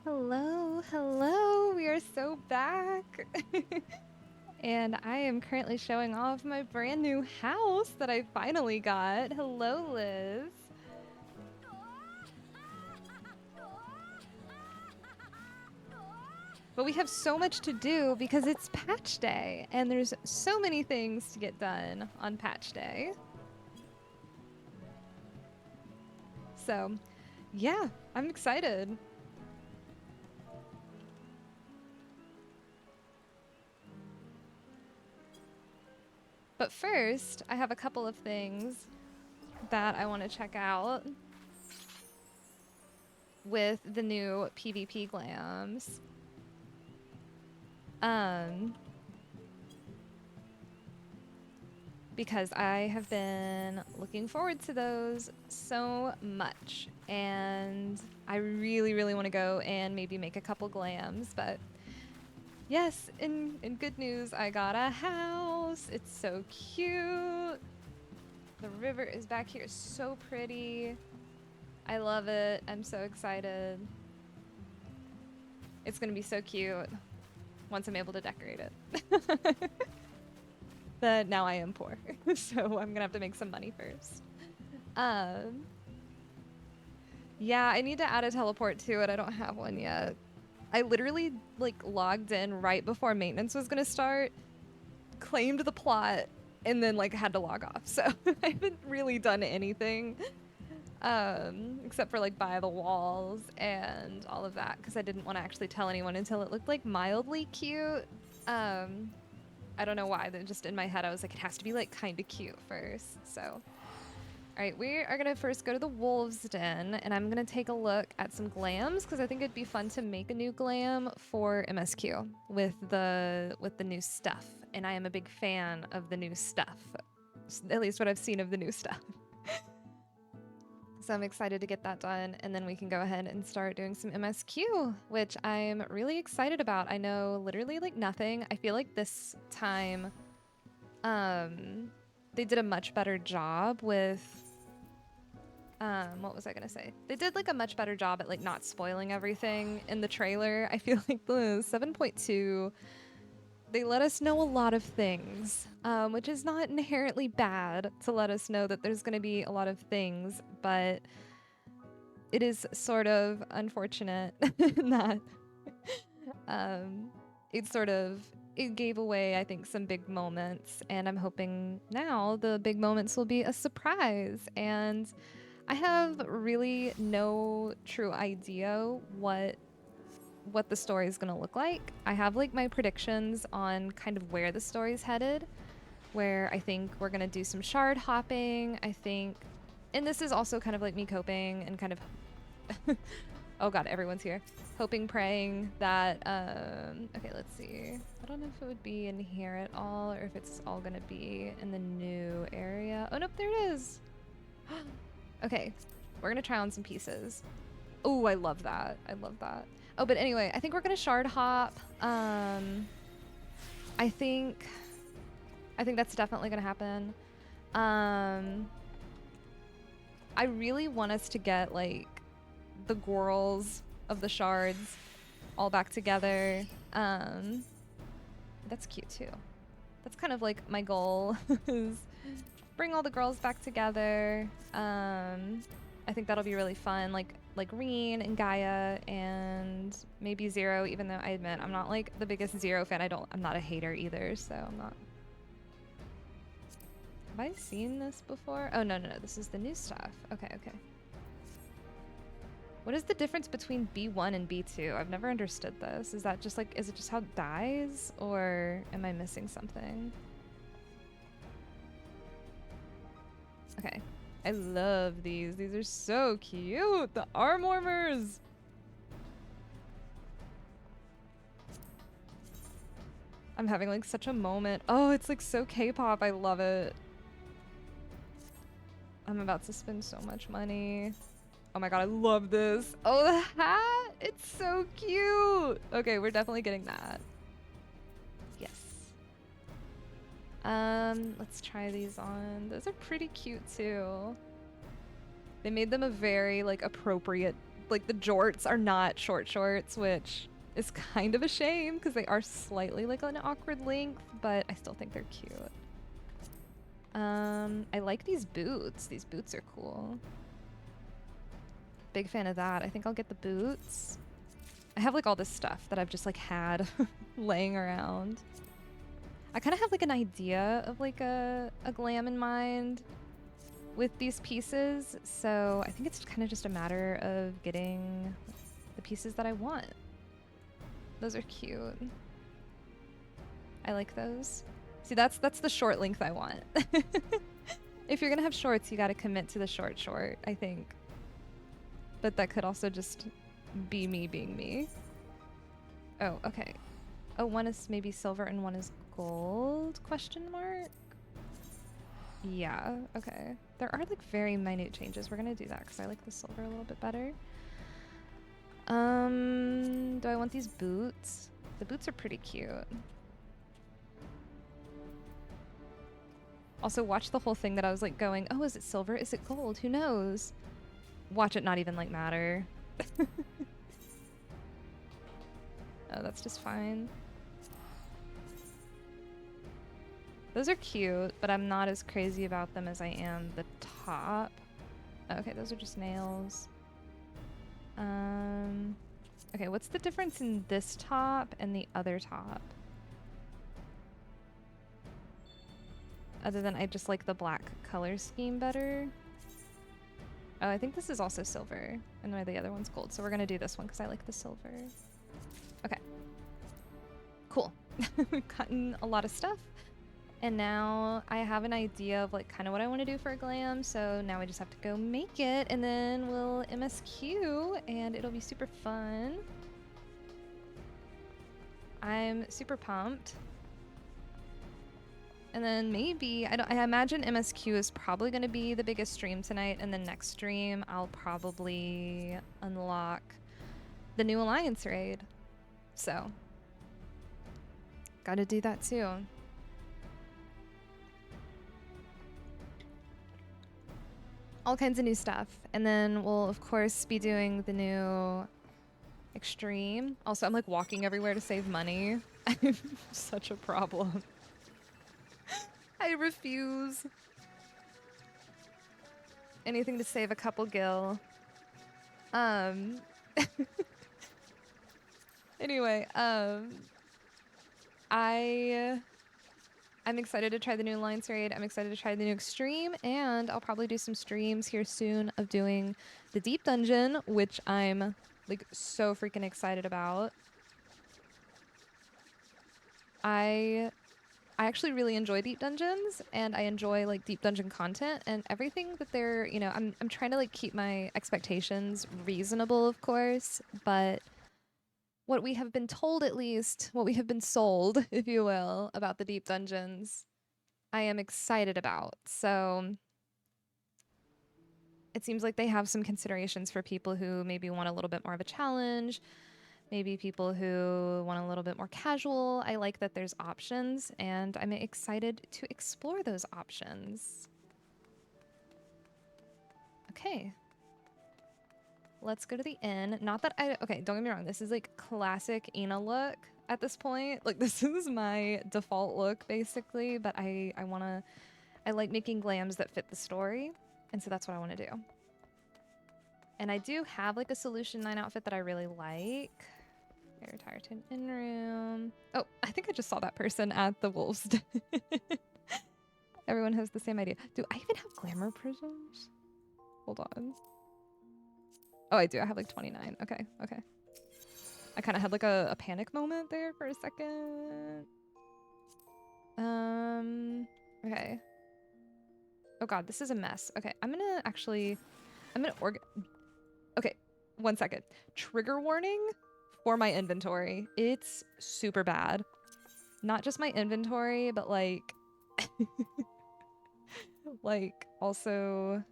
Hello, hello, we are so back. And I am currently showing off my brand new house that I finally got. Hello, Liz. But we have so much to do because it's patch day and there's so many things to get done on patch day. So, yeah, I'm excited. But first, I have a couple of things that I want to check out with the new PvP glams. Because I have been looking forward to those so much, and I really, really want to go and maybe make a couple glams. But yes, in good news, I got a house. It's so cute. The river is back here, so pretty. I love it. I'm so excited. It's gonna be so cute once I'm able to decorate it. But now I am poor, so I'm gonna have to make some money first. Yeah, I need to add a teleport to it. I don't have one yet. I literally like logged in right before maintenance was gonna start, claimed the plot, and then like had to log off. So I haven't really done anything, except for like buy the walls and all of that because I didn't want to actually tell anyone until it looked like mildly cute. I don't know why, that just in my head I was like, it has to be like kind of cute first. So, all right, we are gonna first go to the wolves den, and I'm gonna take a look at some glams because I think it'd be fun to make a new glam for MSQ with the new stuff. And I am a big fan of the new stuff, at least what I've seen of the new stuff. So I'm excited to get that done, and then we can go ahead and start doing some MSQ, which I'm really excited about. I know literally like nothing. I feel like this time they did a much better job with what was I gonna say? They did like a much better job at like not spoiling everything in the trailer. I feel like the 7.2, they let us know a lot of things, which is not inherently bad to let us know that there's going to be a lot of things, but it is sort of unfortunate that it gave away, I think, some big moments, and I'm hoping now the big moments will be a surprise. And I have really no true idea what the story is going to look like. I have like my predictions on kind of where the story's headed, where I think we're going to do some shard hopping. I think, and this is also kind of like me coping and kind of, oh God, everyone's here. Hoping, praying that, okay, let's see. I don't know if it would be in here at all or if it's all going to be in the new area. Oh, nope, there it is. Okay, we're going to try on some pieces. Oh, I love that. I love that. Oh, but anyway, I think we're gonna shard hop. I think that's definitely gonna happen. I really want us to get like the girls of the shards all back together. That's cute too. That's kind of like my goal is bring all the girls back together. I think that'll be really fun. Like Reen and Gaia and maybe Zero, even though I admit I'm not like the biggest Zero fan. I'm not a hater either, so I'm not. Have I seen this before? Oh, no, this is the new stuff. Okay. What is the difference between B1 and B2? I've never understood this. Is that just like, is it just how it dies, or am I missing something? Okay. I love these. These are so cute. The arm warmers. I'm having like such a moment. Oh, it's like so K-pop. I love it. I'm about to spend so much money. Oh my God, I love this. Oh, the hat. It's so cute. Okay, we're definitely getting that. Yes. Let's try these on. Those are pretty cute too. They made them a very like appropriate like the jorts are not short shorts, which is kind of a shame because they are slightly like an awkward length, but I still think they're cute. I like these boots. These boots are cool. Big fan of that. I think I'll get the boots. I have like all this stuff that I've just like had laying around. I kind of have like an idea of like a glam in mind with these pieces, so I think it's kind of just a matter of getting the pieces that I want. Those are cute. I like those. See, that's the short length I want. If you're gonna have shorts, you gotta commit to the short, I think. But that could also just be me being me. Oh, okay. Oh, one is maybe silver and one is gold, question mark? Yeah, okay. There are like very minute changes. We're gonna do that because I like the silver a little bit better. Do I want these boots? The boots are pretty cute. Also, watch the whole thing that I was like going, oh, is it silver? Is it gold? Who knows? Watch it not even like matter. Oh, that's just fine. Those are cute, but I'm not as crazy about them as I am the top. Okay, those are just nails. Okay, what's the difference in this top and the other top? Other than I just like the black color scheme better. Oh, I think this is also silver, and the other one's gold, so we're gonna do this one because I like the silver. Okay. Cool. We've gotten a lot of stuff. And now I have an idea of like kind of what I want to do for a glam, so now we just have to go make it, and then we'll MSQ, and it'll be super fun. I'm super pumped. And then maybe, I imagine MSQ is probably going to be the biggest stream tonight, and then next stream I'll probably unlock the new Alliance raid. So, gotta do that too. All kinds of new stuff. And then we'll, of course, be doing the new Extreme. Also, I'm like walking everywhere to save money. I'm such a problem. I refuse. Anything to save a couple gil. Anyway, I'm excited to try the new Alliance raid. I'm excited to try the new Extreme, and I'll probably do some streams here soon of doing the Deep Dungeon, which I'm like so freaking excited about. I actually really enjoy Deep Dungeons, and I enjoy like Deep Dungeon content and everything that they're, you know, I'm trying to like keep my expectations reasonable, of course, but what we have been told, at least, what we have been sold, if you will, about the Deep Dungeons, I am excited about. So it seems like they have some considerations for people who maybe want a little bit more of a challenge, maybe people who want a little bit more casual. I like that there's options, and I'm excited to explore those options. Okay. Let's go to the inn. Not that okay, don't get me wrong. This is like classic Ina look at this point. Like this is my default look basically, but I like making glams that fit the story. And so that's what I want to do. And I do have like a Solution 9 outfit that I really like. Okay, retire to an inn room. Oh, I think I just saw that person at the Wolves. Everyone has the same idea. Do I even have glamour prisms? Hold on. Oh, I do. I have like 29. Okay, okay. I kind of had like a panic moment there for a second. Okay. Oh god, this is a mess. Okay, I'm gonna okay, 1 second. Trigger warning for my inventory. It's super bad. Not just my inventory, but like, like also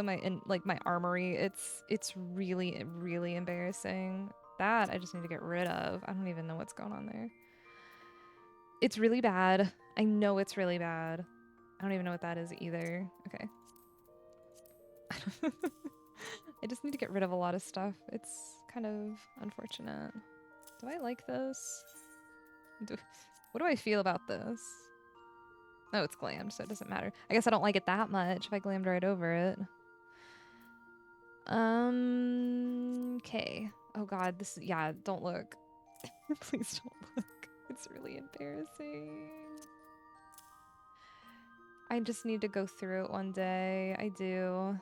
my armory. It's really, really embarrassing. That I just need to get rid of. I don't even know what's going on there. It's really bad. I know it's really bad. I don't even know what that is either. Okay. I just need to get rid of a lot of stuff. It's kind of unfortunate. Do I like this? What do I feel about this? Oh, it's glammed, so it doesn't matter. I guess I don't like it that much if I glammed right over it. Okay. Oh god, this, yeah, don't look. Please don't look. It's really embarrassing. I just need to go through it one day. I do.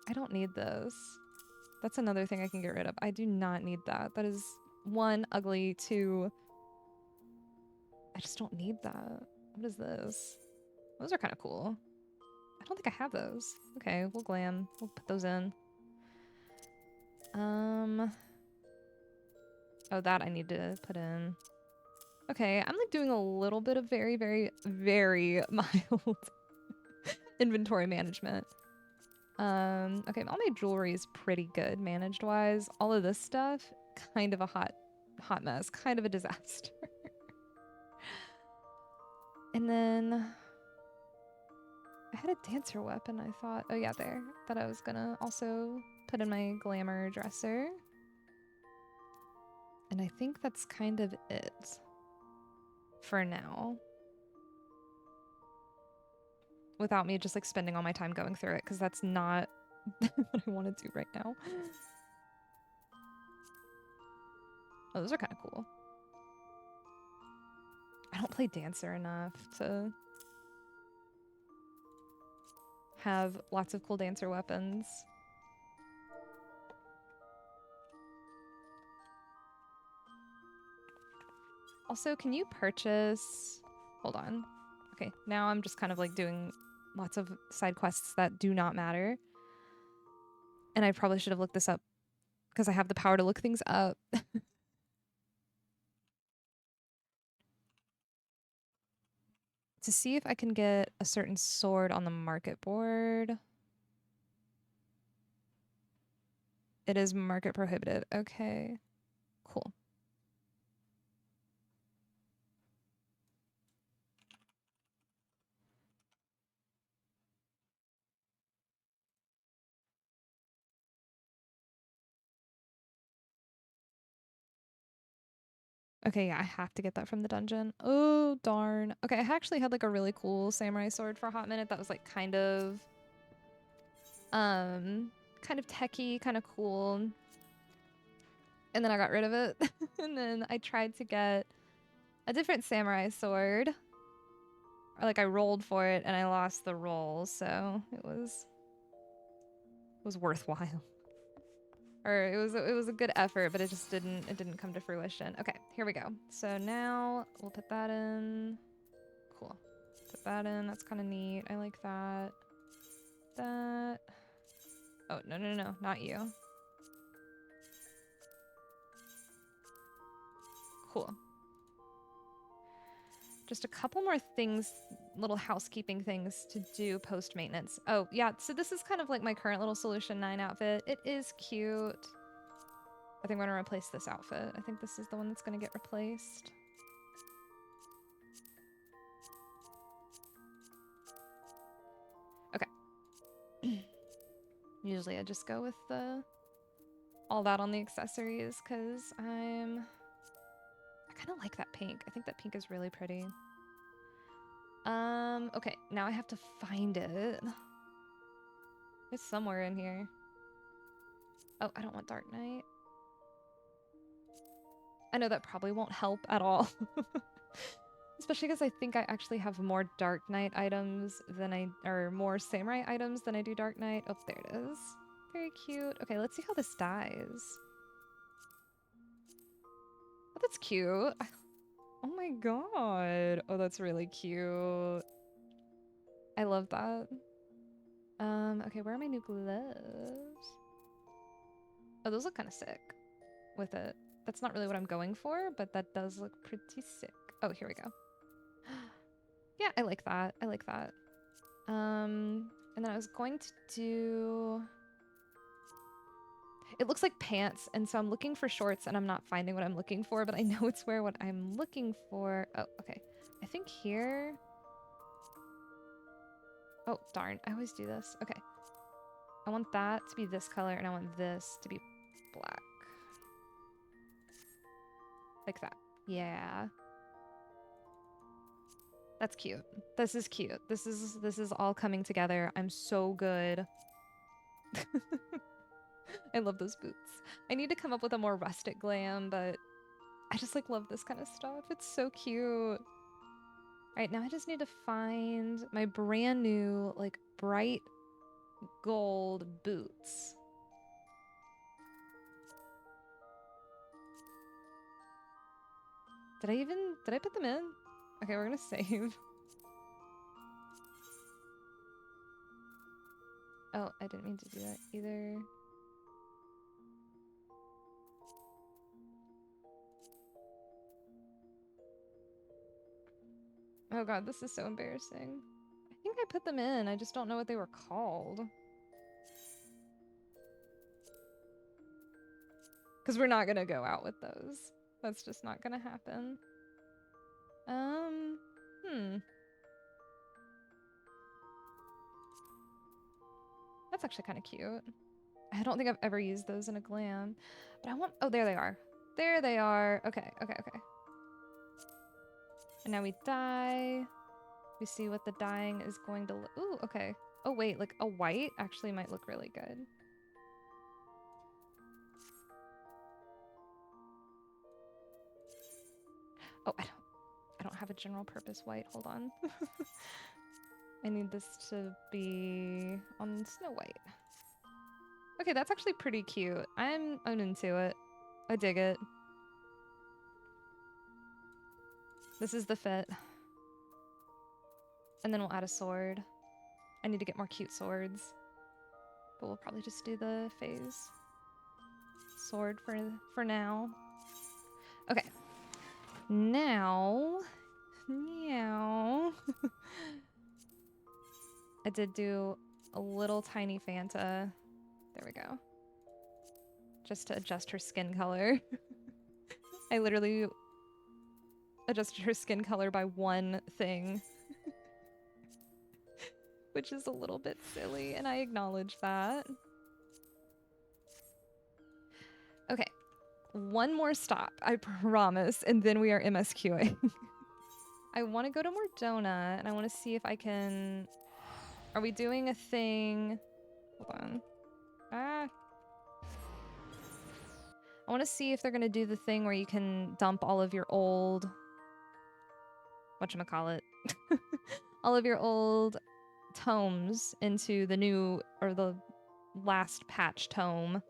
I don't need this. That's another thing I can get rid of. I do not need that. That is, one, ugly, two, I just don't need that. What is this? Those are kind of cool. I don't think I have those. Okay, we'll glam. We'll put those in. Oh, that I need to put in. Okay, I'm like doing a little bit of very, very, very mild inventory management. Okay, all my jewelry is pretty good managed wise. All of this stuff, kind of a hot mess, kind of a disaster. And then I had a dancer weapon, I thought. Oh yeah, there. That I was gonna also put in my glamour dresser. And I think that's kind of it for now. Without me just like spending all my time going through it, because that's not what I want to do right now. Oh, those are kind of cool. I don't play dancer enough to have lots of cool dancer weapons. Also, can you purchase... Hold on. Okay, now I'm just kind of like doing lots of side quests that do not matter. And I probably should have looked this up because I have the power to look things up. To see if I can get a certain sword on the market board. It is market prohibited. Okay, cool. Okay, yeah, I have to get that from the dungeon. Oh, darn. Okay, I actually had like a really cool samurai sword for a hot minute that was like kind of techy, kind of cool. And then I got rid of it. And then I tried to get a different samurai sword. Or like I rolled for it and I lost the roll, so it was worthwhile. Or it was a good effort, but it didn't come to fruition. Okay, here we go. So now we'll put that in. Cool. Put that in. That's kind of neat. I like that. That. Oh, no, not you. Cool. Just a couple more things, little housekeeping things to do post-maintenance. Oh, yeah, so this is kind of like my current little Solution 9 outfit. It is cute. I think I'm going to replace this outfit. I think this is the one that's going to get replaced. Okay. Usually I just go with all that on the accessories because I kind of like that pink. I think that pink is really pretty. Okay, now I have to find it. It's somewhere in here. Oh, I don't want Dark Knight. I know that probably won't help at all. Especially because I think I actually have more Dark Knight items than or more Samurai items than I do Dark Knight. Oh, there it is. Very cute. Okay, let's see how this dies. Oh, that's cute. Oh my god. Oh, that's really cute. I love that. Okay, where are my new gloves? Oh, those look kind of sick with it. That's not really what I'm going for, but that does look pretty sick. Oh, here we go. Yeah, I like that. I like that. And then I was going to do... It looks like pants, and so I'm looking for shorts, and I'm not finding what I'm looking for, but I know it's where what I'm looking for... Oh, okay. I think here... Oh, darn. I always do this. Okay. I want that to be this color, and I want this to be black. Like that. Yeah. That's cute. This is cute. This is all coming together. I'm so good. I love those boots. I need to come up with a more rustic glam, but I just like love this kind of stuff. It's so cute. All right, now I just need to find my brand new like bright gold boots. Did I put them in? Okay, we're gonna save. Oh, I didn't mean to do that either. Oh god, this is so embarrassing. I think I put them in, I just don't know what they were called. Because we're not gonna go out with those. That's just not gonna happen. That's actually kind of cute. I don't think I've ever used those in a glam. But I want... Oh, there they are. There they are. Okay, okay, okay. And now we dye. We see what the dyeing is going to look... Ooh, okay. Oh, wait. Like, a white actually might look really good. Oh, I don't have a general purpose white. Hold on. I need this to be on Snow White. Okay, that's actually pretty cute. I'm into it. I dig it. This is the fit. And then we'll add a sword. I need to get more cute swords. But we'll probably just do the phase sword for now. Okay. Now... I did do a little tiny Fanta. There we go. Just to adjust her skin color. I literally adjusted her skin color by one thing. Which is a little bit silly, and I acknowledge that. Okay. One more stop, I promise, and then we are MSQing. I want to go to Mordona, and I want to see if I can... Are we doing a thing? Hold on. Ah. I want to see if they're going to do the thing where you can dump all of your old... Whatchamacallit? All of your old tomes into the new, or the last patch tome.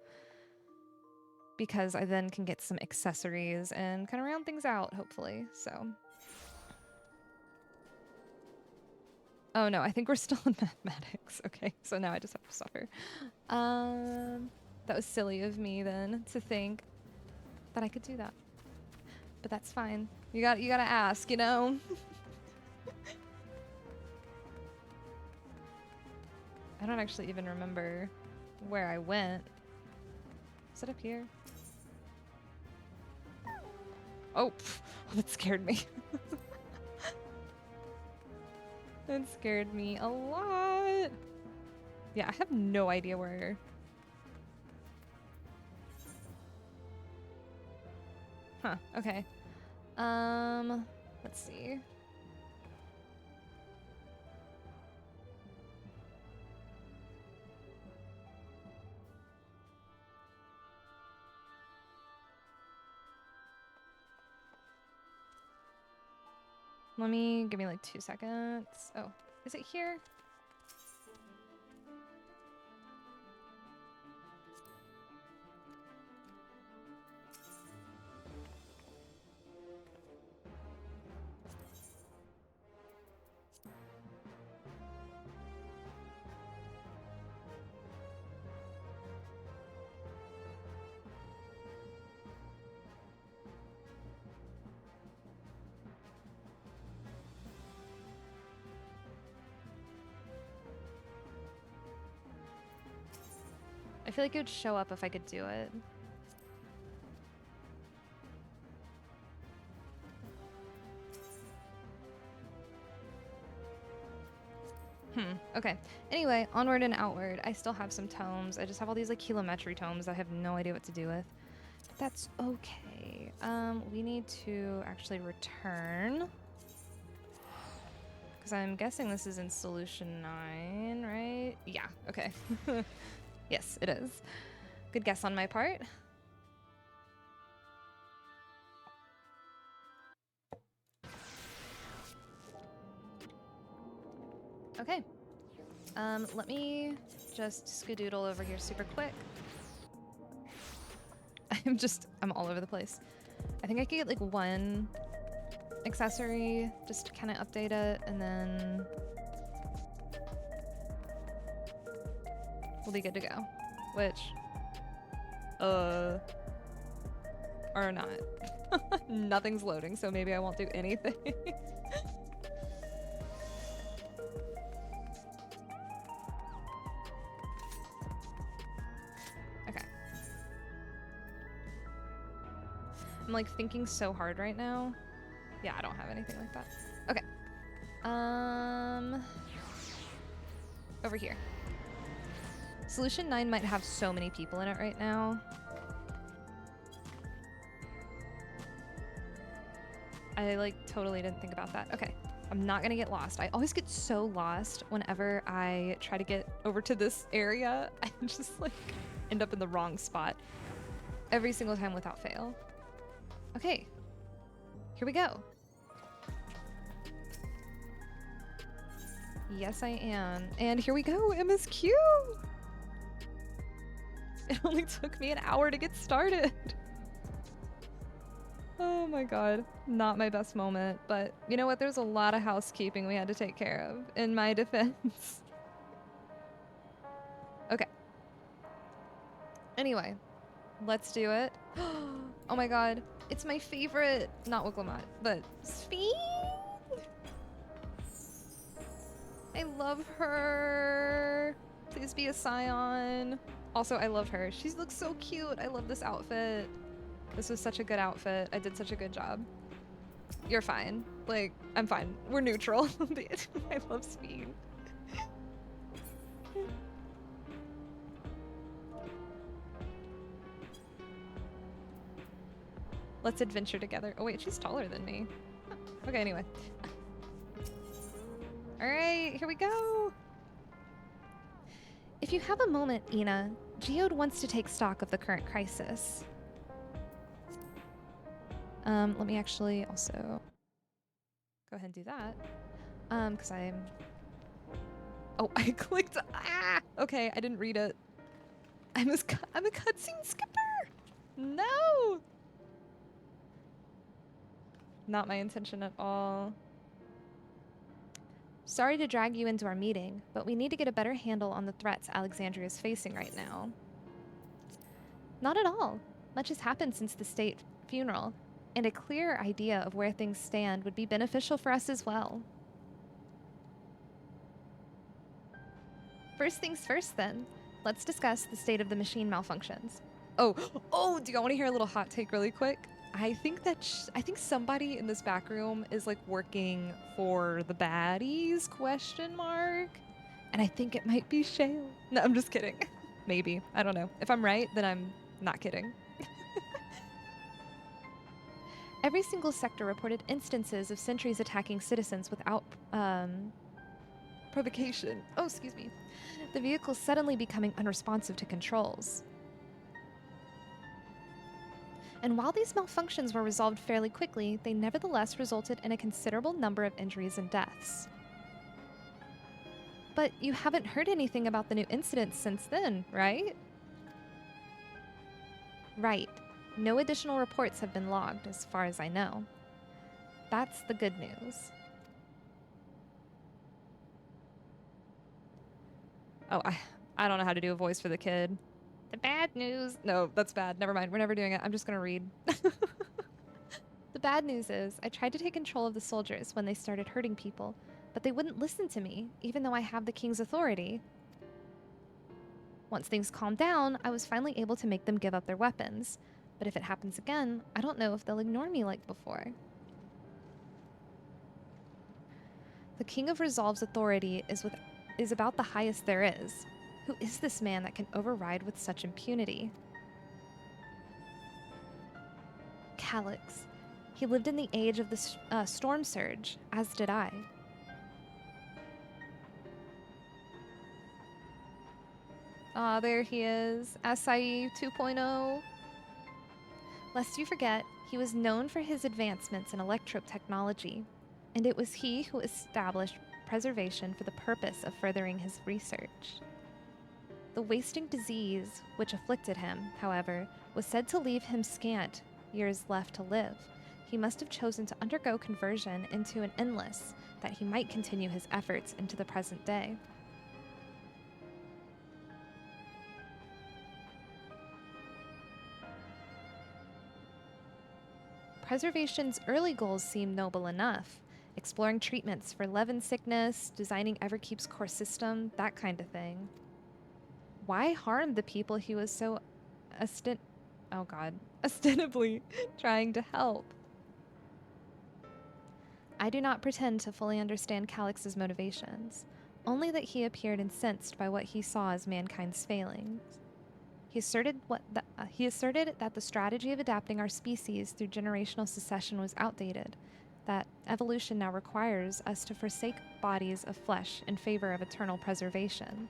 Because I then can get some accessories and kind of round things out, hopefully, so... Oh no, I think we're still in mathematics. Okay, so now I just have to suffer. That was silly of me then to think that I could do that. But that's fine. You gotta ask, you know? I don't actually even remember where I went. Is it up here? Oh, that scared me. That scared me a lot. Yeah, I have no idea where. Huh, okay. Let's see. Give me like 2 seconds. Oh, is it here? I feel like it would show up if I could do it. Okay. Anyway, onward and outward. I still have some tomes. I just have all these like kilometry tomes I have no idea what to do with. That's okay. We need to actually return. Because I'm guessing this is in solution 9, right? Yeah, okay. Yes, it is. Good guess on my part. Okay. Let me just skedoodle over here super quick. I'm all over the place. I think I could get like one accessory just to kind of update it, and then we'll be good to go. Which, or not. Nothing's loading, so maybe I won't do anything. Okay. I'm like thinking so hard right now. Yeah, I don't have anything like that. Okay. Over here. Solution 9 might have so many people in it right now. I like totally didn't think about that. Okay, I'm not gonna get lost. I always get so lost whenever I try to get over to this area. I just like end up in the wrong spot every single time without fail. Okay, here we go. Yes, I am. And here we go, MSQ! It only took me an hour to get started. Oh my god, not my best moment, but you know what? There's a lot of housekeeping we had to take care of in my defense. Okay. Anyway, let's do it. Oh my god, it's my favorite, not Wicklamat, but Sphene! I love her. Please be a Scion. Also, I love her. She looks so cute. I love this outfit. This was such a good outfit. I did such a good job. You're fine. Like, I'm fine. We're neutral. I love Speed. Let's adventure together. Oh wait, she's taller than me. Okay, anyway. Alright, here we go! If you have a moment, Ina, Geode wants to take stock of the current crisis. Let me actually also go ahead and do that. Because I'm... Oh, I clicked... Ah! Okay, I didn't read it. I'm a cutscene skipper! No! Not my intention at all. Sorry to drag you into our meeting, but we need to get a better handle on the threats Alexandria is facing right now. Not at all. Much has happened since the state funeral, and a clear idea of where things stand would be beneficial for us as well. First things first, then. Let's discuss the state of the machine malfunctions. Oh, do y'all want to hear a little hot take really quick? I think I think somebody in this back room is like working for the baddies, ? And I think it might be Shale. No, I'm just kidding. Maybe. I don't know. If I'm right, then I'm not kidding. Every single sector reported instances of sentries attacking citizens without provocation. Oh, excuse me. The vehicles suddenly becoming unresponsive to controls. And while these malfunctions were resolved fairly quickly, they nevertheless resulted in a considerable number of injuries and deaths. But you haven't heard anything about the new incidents since then, right? Right. No additional reports have been logged, as far as I know. That's the good news. Oh, I don't know how to do a voice for the kid. The bad news. No, that's bad. Never mind. We're never doing it. I'm just going to read. The bad news is I tried to take control of the soldiers when they started hurting people, but they wouldn't listen to me, even though I have the king's authority. Once things calmed down, I was finally able to make them give up their weapons. But if it happens again, I don't know if they'll ignore me like before. The King of Resolve's authority is is about the highest there is. Who is this man that can override with such impunity? Calyx. He lived in the age of the storm surge, as did I. Ah, there he is. Acai 2.0. Lest you forget, he was known for his advancements in electrope technology, and it was he who established preservation for the purpose of furthering his research. The wasting disease which afflicted him, however, was said to leave him scant years left to live. He must have chosen to undergo conversion into an endless, that he might continue his efforts into the present day. Preservation's early goals seemed noble enough. Exploring treatments for Levin sickness, designing Everkeep's core system, that kind of thing. Why harm the people he was so ostensibly trying to help? I do not pretend to fully understand Calyx's motivations, only that he appeared incensed by what he saw as mankind's failings. He asserted that the strategy of adapting our species through generational succession was outdated, that evolution now requires us to forsake bodies of flesh in favor of eternal preservation.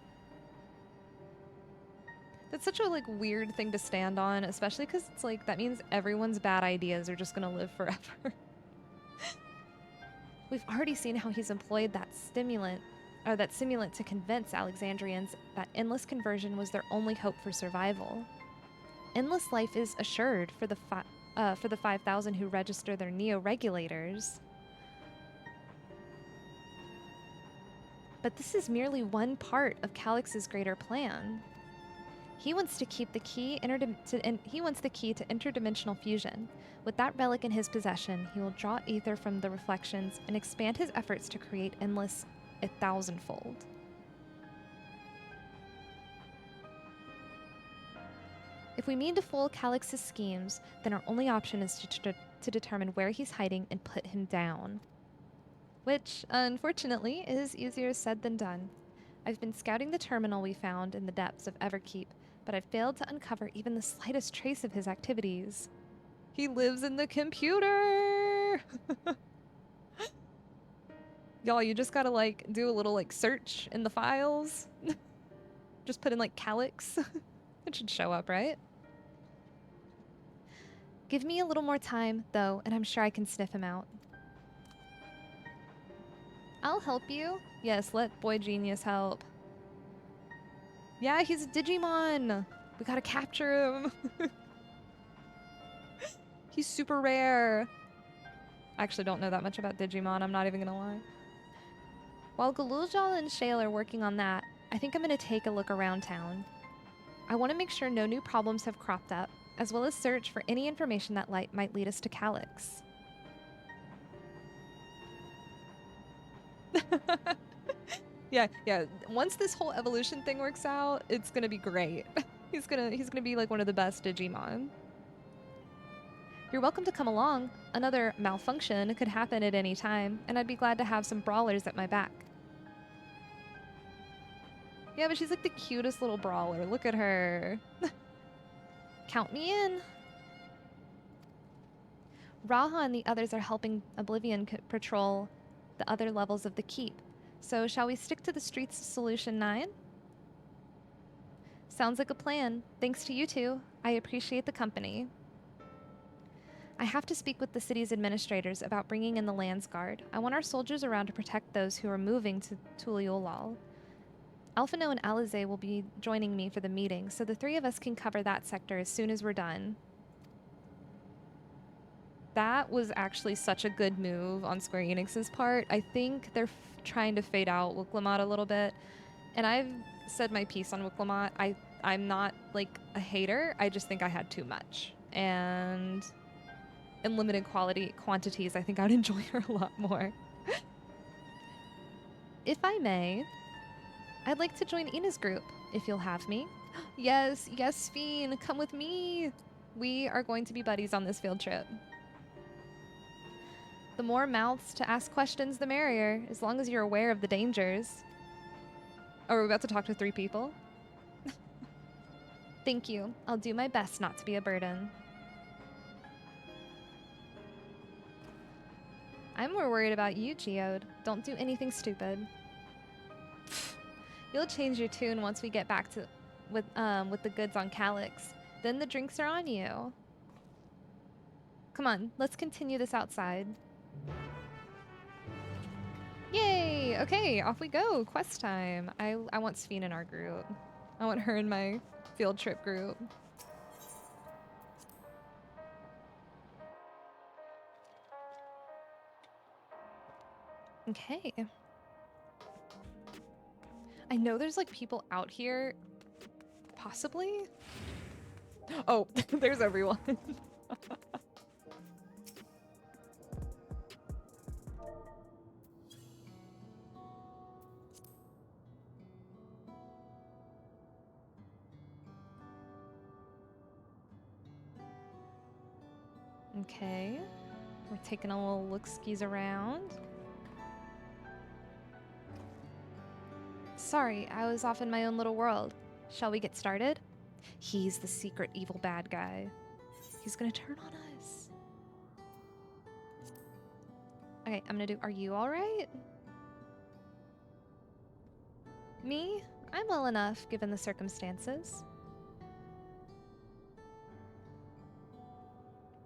That's such a weird thing to stand on, especially because it's that means everyone's bad ideas are just gonna live forever. We've already seen how he's employed that stimulant to convince Alexandrians that endless conversion was their only hope for survival. Endless life is assured for the 5,000 who register their neo-regulators. But this is merely one part of Calyx's greater plan. He wants to keep the key to interdimensional fusion. With that relic in his possession, he will draw ether from the reflections and expand his efforts to create endless 1,000-fold. If we mean to fool Calyx's schemes, then our only option is to determine where he's hiding and put him down. Which, unfortunately, is easier said than done. I've been scouting the terminal we found in the depths of Everkeep, but I've failed to uncover even the slightest trace of his activities. He lives in the computer! Y'all, you just gotta do a little search in the files. Just put in Calyx. It should show up, right? Give me a little more time, though, and I'm sure I can sniff him out. I'll help you. Yes, let Boy Genius help. Yeah, he's a Digimon. We gotta capture him. He's super rare. I actually don't know that much about Digimon, I'm not even gonna lie. While Galooljal and Shale are working on that, I think I'm gonna take a look around town. I want to make sure no new problems have cropped up, as well as search for any information that might lead us to Calyx. Yeah. Once this whole evolution thing works out, it's gonna be great. He's gonna be one of the best Digimon. You're welcome to come along. Another malfunction could happen at any time, and I'd be glad to have some brawlers at my back. Yeah, but she's the cutest little brawler. Look at her. Count me in. Raha and the others are helping Oblivion patrol the other levels of the keep. So shall we stick to the streets of Solution 9? Sounds like a plan. Thanks to you two. I appreciate the company. I have to speak with the city's administrators about bringing in the Lands Guard. I want our soldiers around to protect those who are moving to Tuliolal. Alphino and Alize will be joining me for the meeting, so the three of us can cover that sector as soon as we're done. That was actually such a good move on Square Enix's part. I think they're trying to fade out Wuklamot a little bit. And I've said my piece on Wuklamot. I'm not a hater. I just think I had too much. And in limited quantities, I think I'd enjoy her a lot more. If I may, I'd like to join Ina's group, if you'll have me. Yes, Fiend, come with me. We are going to be buddies on this field trip. The more mouths to ask questions, the merrier, as long as you're aware of the dangers. Are we about to talk to 3 people? Thank you. I'll do my best not to be a burden. I'm more worried about you, Geode. Don't do anything stupid. You'll change your tune once we get back to with the goods on Calyx. Then the drinks are on you. Come on, let's continue this outside. Yay! Okay, off we go. Quest time. I want Sphene in our group. I want her in my field trip group. Okay. I know there's like people out here. Possibly? Oh, there's everyone. Okay. We're taking a little look-skis around. Sorry, I was off in my own little world. Shall we get started? He's the secret evil bad guy. He's gonna turn on us. Okay, I'm gonna do, are you alright? Me? I'm well enough, given the circumstances.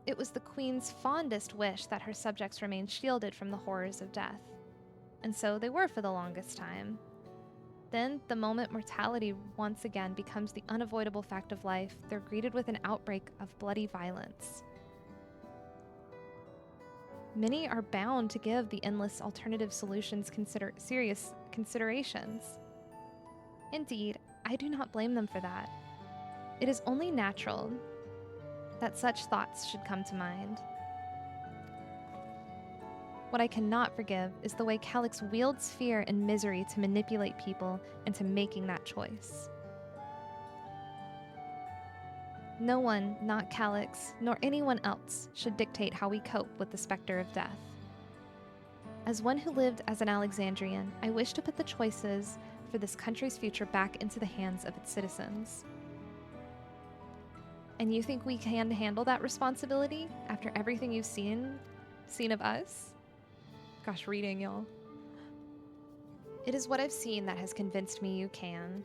It was the Queen's fondest wish that her subjects remain shielded from the horrors of death. And so they were for the longest time. Then, the moment mortality once again becomes the unavoidable fact of life, they're greeted with an outbreak of bloody violence. Many are bound to give the endless alternative solutions serious considerations. Indeed, I do not blame them for that. It is only natural that such thoughts should come to mind. What I cannot forgive is the way Calyx wields fear and misery to manipulate people into making that choice. No one, not Calyx, nor anyone else, should dictate how we cope with the specter of death. As one who lived as an Alexandrian, I wish to put the choices for this country's future back into the hands of its citizens. And you think we can handle that responsibility after everything you've seen of us? Gosh, reading, y'all. It is what I've seen that has convinced me you can.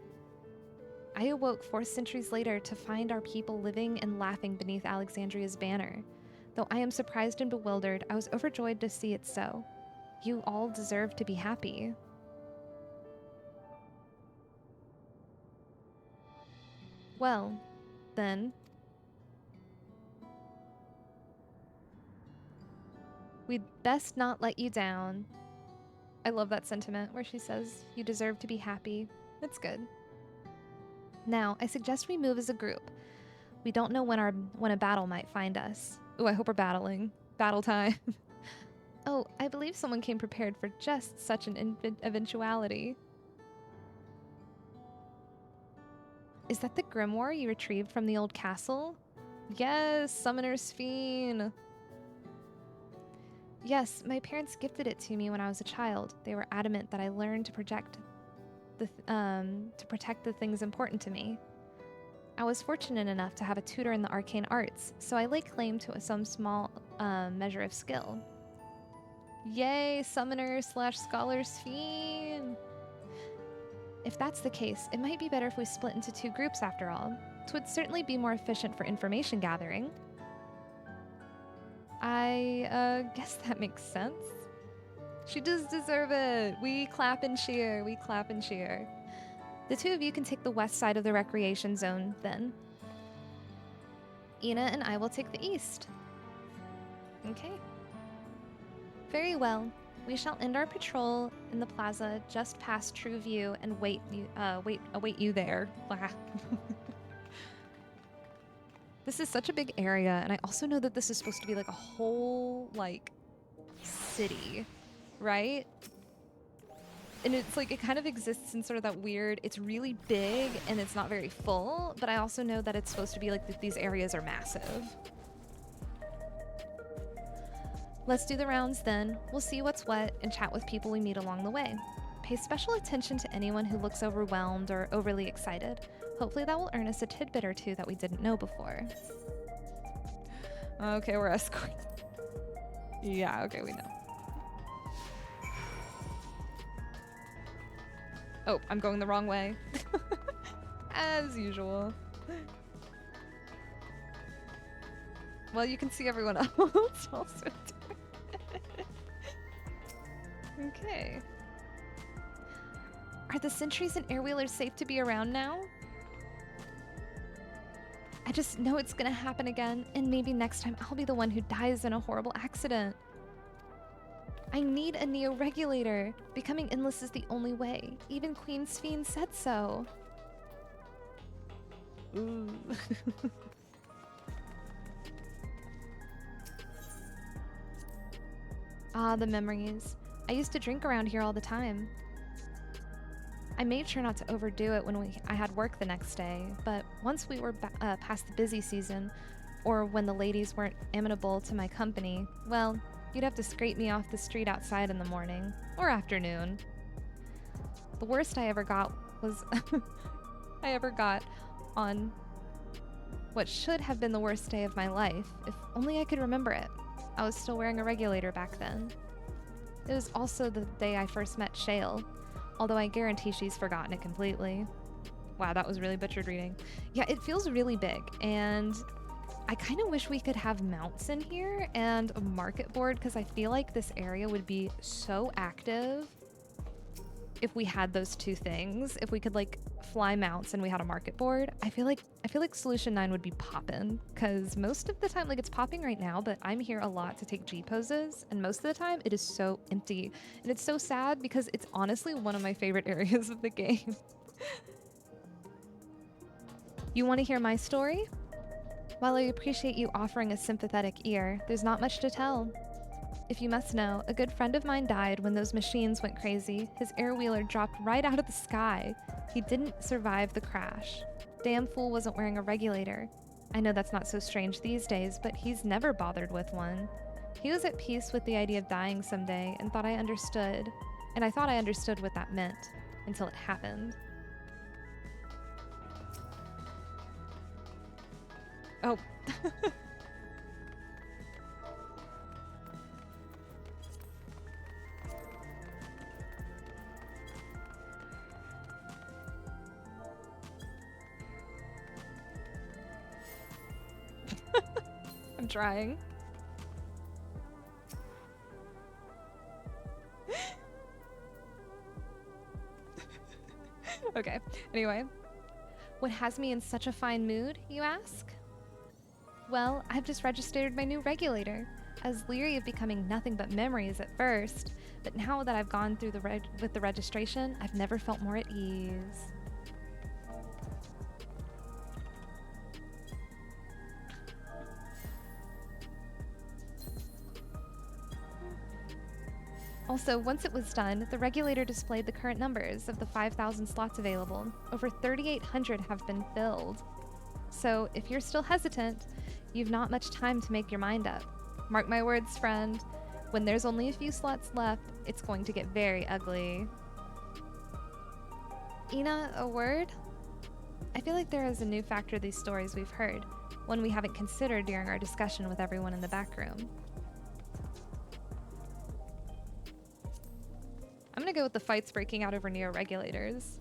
I awoke 4 centuries later to find our people living and laughing beneath Alexandria's banner. Though I am surprised and bewildered, I was overjoyed to see it so. You all deserve to be happy. Well, then, we'd best not let you down. I love that sentiment where she says, you deserve to be happy. It's good. Now, I suggest we move as a group. We don't know when a battle might find us. Ooh, I hope we're battling. Battle time. Oh, I believe someone came prepared for just such an eventuality. Is that the grimoire you retrieved from the old castle? Yes, Summoner Sphene. Yes, my parents gifted it to me when I was a child. They were adamant that I learn to protect the things important to me. I was fortunate enough to have a tutor in the arcane arts, so I lay claim to some small measure of skill. Yay, Summoner / Scholar Sphene! If that's the case, it might be better if we split into 2 groups after all. It would certainly be more efficient for information gathering. I guess that makes sense. She does deserve it. We clap and cheer. We clap and cheer. The 2 of you can take the west side of the recreation zone then. Ina and I will take the east. Okay. Very well. We shall end our patrol in the plaza just past True View and await you there. This is such a big area, and I also know that this is supposed to be like a whole, like, city, right? And it's like, it kind of exists in sort of that weird, it's really big and it's not very full, but I also know that it's supposed to be like these areas are massive. Let's do the rounds then. We'll see what's what and chat with people we meet along the way. Pay special attention to anyone who looks overwhelmed or overly excited. Hopefully that will earn us a tidbit or two that we didn't know before. Okay, we're escorting. Yeah, okay, we know. Oh, I'm going the wrong way. As usual. Well, you can see everyone else also. Okay. Are the sentries and airwheelers safe to be around now? I just know it's gonna happen again, and maybe next time I'll be the one who dies in a horrible accident. I need a neo-regulator. Becoming endless is the only way. Even Queen Sphene said so. Ooh. Ah, the memories. I used to drink around here all the time. I made sure not to overdo it when I had work the next day, but once we were past the busy season, or when the ladies weren't amenable to my company, well, you'd have to scrape me off the street outside in the morning, or afternoon. The worst I ever got was on what should have been the worst day of my life, if only I could remember it. I was still wearing a regulator back then. It was also the day I first met Shale, although I guarantee she's forgotten it completely. Wow, that was really butchered reading. Yeah, it feels really big, and I kind of wish we could have mounts in here and a market board, because I feel like this area would be so active if we had those two things. If we could like fly mounts and we had a market board, I feel like Solution 9 would be poppin', because most of the time, like, it's popping right now, but I'm here a lot to take G poses, and most of the time it is so empty, and it's so sad because it's honestly one of my favorite areas of the game. You want to hear my story? While I appreciate you offering a sympathetic ear, there's not much to tell. If you must know, a good friend of mine died when those machines went crazy. His airwheeler dropped right out of the sky. He didn't survive the crash. Damn fool wasn't wearing a regulator. I know that's not so strange these days, but he's never bothered with one. He was at peace with the idea of dying someday and thought I understood. And I thought I understood what that meant, until it happened. Oh. I'm trying. Okay, anyway. What has me in such a fine mood, you ask? Well, I've just registered my new regulator. I was leery of becoming nothing but memories at first, but now that I've gone through with the registration, I've never felt more at ease. Also, once it was done, the regulator displayed the current numbers of the 5,000 slots available. Over 3,800 have been filled. So, if you're still hesitant, you've not much time to make your mind up. Mark my words, friend. When there's only a few slots left, it's going to get very ugly. Ina, a word? I feel like there is a new factor to these stories we've heard, one we haven't considered during our discussion with everyone in the back room. I'm gonna go with the fights breaking out over neo-regulators.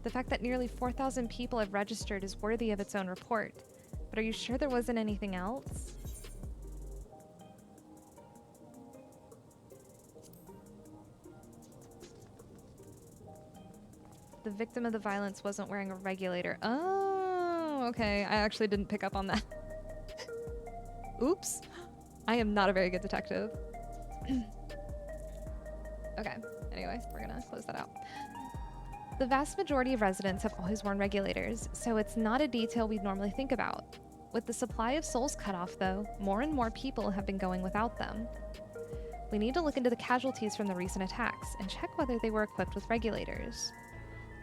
The fact that nearly 4,000 people have registered is worthy of its own report, but are you sure there wasn't anything else? The victim of the violence wasn't wearing a regulator. Oh, okay. I actually didn't pick up on that. Oops. I am not a very good detective. Okay, anyway, we're gonna close that out. The vast majority of residents have always worn regulators, so it's not a detail we'd normally think about. With the supply of souls cut off, though, more and more people have been going without them. We need to look into the casualties from the recent attacks and check whether they were equipped with regulators.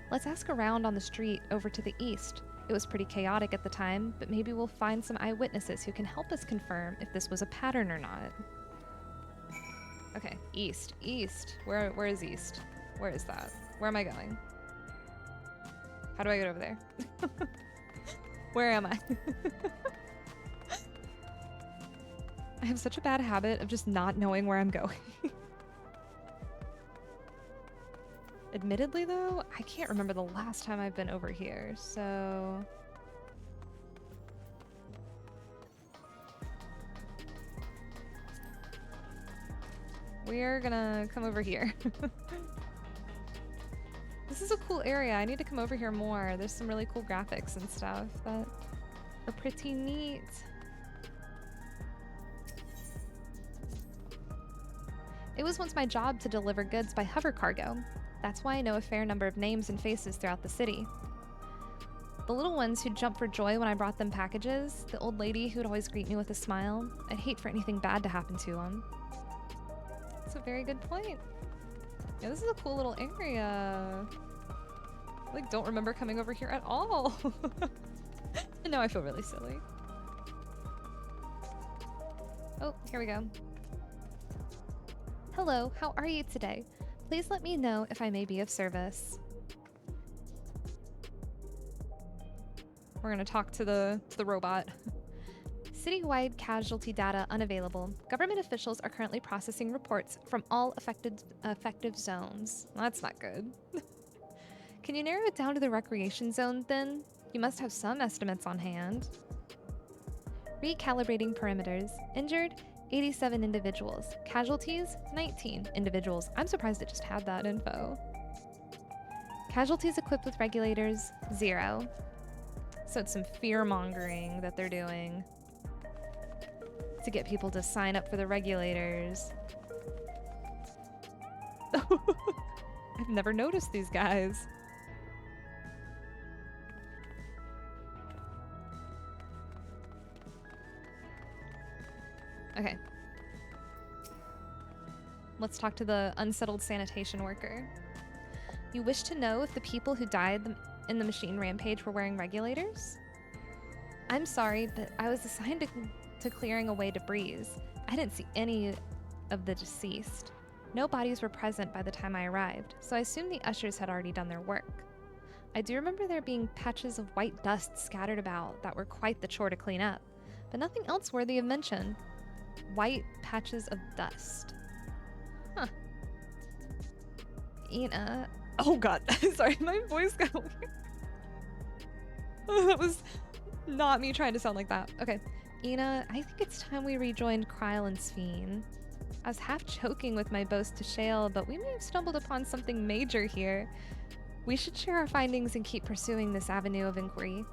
Let's ask around on the street over to the east. It was pretty chaotic at the time, but maybe we'll find some eyewitnesses who can help us confirm if this was a pattern or not. Okay, east. Where is east? Where is that? Where am I going? How do I get over there? Where am I? I have such a bad habit of just not knowing where I'm going. Admittedly, though, I can't remember the last time I've been over here, so... We're gonna come over here. This is a cool area. I need to come over here more. There's some really cool graphics and stuff that are pretty neat. It was once my job to deliver goods by hover cargo. That's why I know a fair number of names and faces throughout the city. The little ones who'd jump for joy when I brought them packages, the old lady who'd always greet me with a smile. I'd hate for anything bad to happen to them. That's a very good point. Yeah, this is a cool little area. I, like, don't remember coming over here at all. And now I feel really silly. Oh, here we go. Hello, how are you today? Please let me know if I may be of service. We're gonna talk to the robot. Citywide casualty data unavailable. Government officials are currently processing reports from all affected zones. Well, that's not good. Can you narrow it down to the recreation zone then? You must have some estimates on hand. Recalibrating perimeters. Injured, 87 individuals. Casualties, 19 individuals. I'm surprised it just had that info. Casualties equipped with regulators, 0. So it's some fear-mongering that they're doing to get people to sign up for the regulators. I've never noticed these guys. Okay. Let's talk to the unsettled sanitation worker. You wish to know if the people who died in the machine rampage were wearing regulators? I'm sorry, but I was assigned to clearing away debris. I didn't see any of the deceased. No bodies were present by the time I arrived, so I assumed the ushers had already done their work. I do remember there being patches of white dust scattered about that were quite the chore to clean up, but nothing else worthy of mention. White patches of dust. Huh. Ina. Oh god, sorry, my voice got weird. That was not me trying to sound like that. Okay. Ina, I think it's time we rejoined Kryle and Sphene. I was half joking with my boast to Shale, but we may have stumbled upon something major here. We should share our findings and keep pursuing this avenue of inquiry.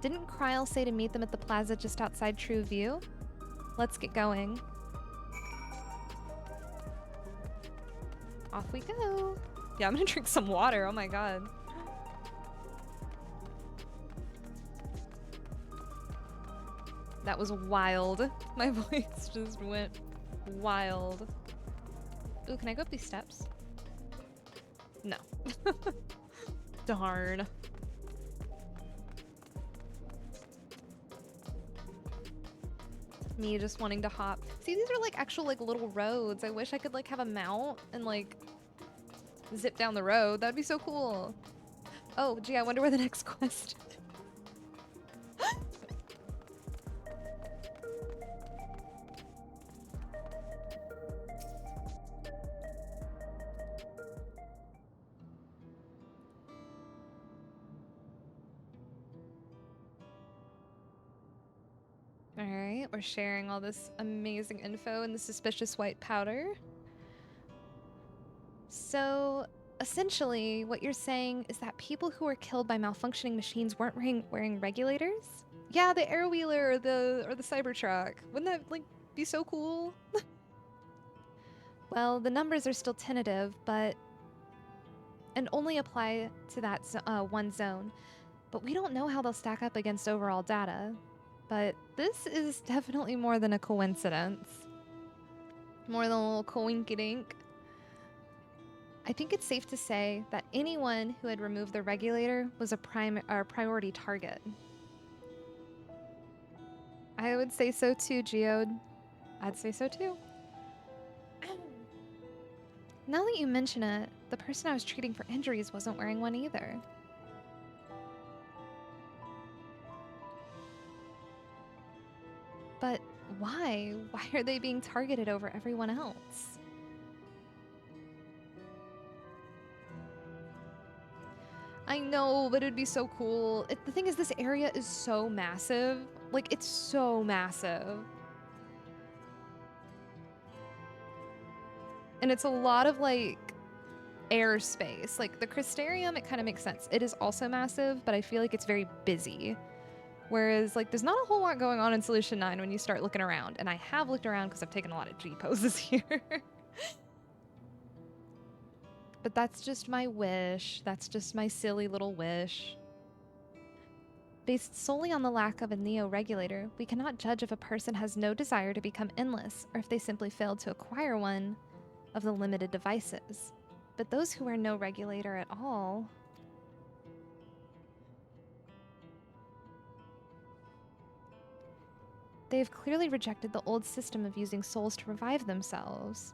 Didn't Kryle say to meet them at the plaza just outside True View? Let's get going. Off we go. Yeah, I'm gonna drink some water. Oh my god. That was wild. My voice just went wild. Ooh, can I go up these steps? No. Darn. Me just wanting to hop. See, these are like actual like little roads. I wish I could like have a mount and like zip down the road. That'd be so cool. Oh, gee, I wonder where the next quest. Alright, we're sharing all this amazing info and the suspicious white powder. So, essentially, what you're saying is that people who were killed by malfunctioning machines weren't wearing regulators? Yeah, the airwheeler or the Cybertruck. Wouldn't that, like, be so cool? Well, the numbers are still tentative, but... and only apply to that one zone. But we don't know how they'll stack up against overall data. But this is definitely more than a coincidence. More than a little coinkydink. I think it's safe to say that anyone who had removed the regulator was a priority target. I would say so too, Geode. I'd say so too. Now that you mention it, the person I was treating for injuries wasn't wearing one either. But why? Why are they being targeted over everyone else? I know, but it'd be so cool. The thing is, this area is so massive. Like, it's so massive. And it's a lot of, like, airspace. Like, the Crystarium, it kind of makes sense. It is also massive, but I feel like it's very busy. Whereas, like, there's not a whole lot going on in Solution 9 when you start looking around. And I have looked around because I've taken a lot of G poses here. But that's just my wish. That's just my silly little wish. Based solely on the lack of a Neo-regulator, we cannot judge if a person has no desire to become endless or if they simply failed to acquire one of the limited devices. But those who wear no regulator at all... They have clearly rejected the old system of using souls to revive themselves.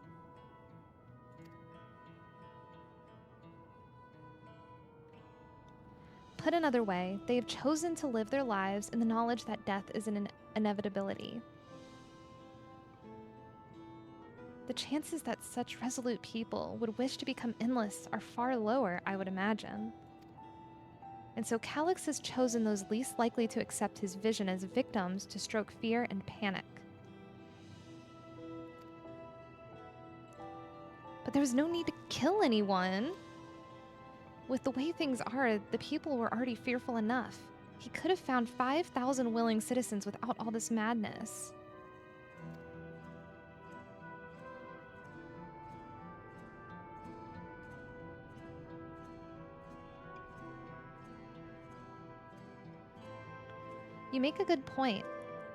Put another way, they have chosen to live their lives in the knowledge that death is an inevitability. The chances that such resolute people would wish to become endless are far lower, I would imagine. And so Calyx has chosen those least likely to accept his vision as victims to stroke fear and panic. But there was no need to kill anyone. With the way things are, the people were already fearful enough. He could have found 5,000 willing citizens without all this madness. You make a good point.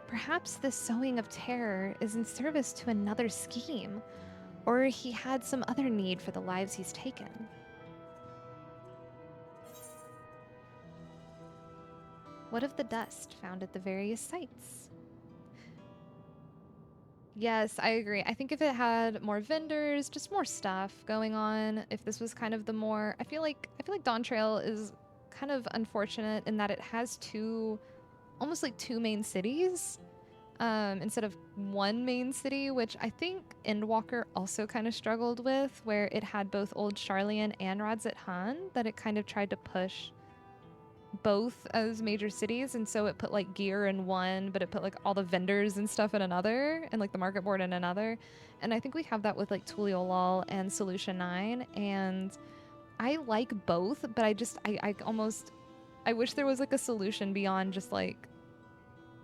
Perhaps this sowing of terror is in service to another scheme, or he had some other need for the lives he's taken. What of the dust found at the various sites? Yes, I agree. I think if it had more vendors, just more stuff going on, if this was kind of the more... I feel like Dawn Trail is kind of unfortunate in that it has almost like two main cities instead of one main city, which I think Endwalker also kind of struggled with, where it had both Old Sharlayan and Radzit Han, that it kind of tried to push both as major cities, and so it put like gear in one, but it put like all the vendors and stuff in another, and like the market board in another. And I think we have that with like Tuliolal and Solution 9, and I like both, but I wish there was like a solution beyond just like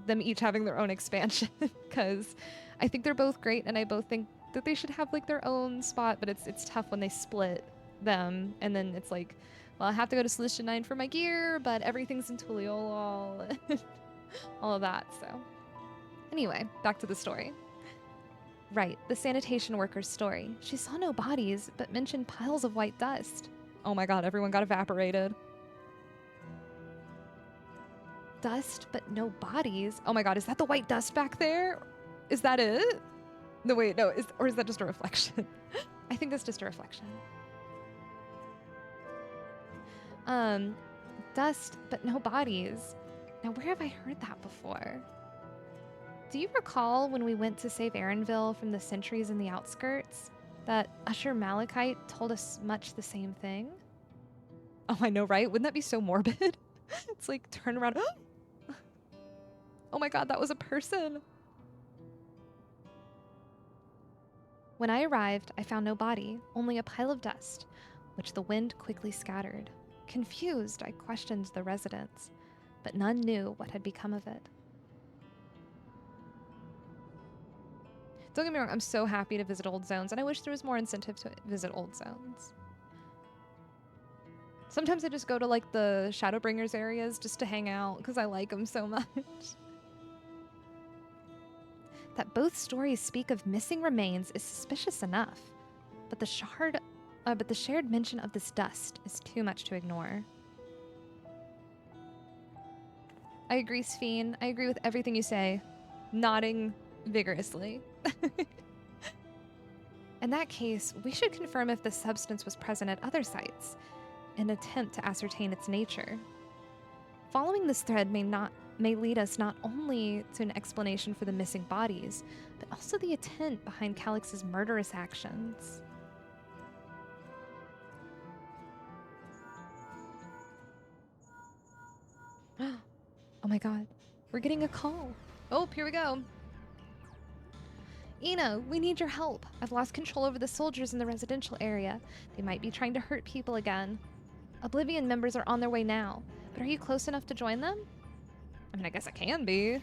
them each having their own expansion, because I think they're both great, and I both think that they should have like their own spot, but it's tough when they split them, and then it's like, well, I have to go to Solution 9 for my gear, but everything's in Tuliolal, all of that, so. Anyway, back to the story. Right, the sanitation worker's story. She saw no bodies, but mentioned piles of white dust. Oh my god, everyone got evaporated. Dust, but no bodies. Oh my god, is that the white dust back there? Is that it? No, wait, no, or is that just a reflection? I think that's just a reflection. Dust, but no bodies. Now, where have I heard that before? Do you recall when we went to save Aaronville from the sentries in the outskirts, that Usher Malachite told us much the same thing? Oh, I know, right? Wouldn't that be so morbid? It's like, turn around. Oh my god, that was a person. When I arrived, I found no body, only a pile of dust, which the wind quickly scattered. Confused, I questioned the residents, but none knew what had become of it. Don't get me wrong, I'm so happy to visit old zones, and I wish there was more incentive to visit old zones. Sometimes I just go to like the Shadowbringers areas just to hang out because I like them so much. That both stories speak of missing remains is suspicious enough, but the shared mention of this dust is too much to ignore. I agree, Sphene. I agree with everything you say, nodding vigorously. In that case, we should confirm if the substance was present at other sites, in an attempt to ascertain its nature. Following this thread may lead us not only to an explanation for the missing bodies, but also the intent behind Calix's murderous actions. Oh my god, we're getting a call. Oh, here we go. Ina, we need your help. I've lost control over the soldiers in the residential area. They might be trying to hurt people again. Oblivion members are on their way now, but are you close enough to join them? I mean, I guess I can be.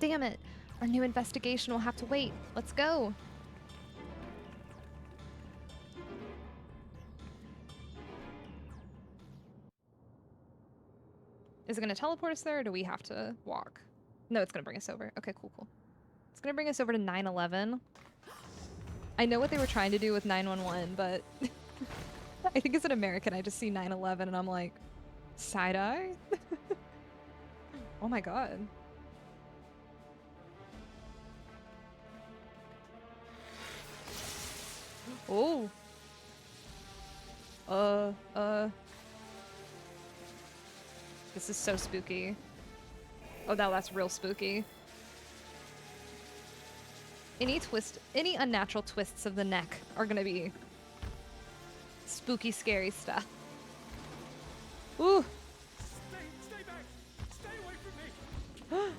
Damn it. Our new investigation will have to wait. Let's go. Is it going to teleport us there, or do we have to walk? No, it's going to bring us over. Okay, cool, cool. It's going to bring us over to 911. I know what they were trying to do with 911, but I think as an American, I just see 911 and I'm like, side-eye? Oh my god. Oh. This is so spooky. Oh, that's real spooky. Any unnatural twists of the neck are gonna be spooky, scary stuff. Ooh. Stay back. Stay away from me.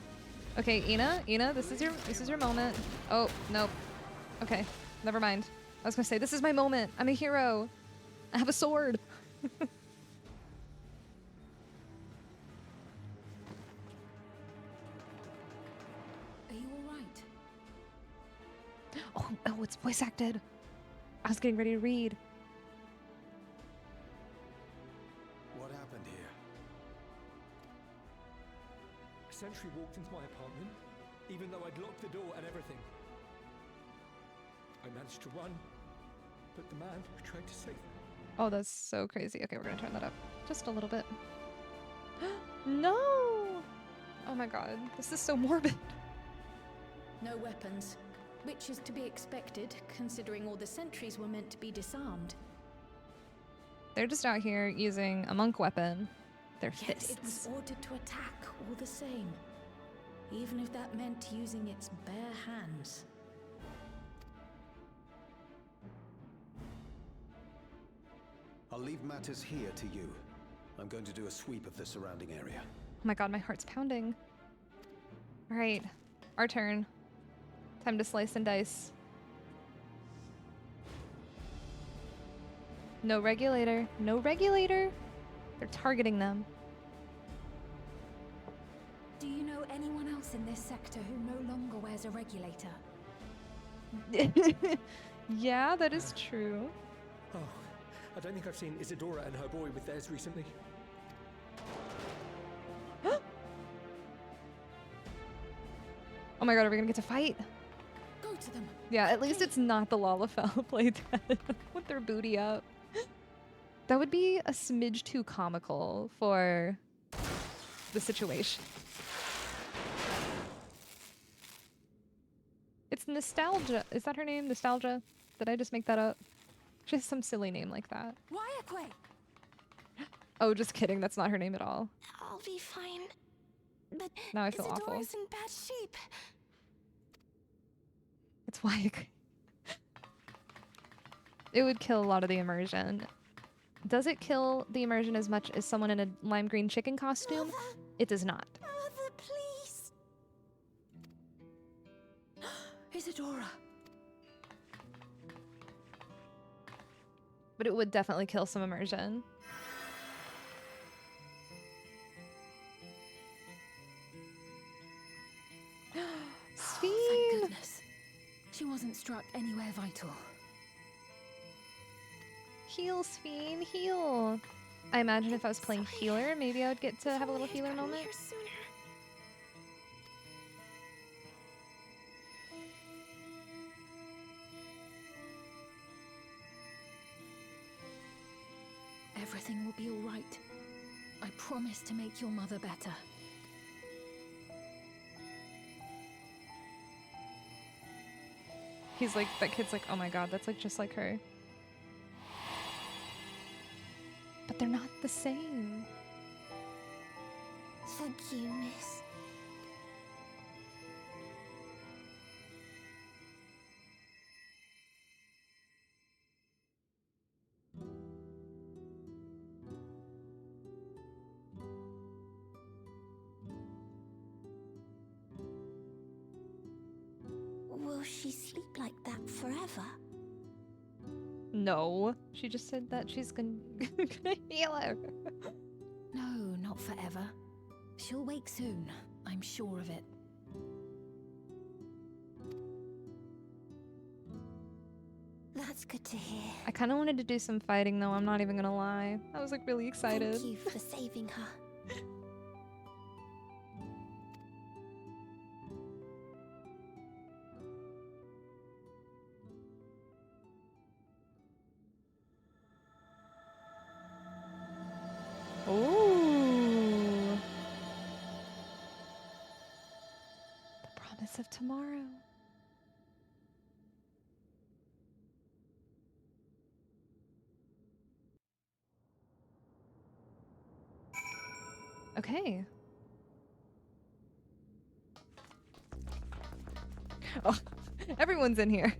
Okay, Ina, this is your moment. Oh, nope. Okay, never mind. I was gonna say, this is my moment. I'm a hero. I have a sword. Oh, it's voice acted. I was getting ready to read. What happened here? A sentry walked into my apartment, even though I'd locked the door and everything. I managed to run, but the man who tried to save me. Oh, that's so crazy. Okay, we're gonna turn that up just a little bit. No! Oh my god, this is so morbid. No weapons. Which is to be expected, considering all the sentries were meant to be disarmed. They're just out here using a monk weapon. Their Yet fists. it was ordered to attack all the same. Even if that meant using its bare hands. I'll leave matters here to you. I'm going to do a sweep of the surrounding area. Oh my god, my heart's pounding. Alright, our turn. Time to slice and dice. No regulator. No regulator? They're targeting them. Do you know anyone else in this sector who no longer wears a regulator? Yeah, that is true. Oh, I don't think I've seen Isadora and her boy with theirs recently. Oh my god, are we gonna get to fight? Go to them. Yeah, at least it's not the Lalafell playdead with their booty up. That would be a smidge too comical for the situation. It's Nostalgia. Is that her name? Nostalgia? Did I just make that up? She has some silly name like that. Wyaquay! Oh, just kidding. That's not her name at all. I'll be fine. But Now I feel awful. Isadora's in bad shape. It's Wyack. It would kill a lot of the immersion. Does it kill the immersion as much as someone in a lime green chicken costume? Mother, It does not. Mother, please. Isadora. But it would definitely kill some immersion. Thank Sphene! goodness. She wasn't struck anywhere vital. Heal, Sphene, heal! I imagine if I was playing healer, maybe I would get to have a little healer moment. Here sooner. Everything will be all right. I promise to make your mother better. He's like, that kid's like, oh my god, that's like just like her. But they're not the same. Thank you, miss. Will she sleep like that forever? No. She just said that she's gonna heal her. No, not forever. She'll wake soon, I'm sure of it. That's good to hear. I kind of wanted to do some fighting though, I'm not even gonna lie. I was like really excited. Thank you for saving her. Ooh. The promise of tomorrow. Okay. Oh, everyone's in here.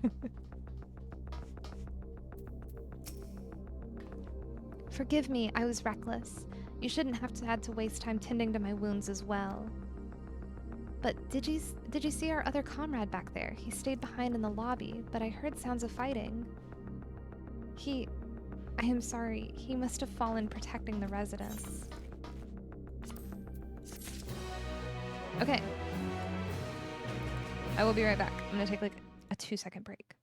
Forgive me, I was reckless. You shouldn't have had to waste time tending to my wounds as well. But did you see our other comrade back there? He stayed behind in the lobby, but I heard sounds of fighting. I am sorry, he must have fallen protecting the residents. Okay. I will be right back. I'm gonna take like a 2-second break.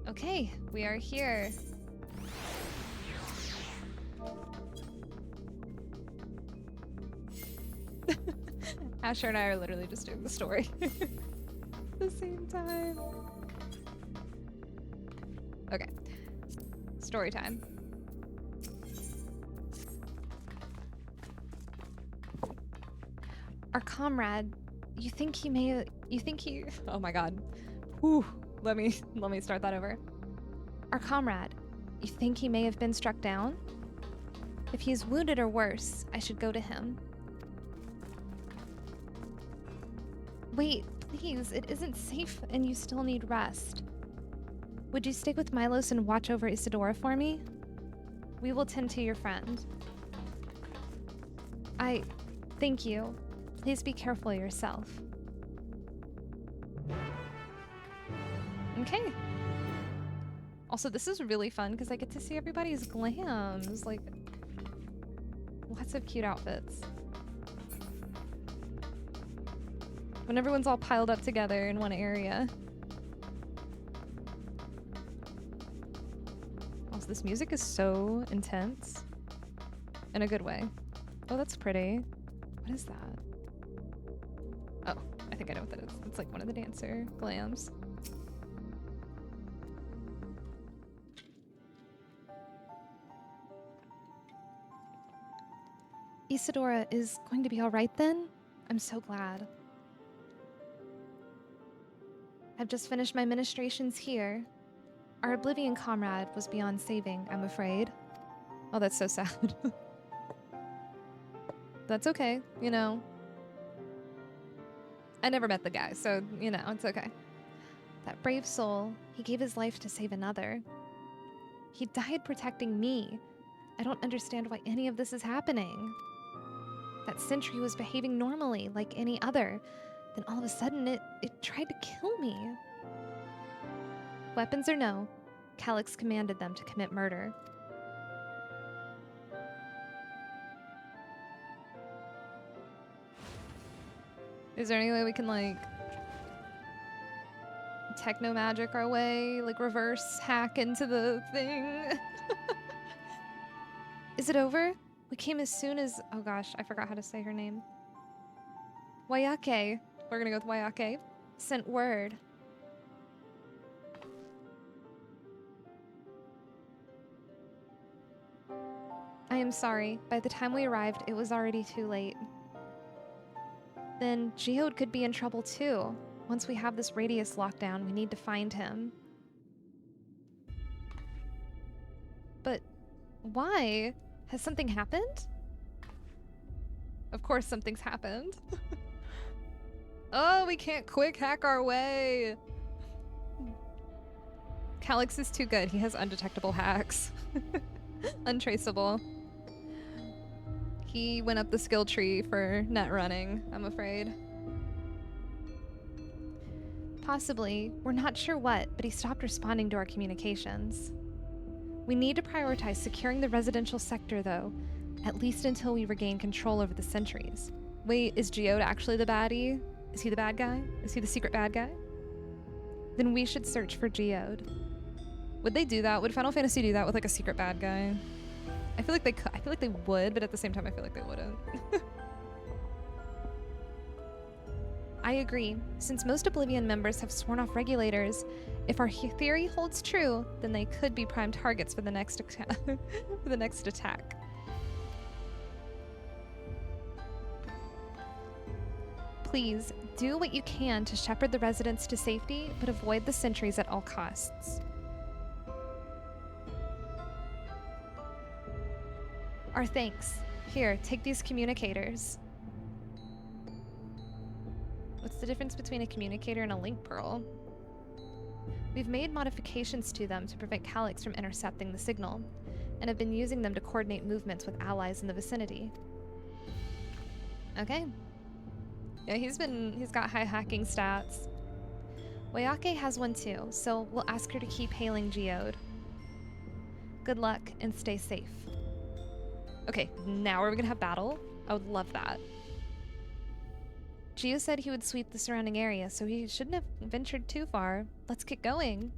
Okay, we are here. Asher and I are literally just doing the story at the same time. Okay, story time. Our comrade, you think he, oh my god. Whew. Let me start that over. Our comrade, you think he may have been struck down? If he is wounded or worse, I should go to him. Wait, please, it isn't safe and you still need rest. Would you stick with Milos and watch over Isadora for me? We will tend to your friend. Thank you. Please be careful yourself. Okay. Also, this is really fun because I get to see everybody's glams. Like, lots of cute outfits. When everyone's all piled up together in one area. Also, this music is so intense. In a good way. Oh, that's pretty. What is that? Oh, I think I know what that is. It's like one of the dancer glams. Isadora is going to be all right then? I'm so glad. I've just finished my ministrations here. Our Oblivion comrade was beyond saving, I'm afraid. Oh, that's so sad. That's okay, you know. I never met the guy, so, you know, it's okay. That brave soul, he gave his life to save another. He died protecting me. I don't understand why any of this is happening. That sentry was behaving normally, like any other. Then all of a sudden, it tried to kill me. Weapons or no, Calyx commanded them to commit murder. Is there any way we can, like, techno magic our way, like reverse hack into the thing? Is it over? We came as soon as, oh gosh, I forgot how to say her name. Wayake, we're gonna go with Wayake, sent word. I am sorry, by the time we arrived, it was already too late. Then Geode could be in trouble too. Once we have this radius locked down, we need to find him. But why? Has something happened? Of course something's happened. Oh, we can't quick hack our way. Calyx is too good. He has undetectable hacks. Untraceable. He went up the skill tree for net running, I'm afraid. Possibly. We're not sure what, but he stopped responding to our communications. We need to prioritize securing the residential sector, though, at least until we regain control over the sentries. Wait, is Geode actually the baddie? Is he the bad guy? Is he the secret bad guy? Then we should search for Geode. Would they do that? Would Final Fantasy do that with like a secret bad guy? I feel like they could. I feel like they would, but at the same time I feel like they wouldn't. I agree. Since most Oblivion members have sworn off regulators, if our theory holds true, then they could be prime targets for the next for the next attack. Please, do what you can to shepherd the residents to safety, but avoid the sentries at all costs. Our thanks. Here, take these communicators. What's the difference between a communicator and a link pearl? We've made modifications to them to prevent Calyx from intercepting the signal, and have been using them to coordinate movements with allies in the vicinity. Okay. Yeah, he's got high hacking stats. Wayake has one too, so we'll ask her to keep hailing Geode. Good luck and stay safe. Okay, now are we gonna have battle? I would love that. Geo said he would sweep the surrounding area, so he shouldn't have ventured too far. Let's get going.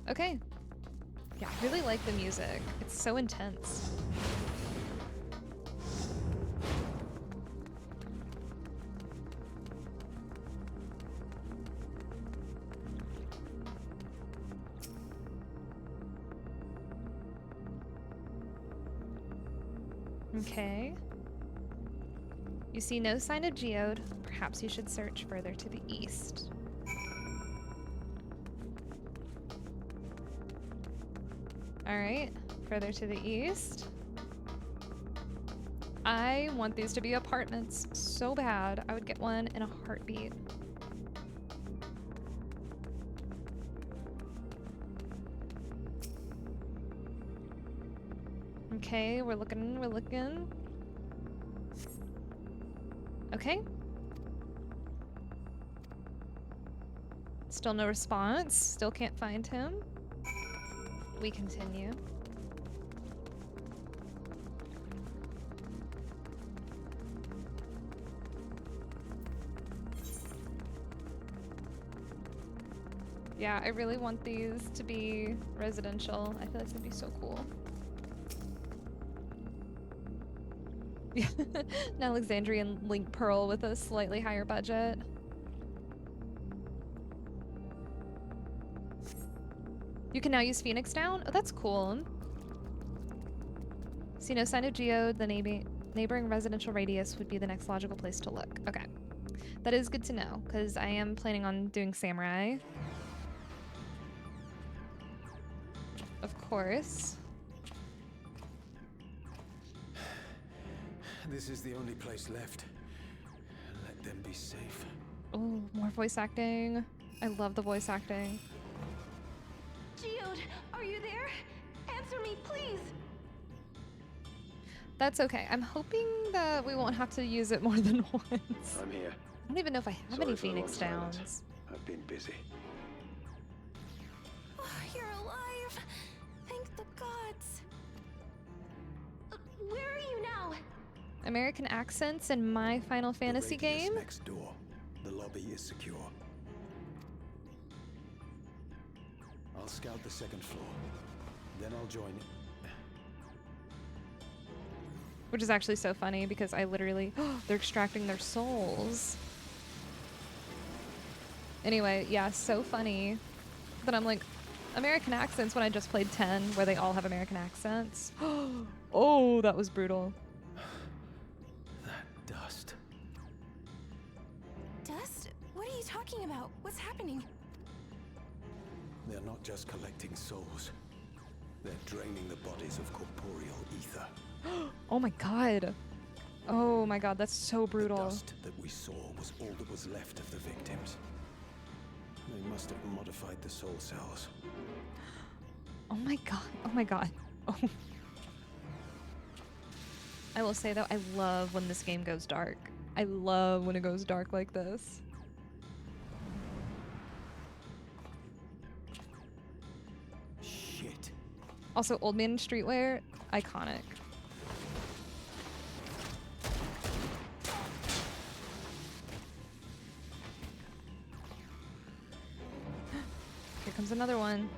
Okay. Yeah, I really like the music. It's so intense. Okay. You see no sign of Geode. Perhaps you should search further to the east. Alright, further to the east. I want these to be apartments so bad. I would get one in a heartbeat. Okay, we're looking, we're looking. Okay. Still no response. Still can't find him. We continue. Yeah, I really want these to be residential. I feel like that'd be so cool. Yeah, an Alexandrian link pearl with a slightly higher budget. You can now use Phoenix Down? Oh, that's cool. See no sign of Geode, the neighboring residential radius would be the next logical place to look. Okay. That is good to know, because I am planning on doing Samurai. Of course. This is the only place left. Let them be safe. Oh, more voice acting. I love the voice acting. Geode, are you there? Answer me, please. That's okay. I'm hoping that we won't have to use it more than once. I'm here. I don't even know if I have Sorry any for the Phoenix long silence. Downs. I've been busy. Oh, you're alive. Thank the gods. Where are you now? American accents in my Final Fantasy The radius game? next door. The lobby is secure. I'll scout the second floor. Then I'll join it. Which is actually so funny because I literally... they're extracting their souls. Anyway, yeah, so funny that I'm like, American accents when I just played 10 where they all have American accents. Oh, that was brutal. That dust. Dust? What are you talking about? What's happening? They're not just collecting souls. They're draining the bodies of corporeal ether. Oh my god. Oh my god, that's so brutal. The dust that we saw was all that was left of the victims. They must have modified the soul cells. Oh my god. Oh my god. Oh. I will say though, I love when this game goes dark. I love when it goes dark like this. Shit. Also, Old Man in Streetwear, iconic. Here comes another one.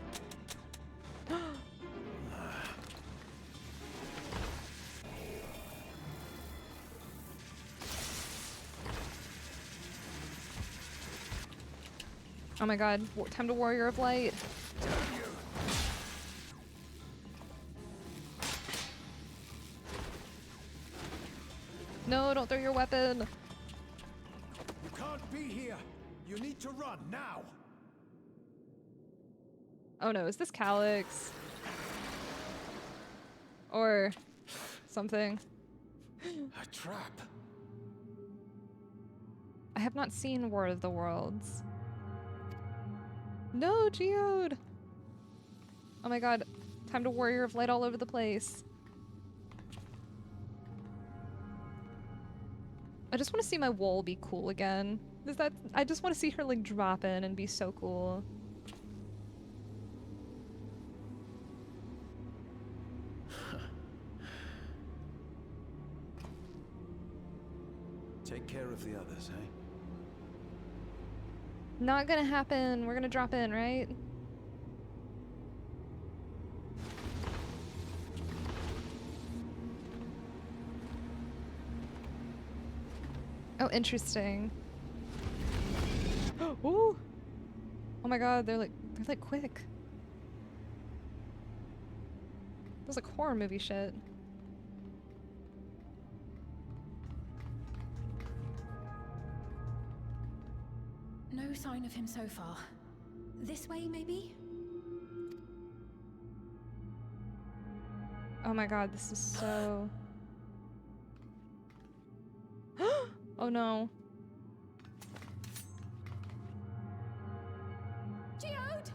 Oh my god, time to Warrior of Light. No, don't throw your weapon. You can't be here. You need to run now. Oh no, is this Calyx? Or something? A trap. I have not seen War of the Worlds. No, Geode! Oh my god, time to Warrior of Light all over the place. I just want to see my Wool be cool again. I just want to see her like drop in and be so cool. Take care of the others, eh? Not gonna happen. We're gonna drop in, right? Oh, interesting. Ooh! Oh my god, they're like quick. That's like horror movie shit. No sign of him so far. This way, maybe? Oh my god, this is so... Oh no. Geode!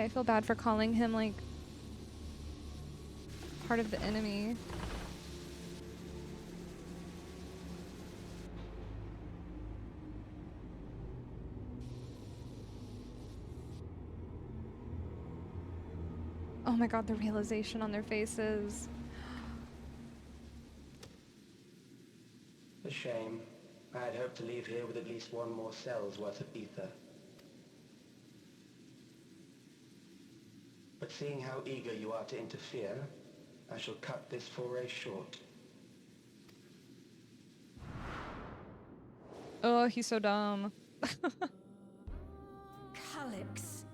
Okay, I feel bad for calling him, like, part of the enemy. Oh my god, the realization on their faces. A shame. I had hoped to leave here with at least one more cell's worth of ether. But seeing how eager you are to interfere, I shall cut this foray short. Oh, he's so dumb. Calyx.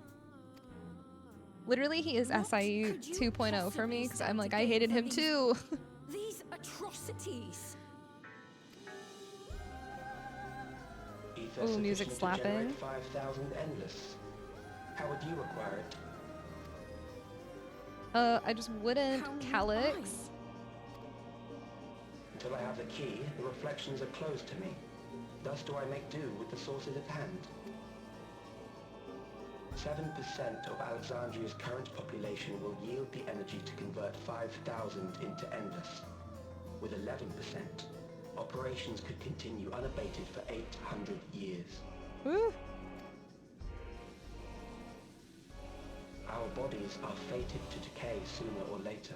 Literally, he is What SIE could you 2.0 for me, possibly because I'm stand like, to I gain hated from him too. These atrocities. Ether Ooh, music sufficient to slapping. generate 5,000 endless. How would you acquire it? I just wouldn't. How would Calyx. Until I have the key, the reflections are closed to me. Thus do I make do with the sources at hand. 7% of Alexandria's current population will yield the energy to convert 5,000 into endless. With 11%, operations could continue unabated for 800 years. Woo. Our bodies are fated to decay sooner or later.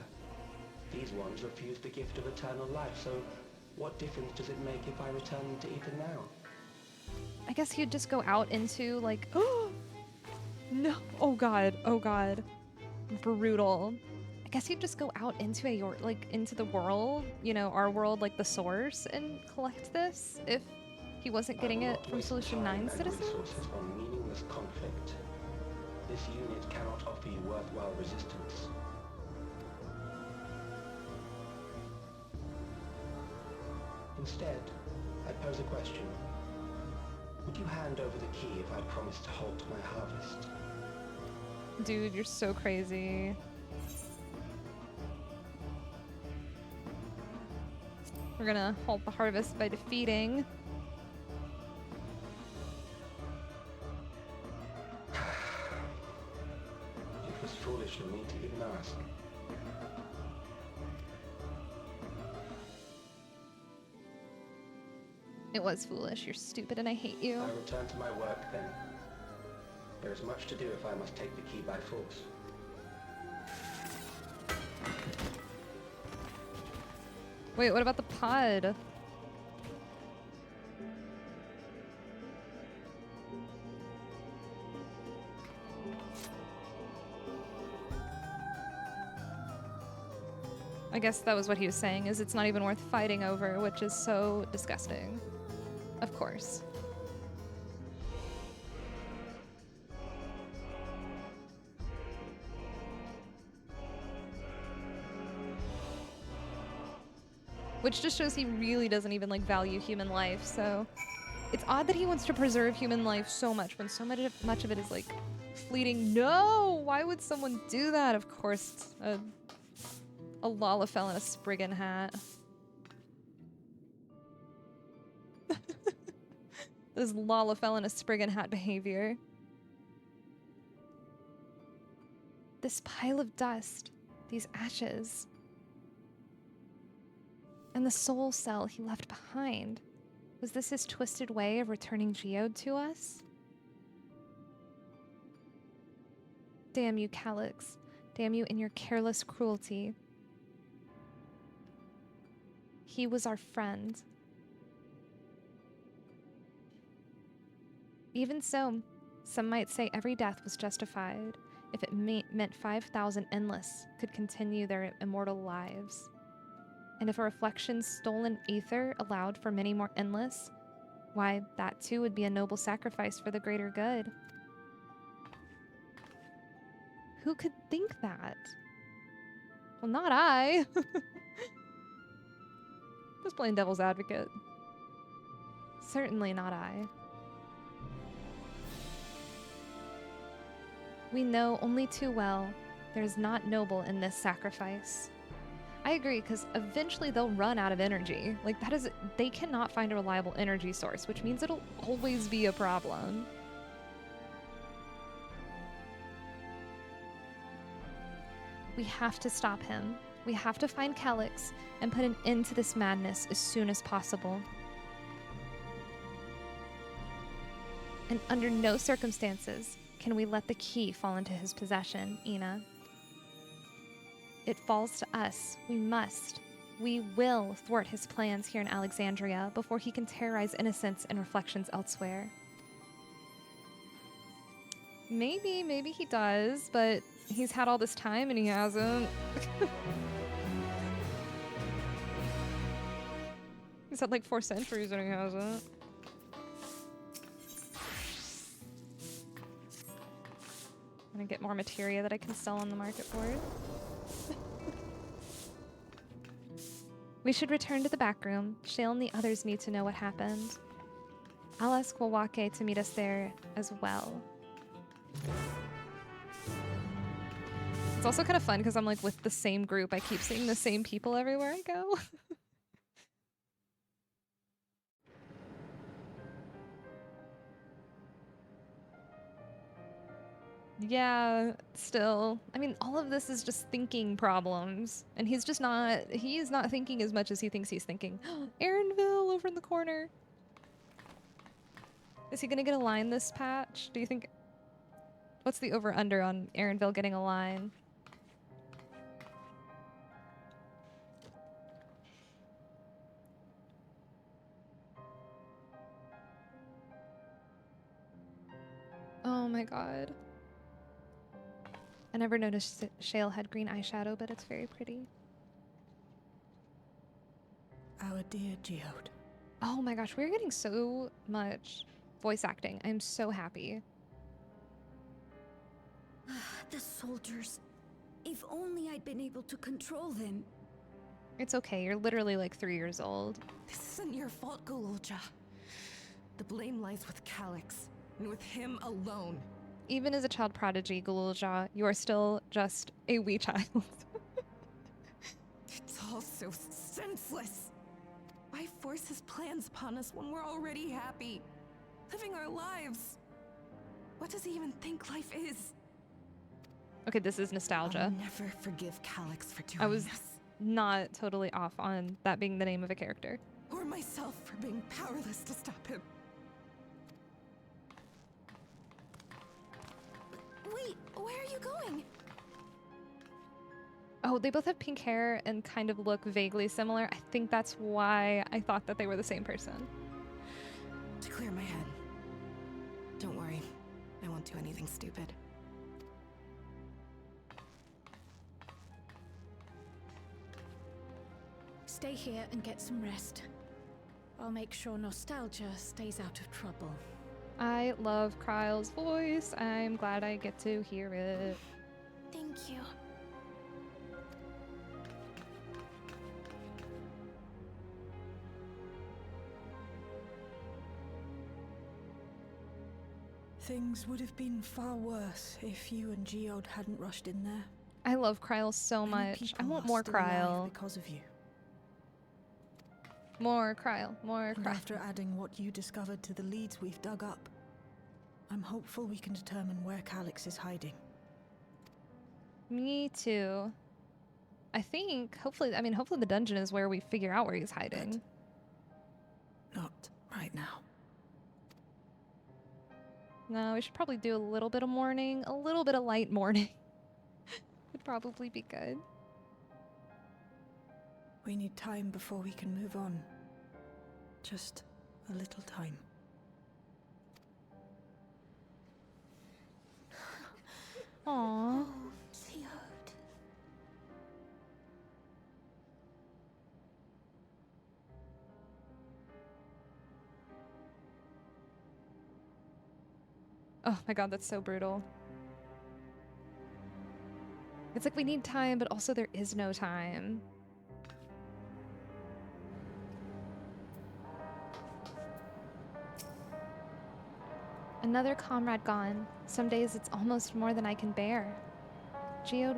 These ones refuse the gift of eternal life, so what difference does it make if I return them to ether now? I guess he'd just go out into, like, oh, no. Oh god. Oh god. Brutal. I guess he'd just go out into into the world, you know, our world, like the source, and collect this if he wasn't getting I will it not from waste Solution time 9 and citizens? resources on meaningless conflict. This unit cannot offer you worthwhile resistance. Instead, I pose a question. Would you hand over the key if I promise to halt my harvest? Dude, you're so crazy. We're gonna halt the harvest by defeating. It was foolish of me to even ask. It was foolish. You're stupid and I hate you. I return to my work then. There is much to do if I must take the key by force. Wait, what about the pod? I guess that was what he was saying, is it's not even worth fighting over, which is so disgusting. Of course. Which just shows he really doesn't even like value human life, so it's odd that he wants to preserve human life so much when so much of it is like fleeting. No! Why would someone do that? Of course, a Lalafell in a Spriggan hat. This Lalafell in a Spriggan hat behavior. This pile of dust, these ashes. And the soul cell he left behind. Was this his twisted way of returning Geode to us? Damn you, Calyx. Damn you in your careless cruelty. He was our friend. Even so, some might say every death was justified if it meant 5,000 endless could continue their immortal lives. And if a reflection's stolen ether allowed for many more endless, why, that too would be a noble sacrifice for the greater good. Who could think that? Well, not I. Just playing devil's advocate. Certainly not I. We know only too well there's not noble in this sacrifice. I agree, because eventually they'll run out of energy. Like, that is, they cannot find a reliable energy source, which means it'll always be a problem. We have to stop him. We have to find Calyx and put an end to this madness as soon as possible. And under no circumstances can we let the key fall into his possession, Ina. It falls to us. We must. We will thwart his plans here in Alexandria before he can terrorize innocents and reflections elsewhere. Maybe he does, but he's had all this time and he hasn't. He's had like 4 centuries and he hasn't. I'm gonna get more materia that I can sell on the market for it. We should return to the back room. Shale and the others need to know what happened. I'll ask Wawake to meet us there as well. It's also kind of fun because I'm like with the same group. I keep seeing the same people everywhere I go. Yeah, still. I mean, all of this is just thinking problems. And he is not thinking as much as he thinks he's thinking. Aaronville over in the corner. Is he gonna get a line this patch? Do you think? What's the over-under on Aaronville getting a line? Oh my god. I never noticed that Shale had green eyeshadow, but it's very pretty. Our dear Geode. Oh my gosh, we're getting so much voice acting. I'm so happy. The soldiers. If only I'd been able to control them. It's okay, you're literally like 3 years old. This isn't your fault, gooooo. The blame lies with Calyx, and with him alone. Even as a child prodigy, gooooo, you are still just a wee child. It's all so senseless. Why force his plans upon us when we're already happy? Living our lives. What does he even think life is? Okay, this is nostalgia. I'll never forgive Calyx for doing I was this. not totally off on that being the name of a character. Or myself for being powerless to stop him. Wait, where are you going? Oh, they both have pink hair and kind of look vaguely similar. I think that's why I thought that they were the same person. To clear my head. Don't worry, I won't do anything stupid. Stay here and get some rest. I'll make sure nostalgia stays out of trouble. I love Kryle's voice. I'm glad I get to hear it. Thank you. Things would have been far worse if you and Geode hadn't rushed in there. I love Kryle so Many much. I people want are more still alive Kryle. because of you. More Kryle. More And Kryle. after adding what you discovered to the leads we've dug up, I'm hopeful we can determine where Calyx is hiding. Me too. I think, hopefully the dungeon is where we figure out where he's hiding. Not right now. No, we should probably do a little bit of mourning. A little bit of light mourning. Would probably be good. We need time before we can move on. Just a little time. Aww. Geode. Oh my god, that's so brutal. It's like we need time, but also there is no time. Another comrade gone. Some days it's almost more than I can bear. Geode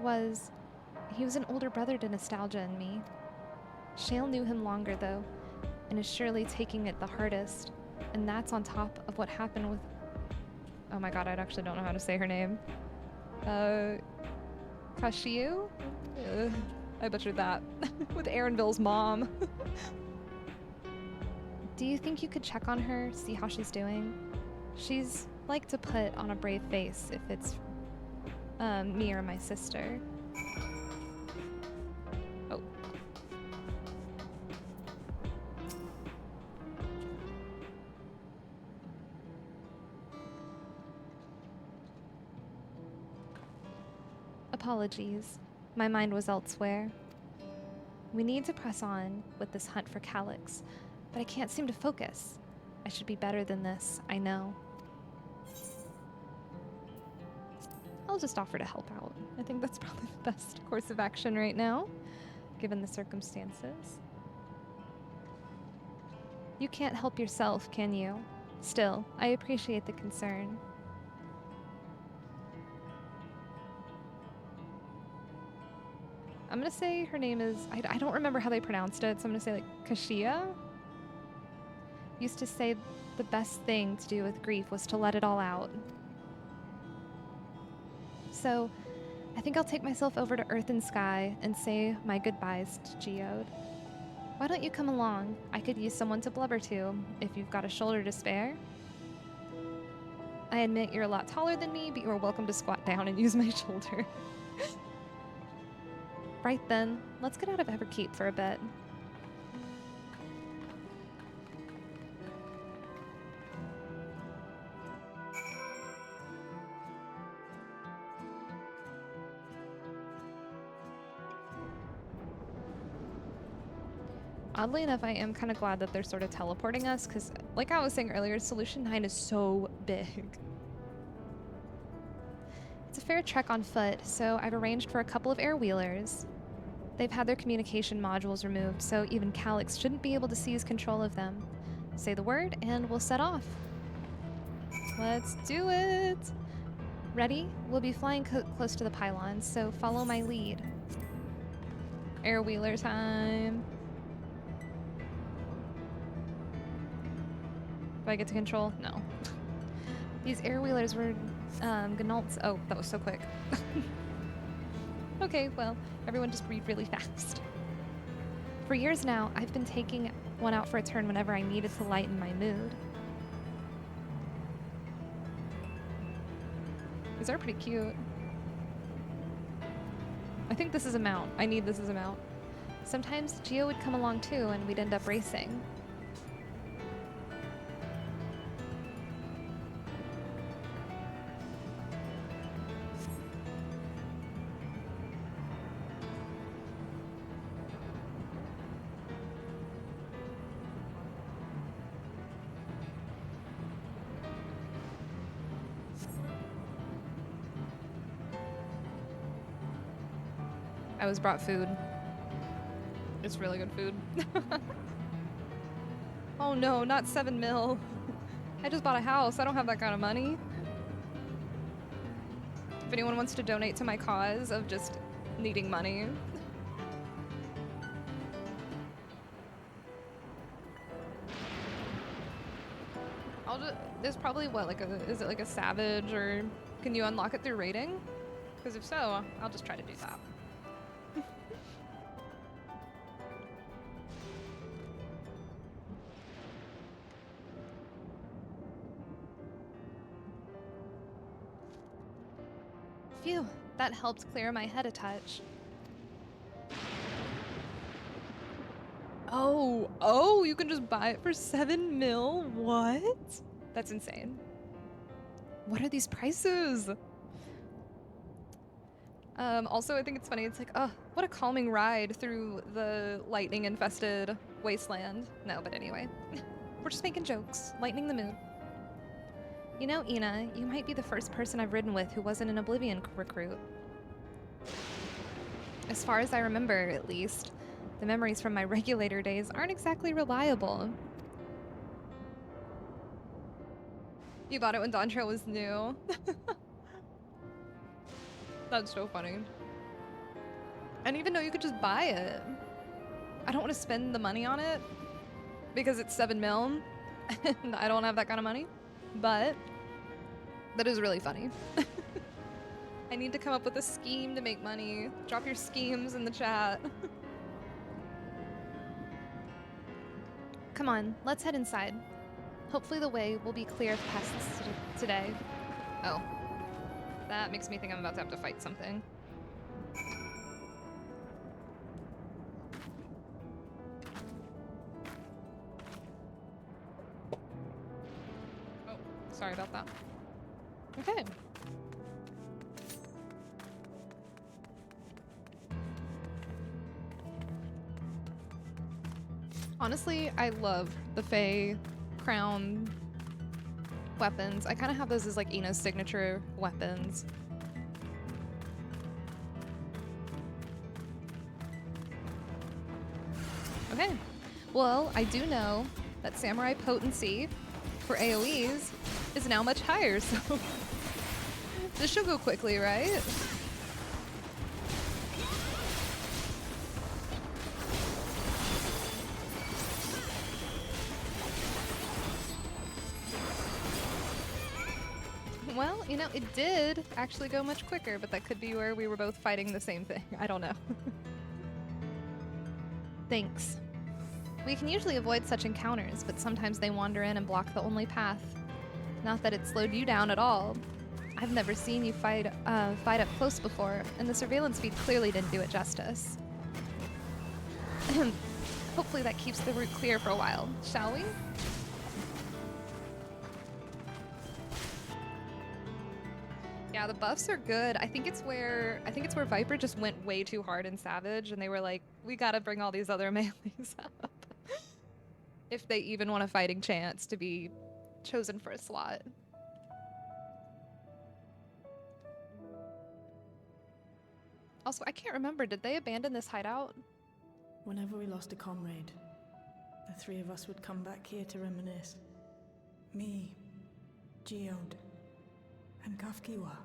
he was an older brother to Nostalgia and me. Shale knew him longer though, and is surely taking it the hardest. And that's on top of what happened with... Oh my god, I actually don't know how to say her name. Kashiu? Ugh, I butchered that. With Aaronville's mom. Do you think you could check on her, see how she's doing? She's like to put on a brave face if it's me or my sister. Oh. Apologies. My mind was elsewhere. We need to press on with this hunt for Calyx, but I can't seem to focus. I should be better than this, I know. I'll just offer to help out. I think that's probably the best course of action right now, given the circumstances. You can't help yourself, can you? Still, I appreciate the concern. I'm gonna say her name is, I don't remember how they pronounced it, so I'm gonna say like Kashia? Used to say the best thing to do with grief was to let it all out. So, I think I'll take myself over to Earth and Sky and say my goodbyes to Geode. Why don't you come along? I could use someone to blubber to, if you've got a shoulder to spare. I admit you're a lot taller than me, but you are welcome to squat down and use my shoulder. Right then, let's get out of Everkeep for a bit. Oddly enough, I am kind of glad that they're sort of teleporting us, because like I was saying earlier, Solution 9 is so big. It's a fair trek on foot, so I've arranged for a couple of air wheelers. They've had their communication modules removed, so even Calyx shouldn't be able to seize control of them. Say the word, and we'll set off. Let's do it! Ready? We'll be flying close to the pylons, so follow my lead. Air wheeler time. Do I get to control? No. These air wheelers were Gnault's. Oh, that was so quick. Okay, well, everyone just breathe really fast. For years now, I've been taking one out for a turn whenever I needed to lighten my mood. These are pretty cute. I think this is a mount. I need this as a mount. Sometimes Geo would come along too, and we'd end up racing. I was brought food. It's really good food. Oh no, not 7 mil. I just bought a house. I don't have that kind of money. If anyone wants to donate to my cause of just needing money. There's probably what, like is it like a savage, or can you unlock it through raiding? Because if so, I'll just try to do that. Phew, that helped clear my head a touch. Oh, you can just buy it for 7 mil? What? That's insane. What are these prices? Also, I think it's funny. It's like, oh, what a calming ride through the lightning-infested wasteland. No, but anyway. We're just making jokes, lightening the mood. You know, Ina, you might be the first person I've ridden with who wasn't an Oblivion recruit. As far as I remember, at least, the memories from my regulator days aren't exactly reliable. You bought it when Dawn Trail was new. That's so funny. I didn't even know you could just buy it. I don't want to spend the money on it because it's 7 mil and I don't have that kind of money. But that is really funny. I need to come up with a scheme to make money. Drop your schemes in the chat. Come on, let's head inside. Hopefully the way will be clear past this today. Oh. That makes me think I'm about to have to fight something. Oh, sorry about that. Okay. Honestly, I love the Fae crown weapons. I kind of have those as like Ina's signature weapons. Okay, well, I do know that Samurai potency for AoEs is now much higher, so this should go quickly, right? Well, you know, it did actually go much quicker, but that could be where we were both fighting the same thing. I don't know. Thanks. We can usually avoid such encounters, but sometimes they wander in and block the only path. Not that it slowed you down at all. I've never seen you fight up close before, and the surveillance feed clearly didn't do it justice. Hopefully that keeps the route clear for a while, shall we? Yeah, the buffs are good. I think it's where Viper just went way too hard in Savage, and they were like, we gotta bring all these other melees up. If they even want a fighting chance to be chosen for a slot. Also, I can't remember, did they abandon this hideout? Whenever we lost a comrade, the three of us would come back here to reminisce. Me, Geode, and Kafkiwa.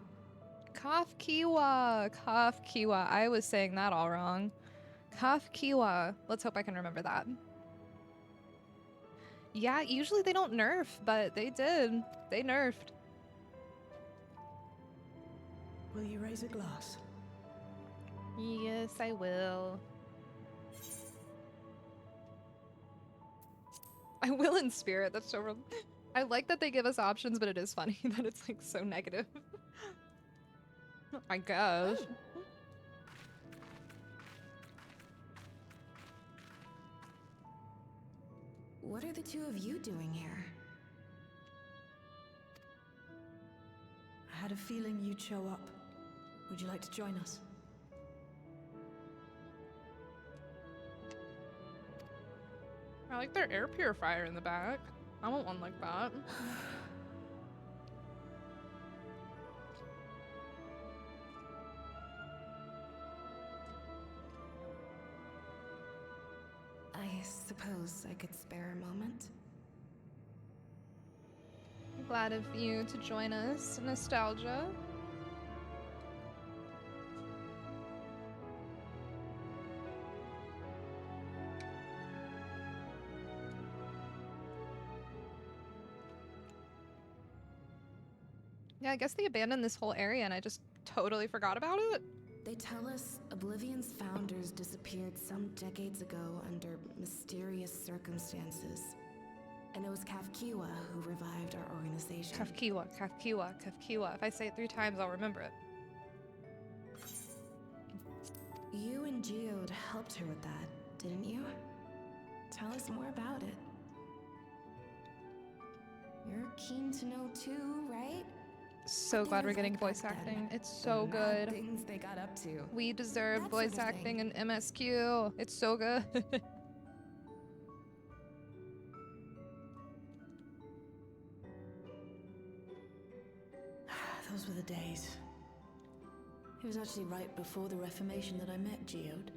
Kafkiwa. I was saying that all wrong. Kafkiwa. Let's hope I can remember that. Yeah, usually they don't nerf, but they did. They nerfed. Will you raise a glass? Yes, I will. I will in spirit. That's so wrong. I like that they give us options, but it is funny that it's like so negative. I guess. What are the two of you doing here? I had a feeling you'd show up. Would you like to join us? I like their air purifier in the back. I want one like that. I suppose I could spare a moment. I'm glad of you to join us. Nostalgia. Yeah, I guess they abandoned this whole area and I just totally forgot about it. They tell us Oblivion's founders disappeared some decades ago under mysterious circumstances. And it was Kafkiwa who revived our organization. Kafkiwa. If I say it 3 times, I'll remember it. You and Geode helped her with that, didn't you? Tell us more about it. You're keen to know too, right? So glad we're getting voice acting. It's so good. Things they got up to. We deserve That voice sort of acting thing. in MSQ. It's so good. Those were the days. It was actually right before the Reformation that I met Geode.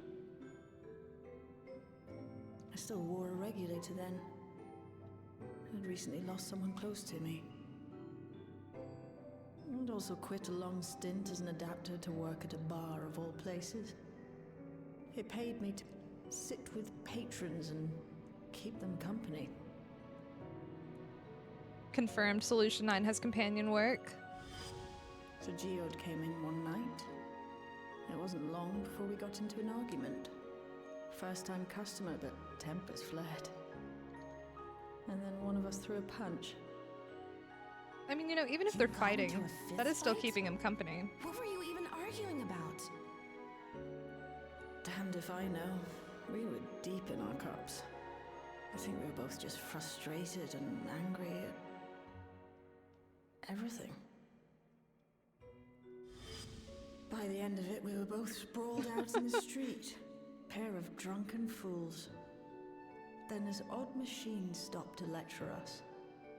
I still wore a regulator then. I'd recently lost someone close to me. And also quit a long stint as an adapter to work at a bar of all places. It paid me to sit with patrons and keep them company. Confirmed Solution 9 has companion work. So Geode came in one night, before we got into an argument. First-time customer, but tempers flared. And then one of us threw a punch. I mean, you know, even if they're got into fighting, a that is fist still fight? keeping him company. What were you even arguing about? Damned if I know. We were deep in our cups. I think we were both just frustrated and angry at everything. By the end of it, we were both sprawled out in the street. Pair of drunken fools. Then this odd machine stopped to lecture us,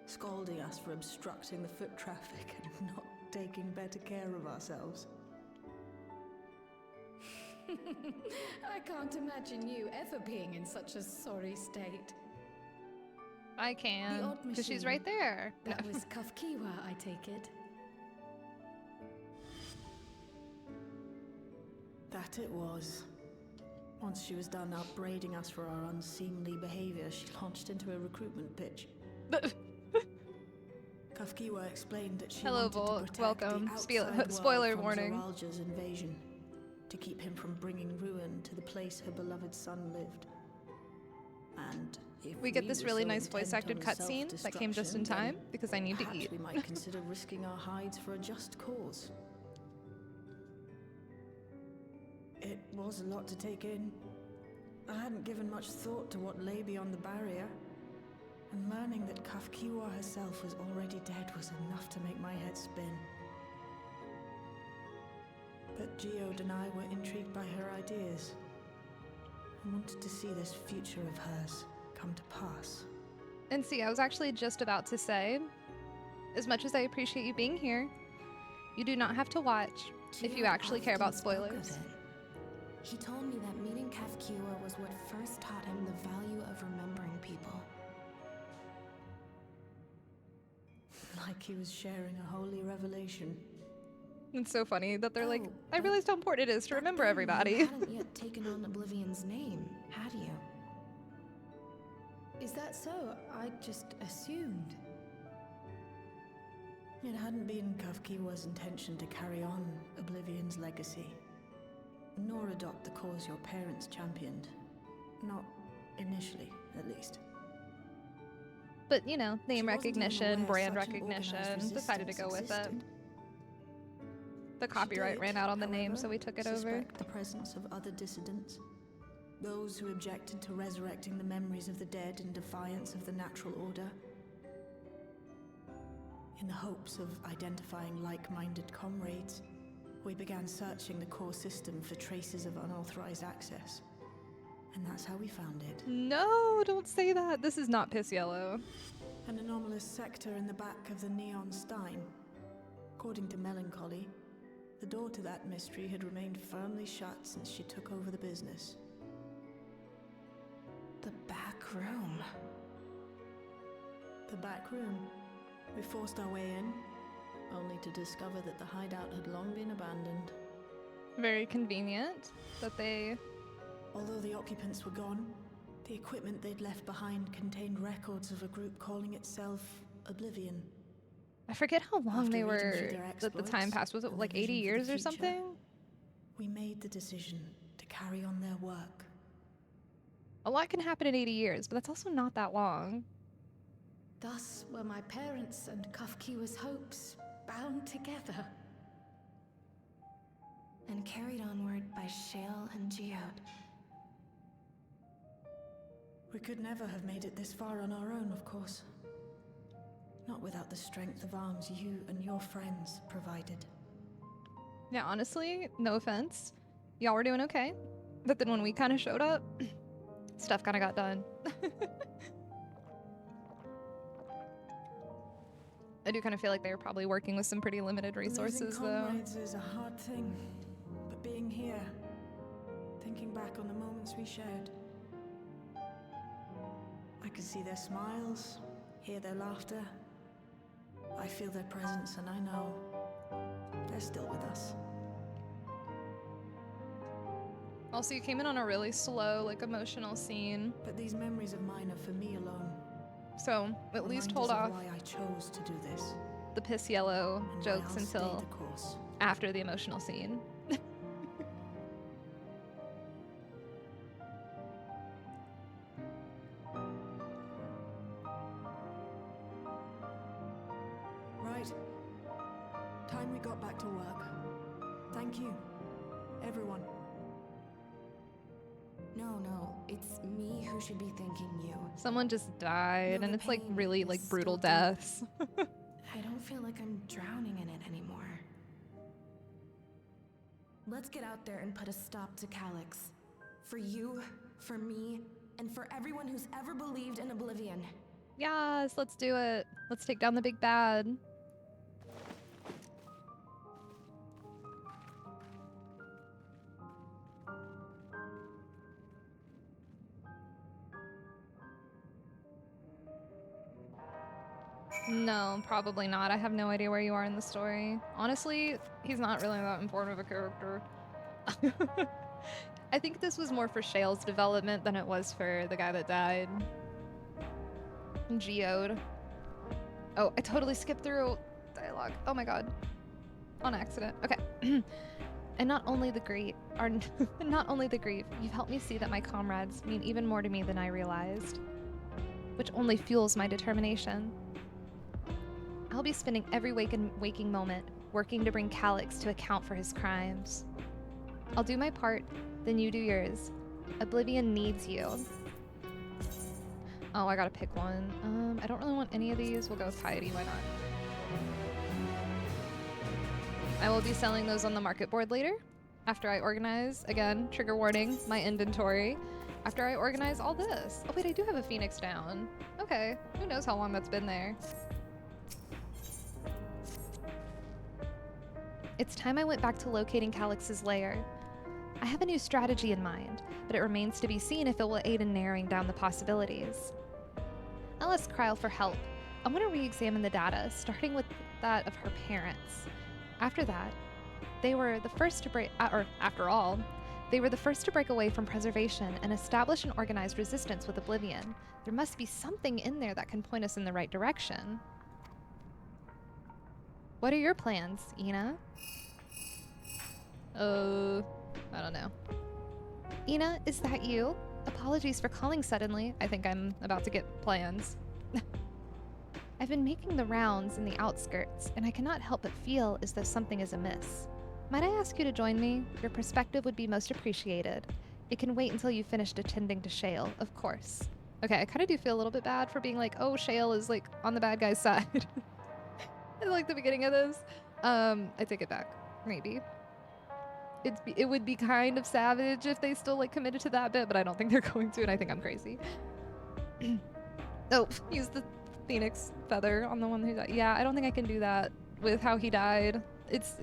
scolding us for obstructing the foot traffic and not taking better care of ourselves. I can't imagine you ever being in such a sorry state. I can, odd because she's machine. right there. That was Kafkiwa, I take it. That it was. Once she was done upbraiding us for our unseemly behavior, she launched into a recruitment pitch. Kafkiwa explained that she Hello, wanted to Volk. protect Welcome. the outside world Spoiler from warning. Zoralja's invasion, to keep him from bringing ruin to the place her beloved son lived. And if We get this were really so nice voice acted intent on cutscene that came just in self-destruction, time because I need to perhaps eat. we might consider risking our hides for a just cause. It was a lot to take in. I hadn't given much thought to what lay beyond the barrier, and learning that Kafkiwa herself was already dead was enough to make my head spin. But Geode and I were intrigued by her ideas, and wanted to see this future of hers come to pass. And see, I was actually just about to say, as much as I appreciate you being here, you do not have to watch if you Geode actually care about often spoke of spoilers. it. He told me that meeting Kafkiwa was what first taught him the value of remembering people. Like he was sharing a holy revelation. It's so funny that they're like, Oh, I but realized how important it is to back remember then, everybody. You hadn't yet taken on Oblivion's name, had you? Is that so? I just assumed. It hadn't been Kafkiwa's intention to carry on Oblivion's legacy, nor adopt the cause your parents championed. Not initially, at least. But, you know, She name wasn't even recognition, aware brand such an organized recognition, decided to resistance go with it. existed. The She copyright did, ran out on the name, however, so we took it over. suspect the presence of other dissidents. Those who objected to resurrecting the memories of the dead in defiance of the natural order. In the hopes of identifying like-minded comrades, we began searching the core system for traces of unauthorized access. And that's how we found it. No, don't say that. This is not piss yellow. An anomalous sector in the back of the Neon Stein. According to Melancholy, the door to that mystery had remained firmly shut since she took over the business. The back room. The back room. We forced our way in, only to discover that the hideout had long been abandoned. Very convenient that they... Although the occupants were gone, the equipment they'd left behind contained records of a group calling itself Oblivion. I forget how long After they reading were, through their that the time exploits passed. Was it and like their 80 vision for years the or future, something? We made the decision to carry on their work. A lot can happen in 80 years, but that's also not that long. Thus were my parents' and Kafkiwa's hopes bound together. And carried onward by Shale and Geode. We could never have made it this far on our own, of course. Not without the strength of arms you and your friends provided. Now, honestly, no offense, y'all were doing okay. But then when we kind of showed up, stuff kind of got done. I do kind of feel like they were probably working with some pretty limited resources, Losing though. comrades is a hard thing, but being here, thinking back on the moments we shared, I can see their smiles, hear their laughter. I feel their presence, and I know they're still with us. Also, you came in on a really slow, like, emotional scene. But these memories of mine are for me alone. So, at least Reminders hold of off why I chose to do this, the piss yellow and why jokes I'll stay until the course. after the emotional scene. everyone. No, it's me who should be thanking you. Someone just died, No, and the it's like pain really is like still brutal deep. deaths. I don't feel like I'm drowning in it anymore. Let's get out there and put a stop to Calyx. For you, for me, and for everyone who's ever believed in Oblivion. Yes, let's do it. Let's take down the big bad. No, probably not. I have no idea where you are in the story. Honestly, he's not really that important of a character. I think this was more for Shale's development than it was for the guy that died. Geode. Oh, I totally skipped through dialogue. Oh my god. On accident. Okay. And not only the grief, you've helped me see that my comrades mean even more to me than I realized, which only fuels my determination. I'll be spending every waking moment working to bring Calyx to account for his crimes. I'll do my part, then you do yours. Oblivion needs you. Oh, I gotta pick one. I don't really want any of these. We'll go with piety, why not? I will be selling those on the market board later, after I organize, again, trigger warning, my inventory. After I organize all this. Oh wait, I do have a phoenix down. Okay, who knows how long that's been there. It's time I went back to locating Calyx's lair. I have a new strategy in mind, but it remains to be seen if it will aid in narrowing down the possibilities. I'll ask Kryl for help. I want to re-examine the data, starting with that of her parents. After that, they were the first to break, after all, they were the first to break away from preservation and establish an organized resistance with Oblivion. There must be something in there that can point us in the right direction. What are your plans, Ina? I don't know. Ina, is that you? Apologies for calling suddenly. I think I'm about to get plans. I've been making the rounds in the outskirts, and I cannot help but feel as though something is amiss. Might I ask you to join me? Your perspective would be most appreciated. It can wait until you've finished attending to Shale, of course. Okay, I kind of do feel a little bit bad for being like, oh, Shale is like on the bad guy's side. I like the beginning of this. I take it back, maybe. It would be kind of savage if they still like committed to that bit, but I don't think they're going to, and I think I'm crazy. Oh, use the phoenix feather on the one who died. Yeah, I don't think I can do that with how he died.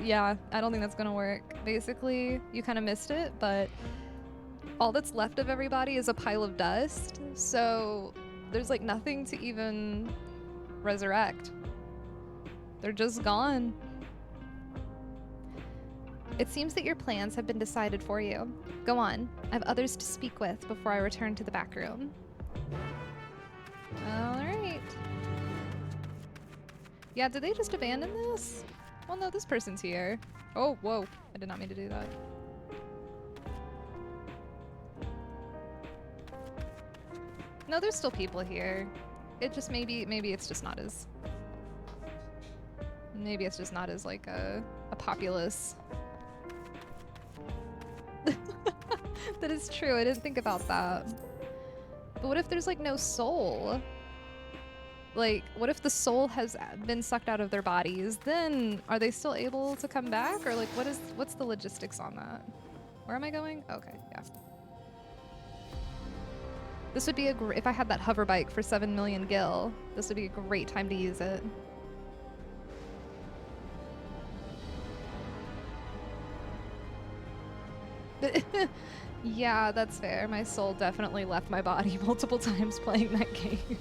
Yeah, I don't think that's gonna work. Basically, you kind of missed it, but all that's left of everybody is a pile of dust, so there's like nothing to even resurrect. They're just gone. It seems that your plans have been decided for you. Go on. I have others to speak with before I return to the back room. Alright. Yeah, did they just abandon this? Well, no, this person's here. Oh, whoa. I did not mean to do that. No, there's still people here. It just maybe it's just not as... Maybe it's just not as like a populous... That is true, I didn't think about that. But what if there's like no soul? Like, what if the soul has been sucked out of their bodies? Then are they still able to come back? Or like, what's the logistics on that? Where am I going? Okay, yeah. This would be if I had that hover bike for 7 million gil, this would be a great time to use it. Yeah, that's fair. My soul definitely left my body multiple times playing that game.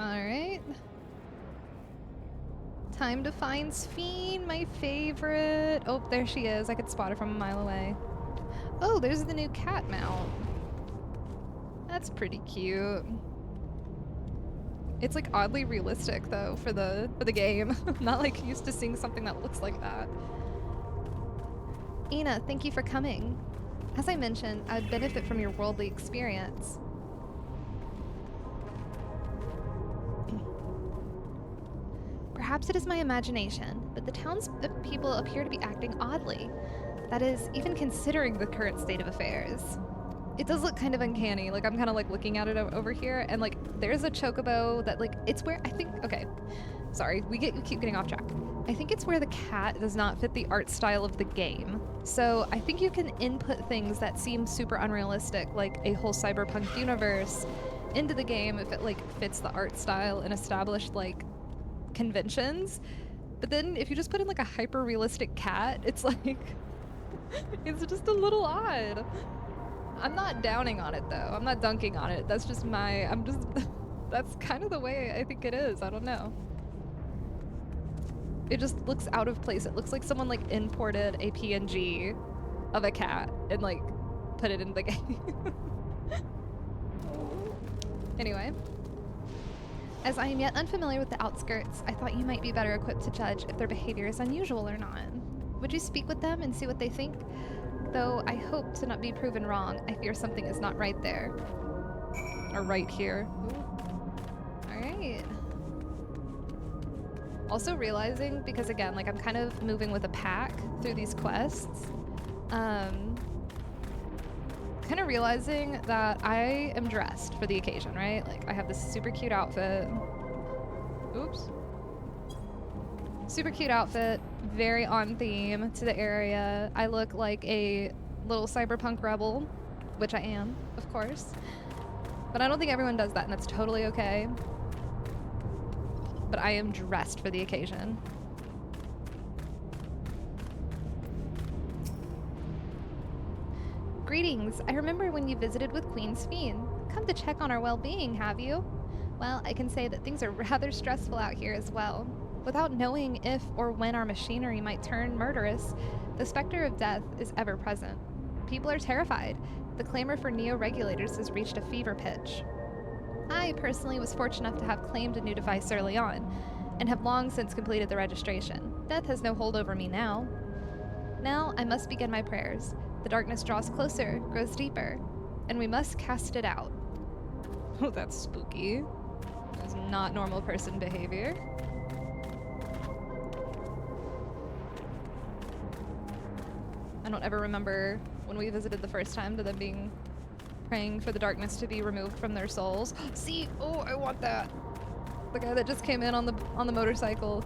Alright. Time to find Sphene, my favorite. Oh, there she is. I could spot her from a mile away. Oh, there's the new cat mount. That's pretty cute. It's like oddly realistic though for the game. I'm not like used to seeing something that looks like that. Ina, thank you for coming. As I mentioned, I would benefit from your worldly experience. Perhaps it is my imagination, but the townspeople appear to be acting oddly. That is, even considering the current state of affairs. It does look kind of uncanny. Like, I'm kind of like looking at it over here, and like there's a chocobo that like it's where I think. Okay, sorry, we keep getting off track. I think it's where the cat does not fit the art style of the game. So I think you can input things that seem super unrealistic, like a whole cyberpunk universe, into the game if it like fits the art style and established like conventions. But then if you just put in like a hyper realistic cat, it's like it's just a little odd. I'm not downing on it though. I'm not dunking on it. That's just that's kind of the way I think it is. I don't know. It just looks out of place. It looks like someone like imported a PNG of a cat and like put it in the game. Anyway, as I am yet unfamiliar with the outskirts, I thought you might be better equipped to judge if their behavior is unusual or not. Would you speak with them and see what they think? Though I hope to not be proven wrong, I fear something is not right there. Or right here. Alright. Also realizing, because again, like I'm kind of moving with a pack through these quests, kind of realizing that I am dressed for the occasion, right? Like I have this super cute outfit. Oops. Super cute outfit, very on theme to the area. I look like a little cyberpunk rebel, which I am, of course. But I don't think everyone does that, and that's totally okay. But I am dressed for the occasion. Greetings. I remember when you visited with Queen Sphene. Come to check on our well-being, have you? Well, I can say that things are rather stressful out here as well. Without knowing if or when our machinery might turn murderous, the specter of death is ever present. People are terrified. The clamor for neo-regulators has reached a fever pitch. I personally was fortunate enough to have claimed a new device early on, and have long since completed the registration. Death has no hold over me now. Now I must begin my prayers. The darkness draws closer, grows deeper, and we must cast it out. Oh, that's spooky. That's not normal person behavior. I don't ever remember when we visited the first time to them being praying for the darkness to be removed from their souls. See, oh, I want that. The guy that just came in on the motorcycle.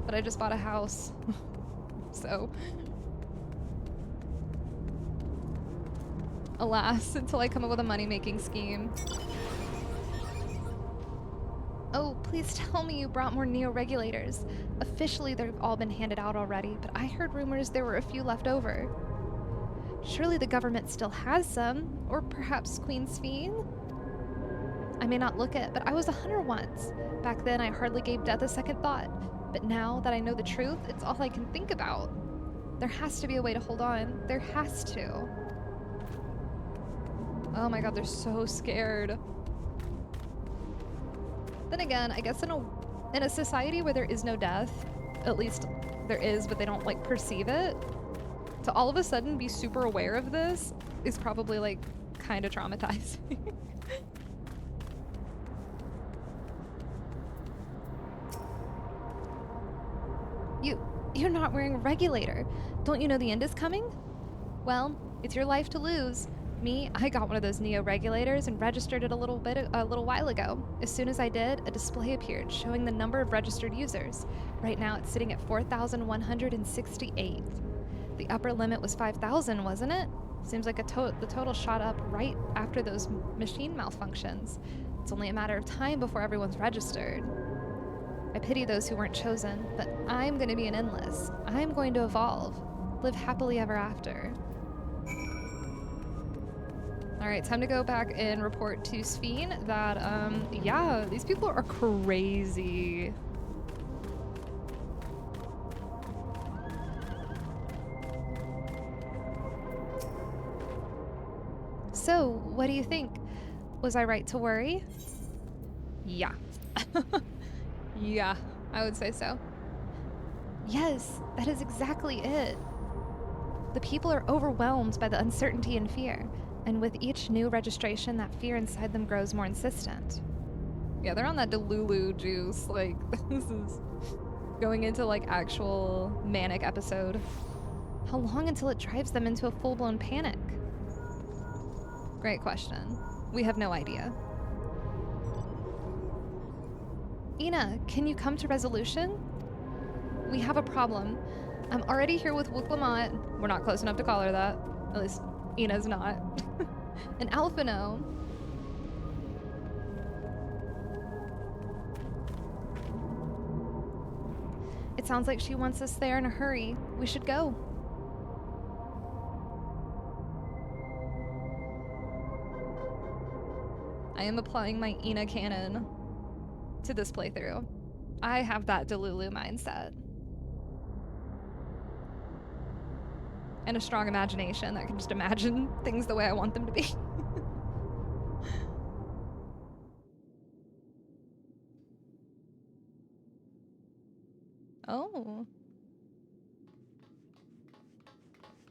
But I just bought a house. So alas, until I come up with a money-making scheme. Oh, please tell me you brought more neo-regulators. Officially, they've all been handed out already, but I heard rumors there were a few left over. Surely the government still has some, or perhaps Queen Sphene? I may not look it, but I was a hunter once. Back then, I hardly gave death a second thought, but now that I know the truth, it's all I can think about. There has to be a way to hold on. There has to. Oh my god, they're so scared. Then again, I guess in a society where there is no death, at least there is, but they don't like perceive it, to all of a sudden be super aware of this is probably like kind of traumatizing. You're not wearing a regulator. Don't you know the end is coming? Well, it's your life to lose. Me, I got one of those neo-regulators and registered it a little while ago. As soon as I did, a display appeared showing the number of registered users. Right now it's sitting at 4,168. The upper limit was 5,000, wasn't it? Seems like the total shot up right after those machine malfunctions. It's only a matter of time before everyone's registered. I pity those who weren't chosen, but I'm going to be an endless. I'm going to evolve. Live happily ever after. Alright, time to go back and report to Sphene that, yeah, these people are crazy. So, what do you think? Was I right to worry? Yeah. Yeah, I would say so. Yes, that is exactly it. The people are overwhelmed by the uncertainty and fear, and with each new registration, that fear inside them grows more insistent. Yeah, they're on that Delulu juice. Like, this is going into like actual manic episode. How long until it drives them into a full-blown panic? Great question. We have no idea. Ina, can you come to resolution? We have a problem. I'm already here with Wuklamot. We're not close enough to call her that. At least Ina's not. And Alphino. It sounds like she wants us there in a hurry. We should go. I am applying my Ina canon to this playthrough. I have that Delulu mindset. And a strong imagination that can just imagine things the way I want them to be. Oh.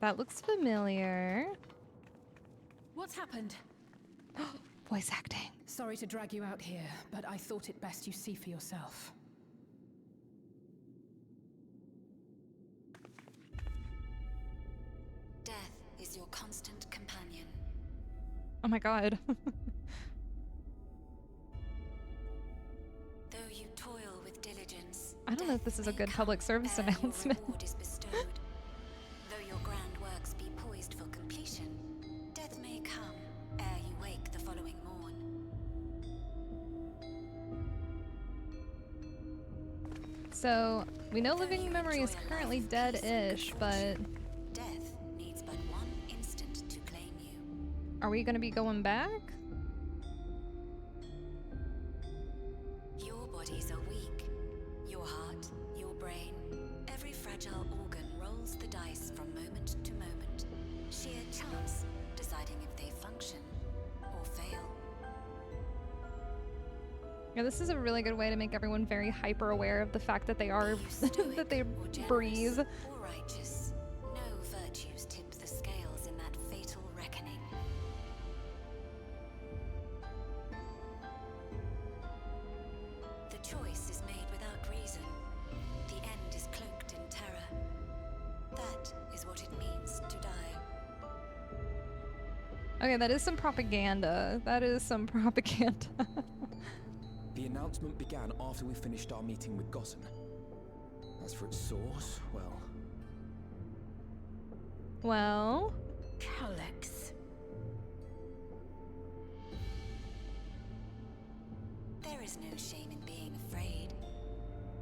That looks familiar. What's happened? Voice acting. Sorry to drag you out here, but I thought it best you see for yourself. Death is your constant companion. Oh my god. Though you toil with diligence, I don't know if this is a good public service announcement. Your reward is bestowed. Though your grand works be poised for completion, death may come ere you wake the following morn. So, we know living memory is currently dead-ish, but Death needs but one instant to claim you. are we gonna be going back? Your bodies are weak. Your heart, your brain, every fragile organ rolls the dice from moment to moment. Sheer chance deciding if they function or fail. Yeah, this is a really good way to make everyone very hyper aware of the fact that they are that they breathe. Or righteous, no virtues tip the scales in that fatal reckoning. The choice is made without reason. The end is cloaked in terror. That is what it means to die. Okay, that is some propaganda. That is some propaganda. The announcement began after we finished our meeting with Gossen. As for its source, well... Well... Calyx. There is no shame in being afraid.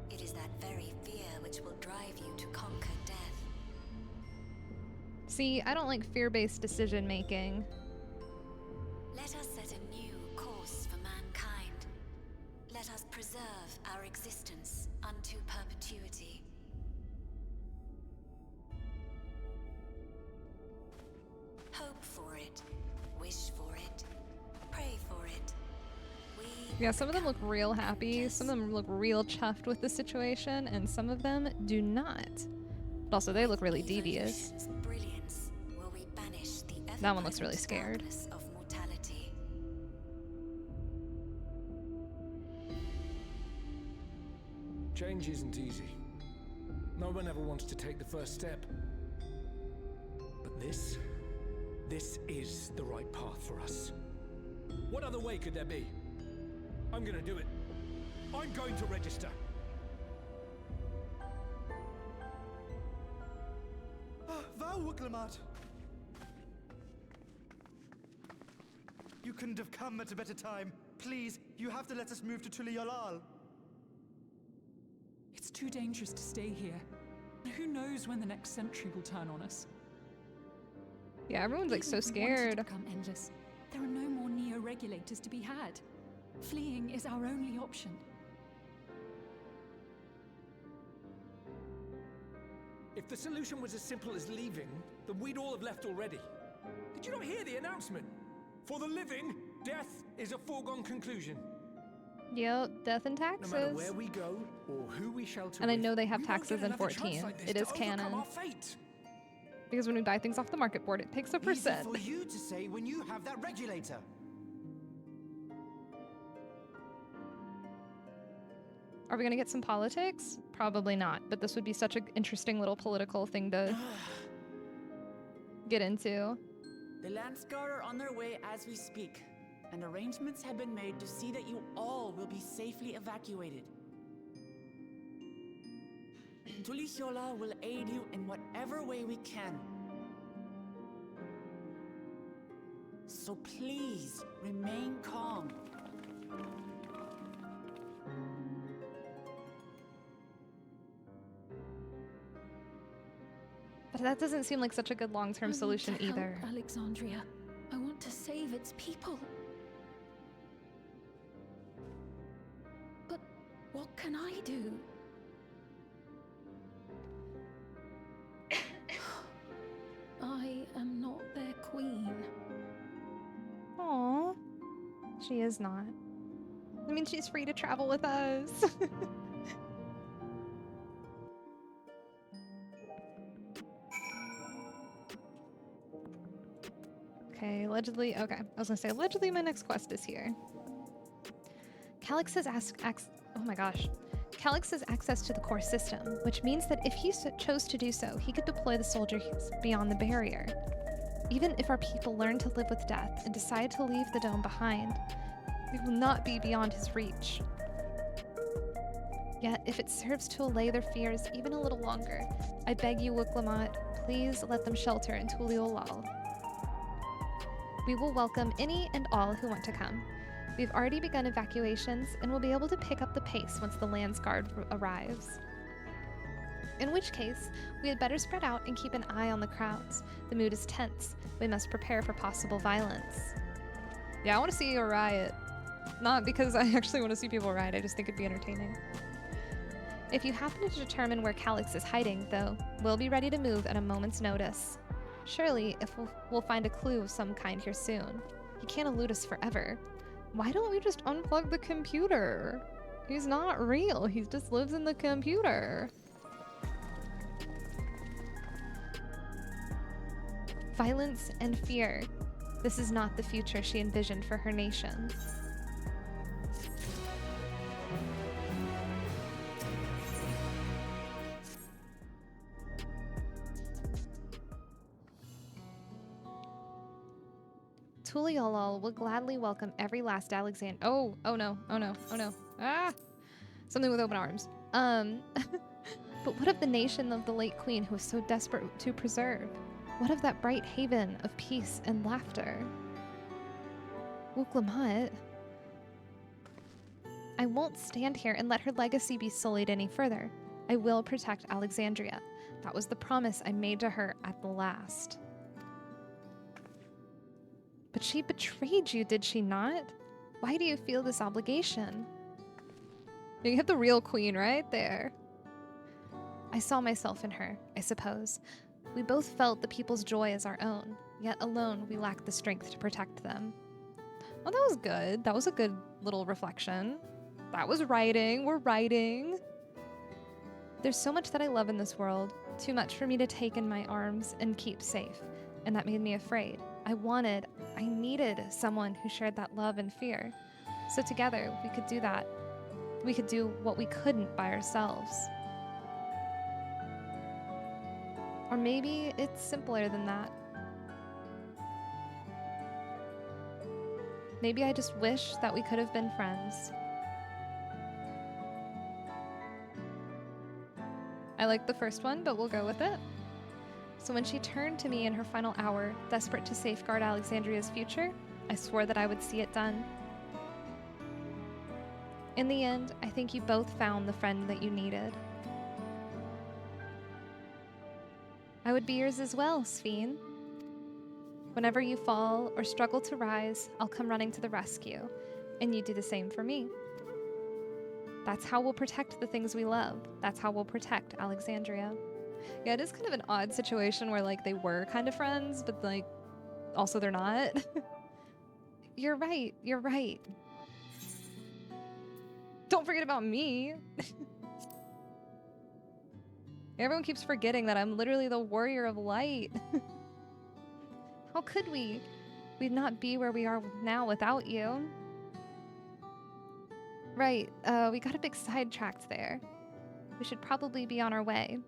It is that very fear which will drive you to conquer death. See, I don't like fear-based decision-making. Let us set a new course for mankind. Let us preserve our existence unto perpetuity. Hope for it, wish for it, pray for it. Yeah, some of them look real happy, some of them look real chuffed with the situation, and some of them do not. But also, they look really devious. Brilliance will we banish the That one looks really scared. darkness of mortality. Change isn't easy. No one ever wants to take the first step. But this is the right path for us. What other way could there be? I'm gonna do it. I'm going to register. Val Wuklamot! You couldn't have come at a better time. Please, you have to let us move to Tuliyolal. It's too dangerous to stay here. Who knows when the next century will turn on us? Yeah, everyone's like so Even if we wanted scared. to become endless, there are no more neo-regulators to be had. Fleeing is our only option. If the solution was as simple as leaving, then we'd all have left already. Did you not hear the announcement? For the living, death is a foregone conclusion. Yep, death and No taxes. matter where we go or who we shelter And I with, know they have we won't taxes get in another chance 14. like this It to is overcome canon. our fate. Because when we buy things off the market board, it takes a Easy percent. for you to say when you have that regulator. Are we gonna get some politics? Probably not, but this would be such an interesting little political thing to get into. The Landsguard are on their way as we speak, and arrangements have been made to see that you all will be safely evacuated. Tulihiola will aid you in whatever way we can. So please, remain calm. But that doesn't seem like such a good long-term solution I want to either. help Alexandria. I want to save its people. But what can I do? I am not their queen. Aww. She is not. I mean, she's free to travel with us. Okay, allegedly. Okay, I was gonna say allegedly my next quest is here. Calyx has oh my gosh. Calyx has access to the core system, which means that if he chose to do so, he could deploy the soldiers beyond the barrier. Even if our people learn to live with death and decide to leave the dome behind, they will not be beyond his reach. Yet, if it serves to allay their fears even a little longer, I beg you, Wuklamot, please let them shelter in Tuliolal. We will welcome any and all who want to come. We've already begun evacuations and will be able to pick up the pace once the Landsguard arrives. In which case, we had better spread out and keep an eye on the crowds. The mood is tense. We must prepare for possible violence. Yeah, I want to see a riot. Not because I actually want to see people riot, I just think it'd be entertaining. If you happen to determine where Calyx is hiding, though, we'll be ready to move at a moment's notice. Surely, if we'll find a clue of some kind here soon. He can't elude us forever. Why don't we just unplug the computer? He's not real. He just lives in the computer. Violence and fear. This is not the future she envisioned for her nation. Tuliolal will gladly welcome every last Alexander. Oh no. Ah! Something with open arms. But what of the nation of the late queen who was so desperate to preserve? What of that bright haven of peace and laughter? Wuklamot. I won't stand here and let her legacy be sullied any further. I will protect Alexandria. That was the promise I made to her at the last. But she betrayed you, did she not? Why do you feel this obligation? You have the real queen right there. I saw myself in her, I suppose. We both felt the people's joy as our own, yet alone we lacked the strength to protect them. Well, that was good. That was a good little reflection. That was writing. We're writing. There's so much that I love in this world, too much for me to take in my arms and keep safe, and that made me afraid. I needed someone who shared that love and fear. So together, we could do that. We could do what we couldn't by ourselves. Or maybe it's simpler than that. Maybe I just wish that we could have been friends. I like the first one, but we'll go with it. So when she turned to me in her final hour, desperate to safeguard Alexandria's future, I swore that I would see it done. In the end, I think you both found the friend that you needed. I would be yours as well, Sphene. Whenever you fall or struggle to rise, I'll come running to the rescue, and you do the same for me. That's how we'll protect the things we love. That's how we'll protect Alexandria. Yeah, it is kind of an odd situation where, like, they were kind of friends, but, like, also they're not. You're right. You're right. Don't forget about me. Everyone keeps forgetting that I'm literally the warrior of light. How could we? We'd not be where we are now without you. Right, we got a bit sidetracked there. We should probably be on our way.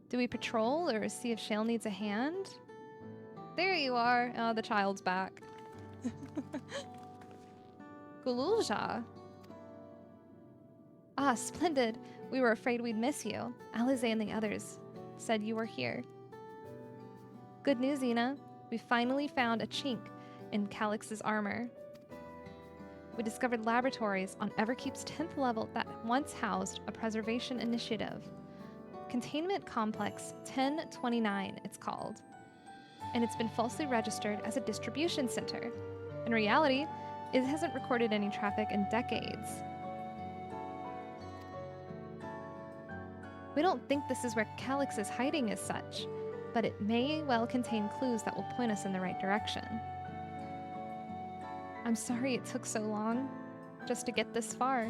Do we patrol or see if Shale needs a hand? There you are. Oh, the child's back. Gululja. Ah, splendid. We were afraid we'd miss you. Alize and the others said you were here. Good news, Ina. We finally found a chink in Calix's armor. We discovered laboratories on Everkeep's 10th level that once housed a preservation initiative. Containment Complex 1029, it's called. And it's been falsely registered as a distribution center. In reality, it hasn't recorded any traffic in decades. We don't think this is where Calix is hiding as such, but it may well contain clues that will point us in the right direction. I'm sorry it took so long, just to get this far.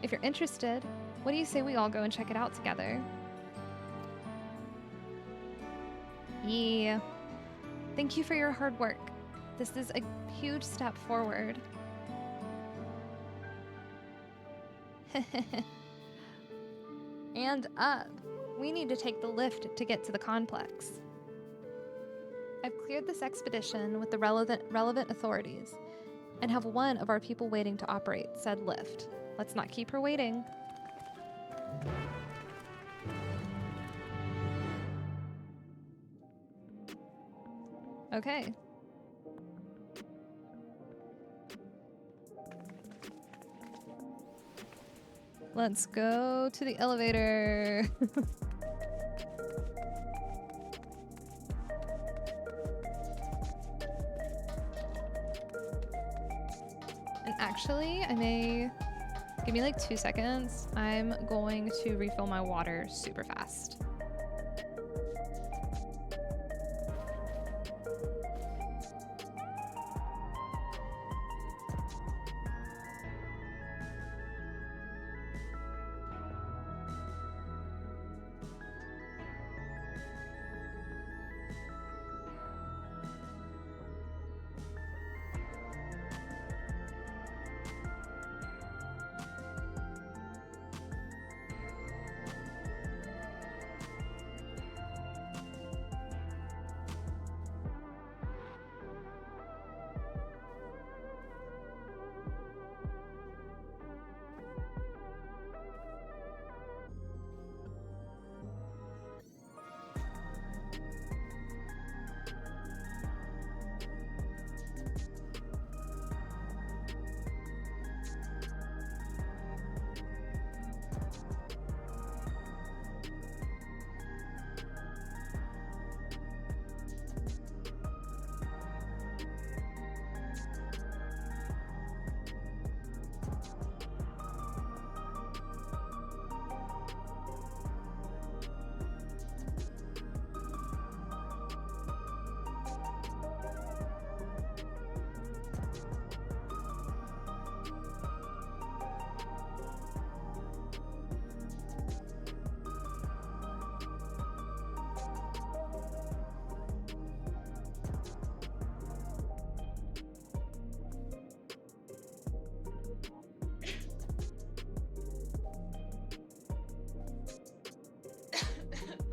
If you're interested, what do you say we all go and check it out together? Yeah. Thank you for your hard work. This is a huge step forward. And up. We need to take the lift to get to the complex. I've cleared this expedition with the relevant authorities and have one of our people waiting to operate said lift. Let's not keep her waiting. Okay. Let's go to the elevator. And actually, give me like 2 seconds. I'm going to refill my water super fast.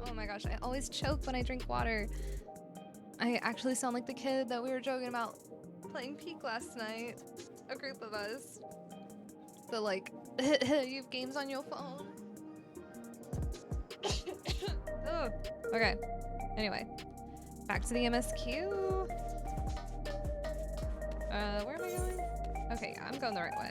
Oh my gosh, I always choke when I drink water. I actually sound like the kid that we were joking about playing Peak last night. A group of us. The like, you have games on your phone. Ugh. Okay. Anyway, back to the MSQ. Where am I going? Okay, yeah, I'm going the right way.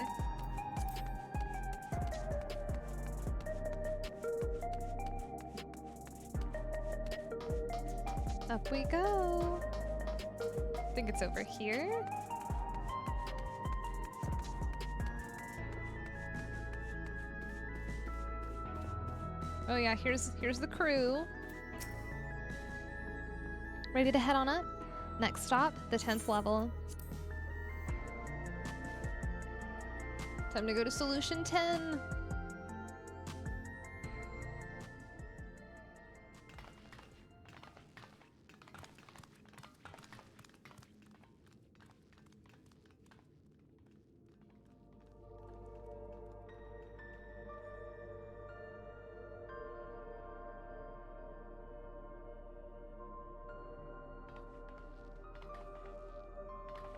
Up we go. I think it's over here. Oh yeah, here's the crew. Ready to head on up? Next stop, the 10th level. Time to go to Solution 10.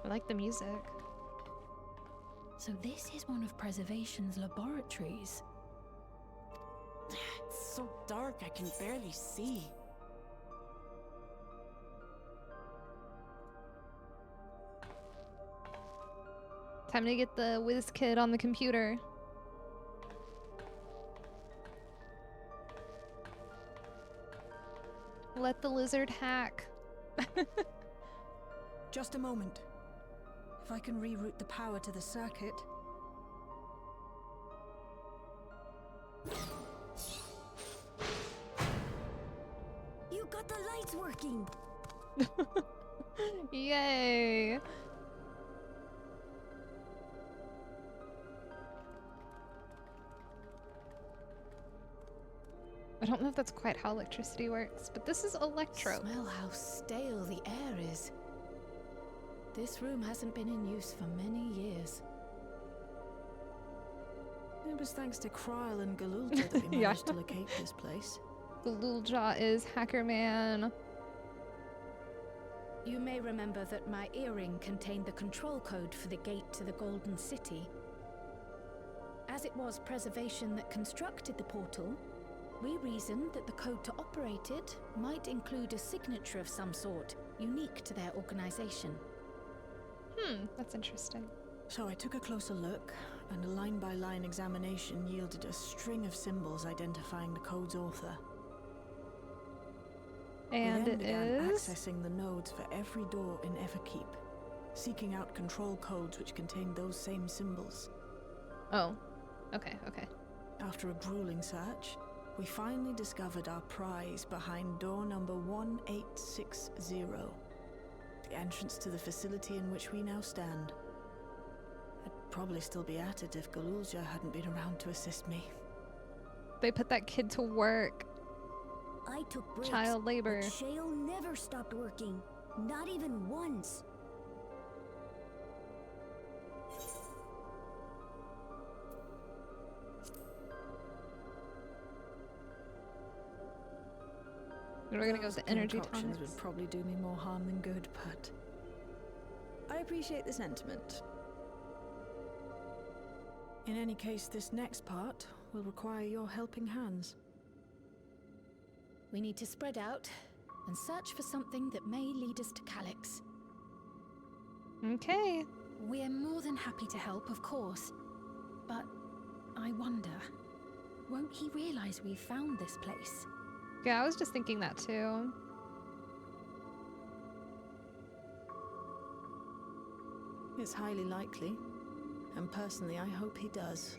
I like the music. So this is one of Preservation's laboratories. It's so dark I can barely see. Time to get the whiz kid on the computer. Let the lizard hack. Just a moment. If I can reroute the power to the circuit. You got the lights working! Yay! I don't know if that's quite how electricity works, but this is electro. Smell how stale the air is. This room hasn't been in use for many years. It was thanks to Kryl and Galulja that we managed to locate this place. Galulja is Hacker Man. You may remember that my earring contained the control code for the gate to the Golden City. As it was Preservation that constructed the portal, we reasoned that the code to operate it might include a signature of some sort, unique to their organization. That's interesting. So I took a closer look, and a line-by-line examination yielded a string of symbols identifying the code's author. And we then began is accessing the nodes for every door in Everkeep, seeking out control codes which contained those same symbols. Oh, okay. After a grueling search, we finally discovered our prize behind door number 1860, the entrance to the facility in which we now stand. I'd probably still be at it if Galulja hadn't been around to assist me. They put that kid to work. I took breaks, Child labor. but Shale never stopped working. Not even once. We're gonna go with the energy Concoctions tonics. would probably do me more harm than good, but I appreciate the sentiment. In any case, this next part will require your helping hands. We need to spread out and search for something that may lead us to Calyx. Okay. We're more than happy to help, of course. But I wonder, won't he realize we've found this place? Yeah, I was just thinking that too. It's highly likely, and personally I hope he does.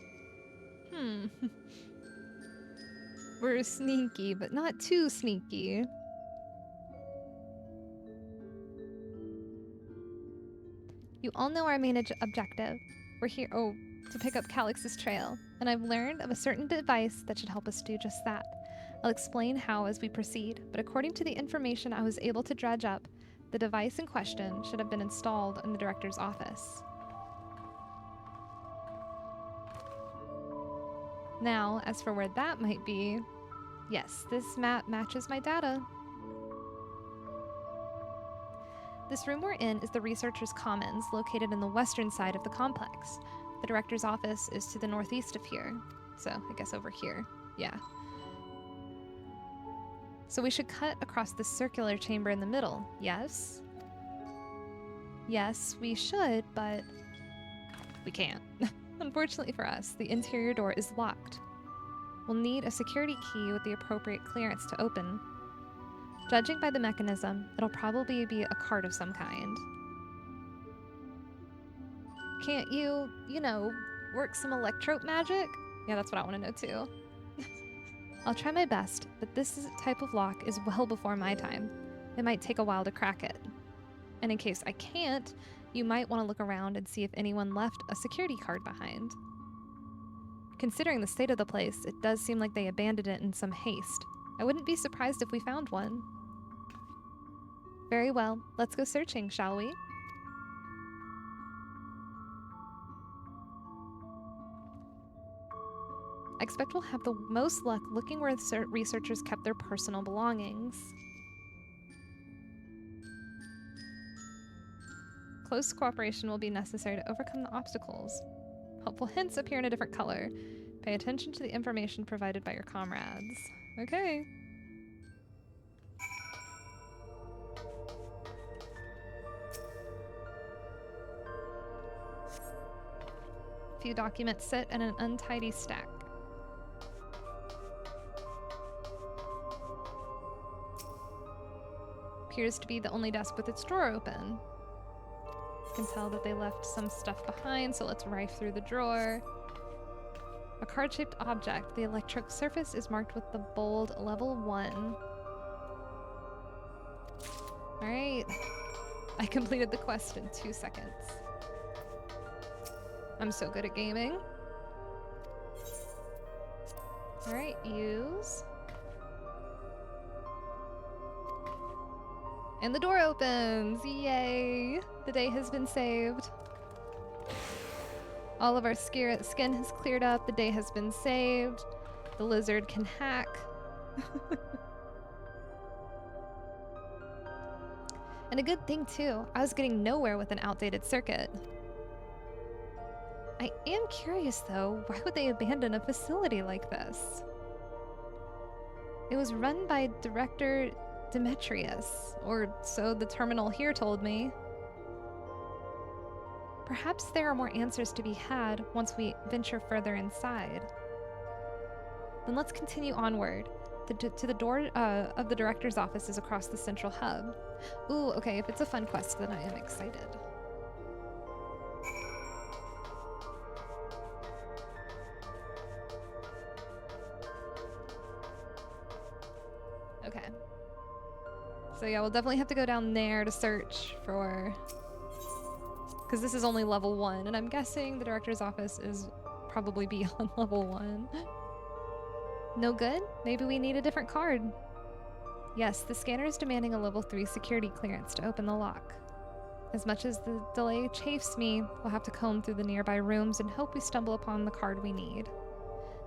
We're sneaky, but not too sneaky. You all know our main objective. We're here, to pick up Calyx's trail, and I've learned of a certain device that should help us do just that. I'll explain how as we proceed, but according to the information I was able to dredge up, the device in question should have been installed in the director's office. Now, as for where that might be, yes, this map matches my data. This room we're in is the Researchers' Commons, located in the western side of the complex. The director's office is to the northeast of here, so I guess over here, yeah. So we should cut across this circular chamber in the middle, yes? Yes, we should, but we can't. Unfortunately for us, the interior door is locked. We'll need a security key with the appropriate clearance to open. Judging by the mechanism, it'll probably be a card of some kind. Can't you know, work some electrope magic? Yeah, that's what I want to know too. I'll try my best, but this type of lock is well before my time. It might take a while to crack it. And in case I can't, you might want to look around and see if anyone left a security card behind. Considering the state of the place, it does seem like they abandoned it in some haste. I wouldn't be surprised if we found one. Very well, let's go searching, shall we? I expect we'll have the most luck looking where the researchers kept their personal belongings. Close cooperation will be necessary to overcome the obstacles. Helpful hints appear in a different color. Pay attention to the information provided by your comrades. Okay. Few documents sit in an untidy stack. Appears to be the only desk with its drawer open. You can tell that they left some stuff behind, so let's rife through the drawer. A card-shaped object. The electric surface is marked with the bold level 1. Alright. I completed the quest in 2 seconds. I'm so good at gaming. Alright, use. And the door opens! Yay! The day has been saved. All of our skin has cleared up. The day has been saved. The lizard can hack. And a good thing too, I was getting nowhere with an outdated circuit. I am curious though, why would they abandon a facility like this? It was run by Director Demetrius, or so the terminal here told me. Perhaps there are more answers to be had once we venture further inside. Then let's continue onward. To the door of the director's office is across the central hub. Ooh, okay, if it's a fun quest, then I am excited. Okay. So yeah, we'll definitely have to go down there to search for... Because this is only level 1, and I'm guessing the director's office is probably beyond level 1. No good? Maybe we need a different card. Yes, the scanner is demanding a level 3 security clearance to open the lock. As much as the delay chafes me, we'll have to comb through the nearby rooms and hope we stumble upon the card we need.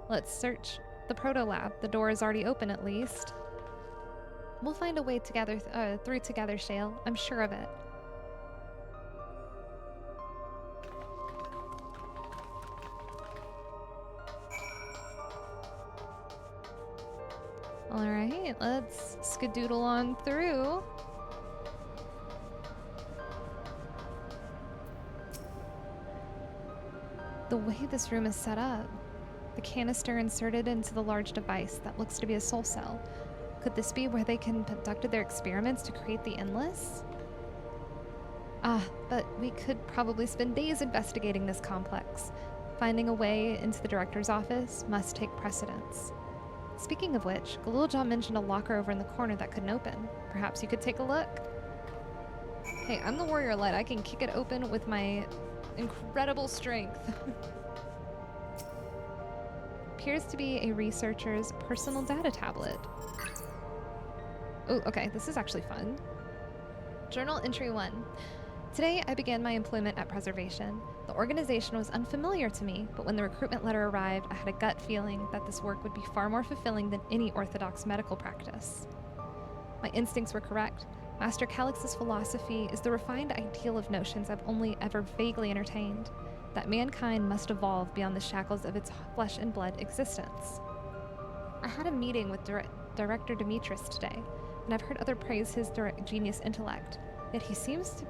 Let's search the proto lab. The door is already open at least. We'll find a way together through together, Shale. I'm sure of it. Alright, let's skedoodle on through. The way this room is set up, the canister inserted into the large device that looks to be a soul cell. Could this be where they conducted their experiments to create the Endless? Ah, but we could probably spend days investigating this complex. Finding a way into the director's office must take precedence. Speaking of which, Galulja mentioned a locker over in the corner that couldn't open. Perhaps you could take a look? Hey, I'm the warrior light. I can kick it open with my incredible strength. Appears to be a researcher's personal data tablet. Oh, okay, this is actually fun. Journal entry 1. Today, I began my employment at Preservation. The organization was unfamiliar to me, but when the recruitment letter arrived, I had a gut feeling that this work would be far more fulfilling than any orthodox medical practice. My instincts were correct. Master Calix's philosophy is the refined ideal of notions I've only ever vaguely entertained, that mankind must evolve beyond the shackles of its flesh and blood existence. I had a meeting with Director Demetrius today, and I've heard other praise his genius intellect. Yet he seems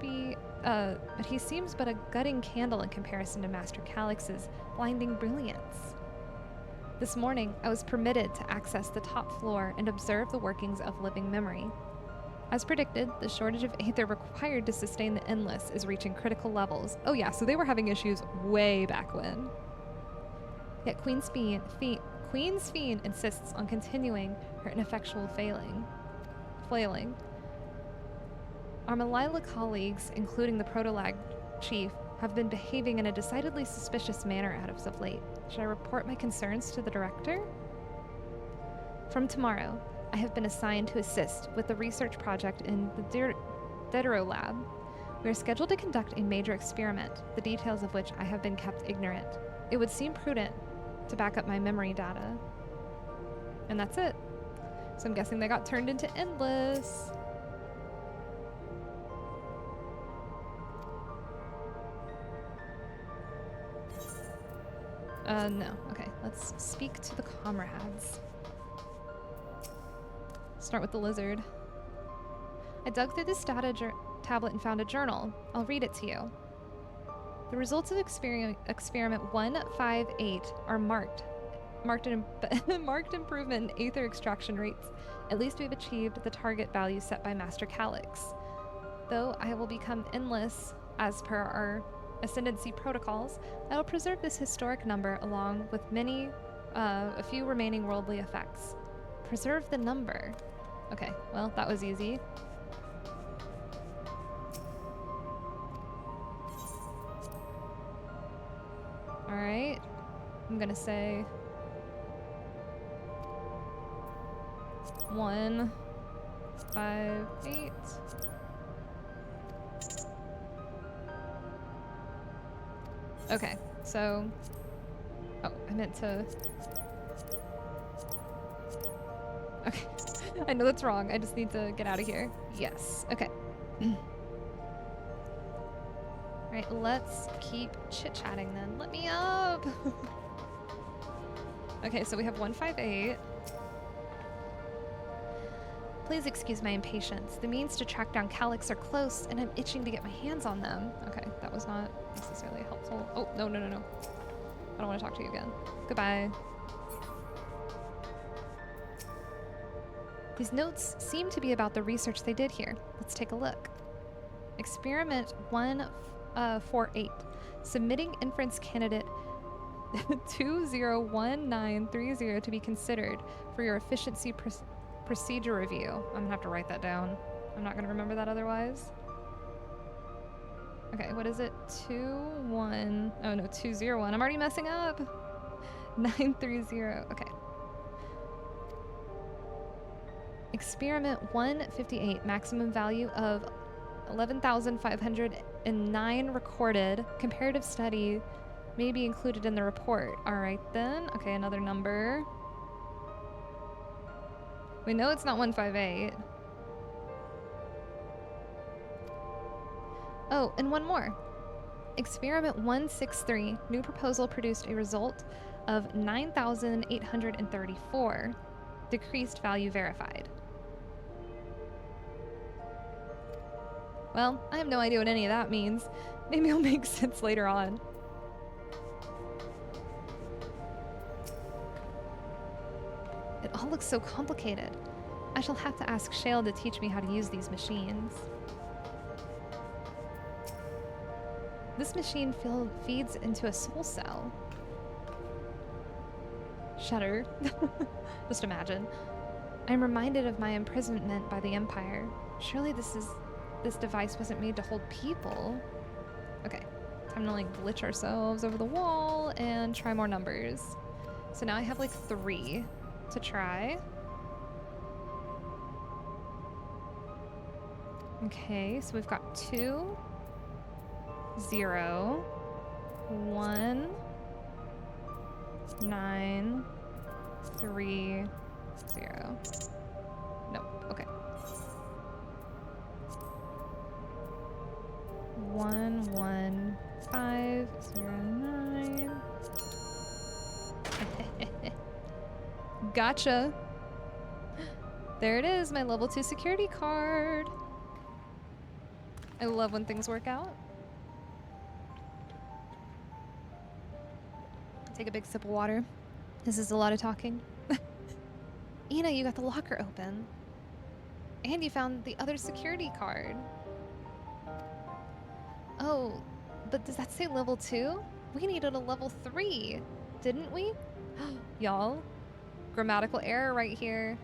but a gutting candle in comparison to Master Calix's blinding brilliance. This morning, I was permitted to access the top floor and observe the workings of living memory. As predicted, the shortage of aether required to sustain the Endless is reaching critical levels. Oh yeah, so they were having issues way back when. Yet Queen's Fiend insists on continuing her ineffectual flailing. Our Malila colleagues, including the Protolag chief, have been behaving in a decidedly suspicious manner as of late. Should I report my concerns to the director? From tomorrow, I have been assigned to assist with the research project in the Dedero lab. We are scheduled to conduct a major experiment, the details of which I have been kept ignorant. It would seem prudent to back up my memory data. And that's it. So I'm guessing they got turned into Endless. No. Okay, let's speak to the comrades. Start with the lizard. I dug through this data tablet and found a journal. I'll read it to you. The results of experiment 158 are marked improvement in aether extraction rates. At least we've achieved the target value set by Master Calyx. Though I will become endless as per our ascendancy protocols, I will preserve this historic number along with a few remaining worldly effects. Preserve the number. Okay, well, that was easy. Alright, I'm gonna say 1, 5, 8. Okay, so, oh, I meant to, okay, I know that's wrong, I just need to get out of here. Yes, okay. Alright, let's keep chit-chatting then. Let me up! Okay, so we have 158. Please excuse my impatience. The means to track down Calyx are close, and I'm itching to get my hands on them. Okay, that was not necessarily helpful. Oh, no. I don't want to talk to you again. Goodbye. These notes seem to be about the research they did here. Let's take a look. Experiment 148. Submitting inference candidate 201930 to be considered for your efficiency procedure review. I'm gonna have to write that down. I'm not gonna remember that otherwise. Okay, what is it? 201. I'm already messing up. 930. Okay. Experiment 158. Maximum value of 11,509 recorded. Comparative study may be included in the report. All right then. Okay, another number. We know it's not 158. Oh, and one more. Experiment 163. New proposal produced a result of 9,834. Decreased value verified. Well, I have no idea what any of that means. Maybe it'll make sense later on. It all looks so complicated. I shall have to ask Shale to teach me how to use these machines. This machine feeds into a soul cell. Shudder. Just imagine. I'm reminded of my imprisonment by the Empire. Surely this device wasn't made to hold people. Okay, time to like glitch ourselves over the wall and try more numbers. So now I have like 3 to try. Okay, so we've got 2, 0, 1, 9, 3, 0. Nope, okay. 1, 1, 5, 0, 9. Gotcha. There it is, my level 2 security card. I love when things work out. Take a big sip of water. This is a lot of talking. Ina, you got the locker open. And you found the other security card. Oh, but does that say level 2? We needed a level 3, didn't we? Y'all, grammatical error right here.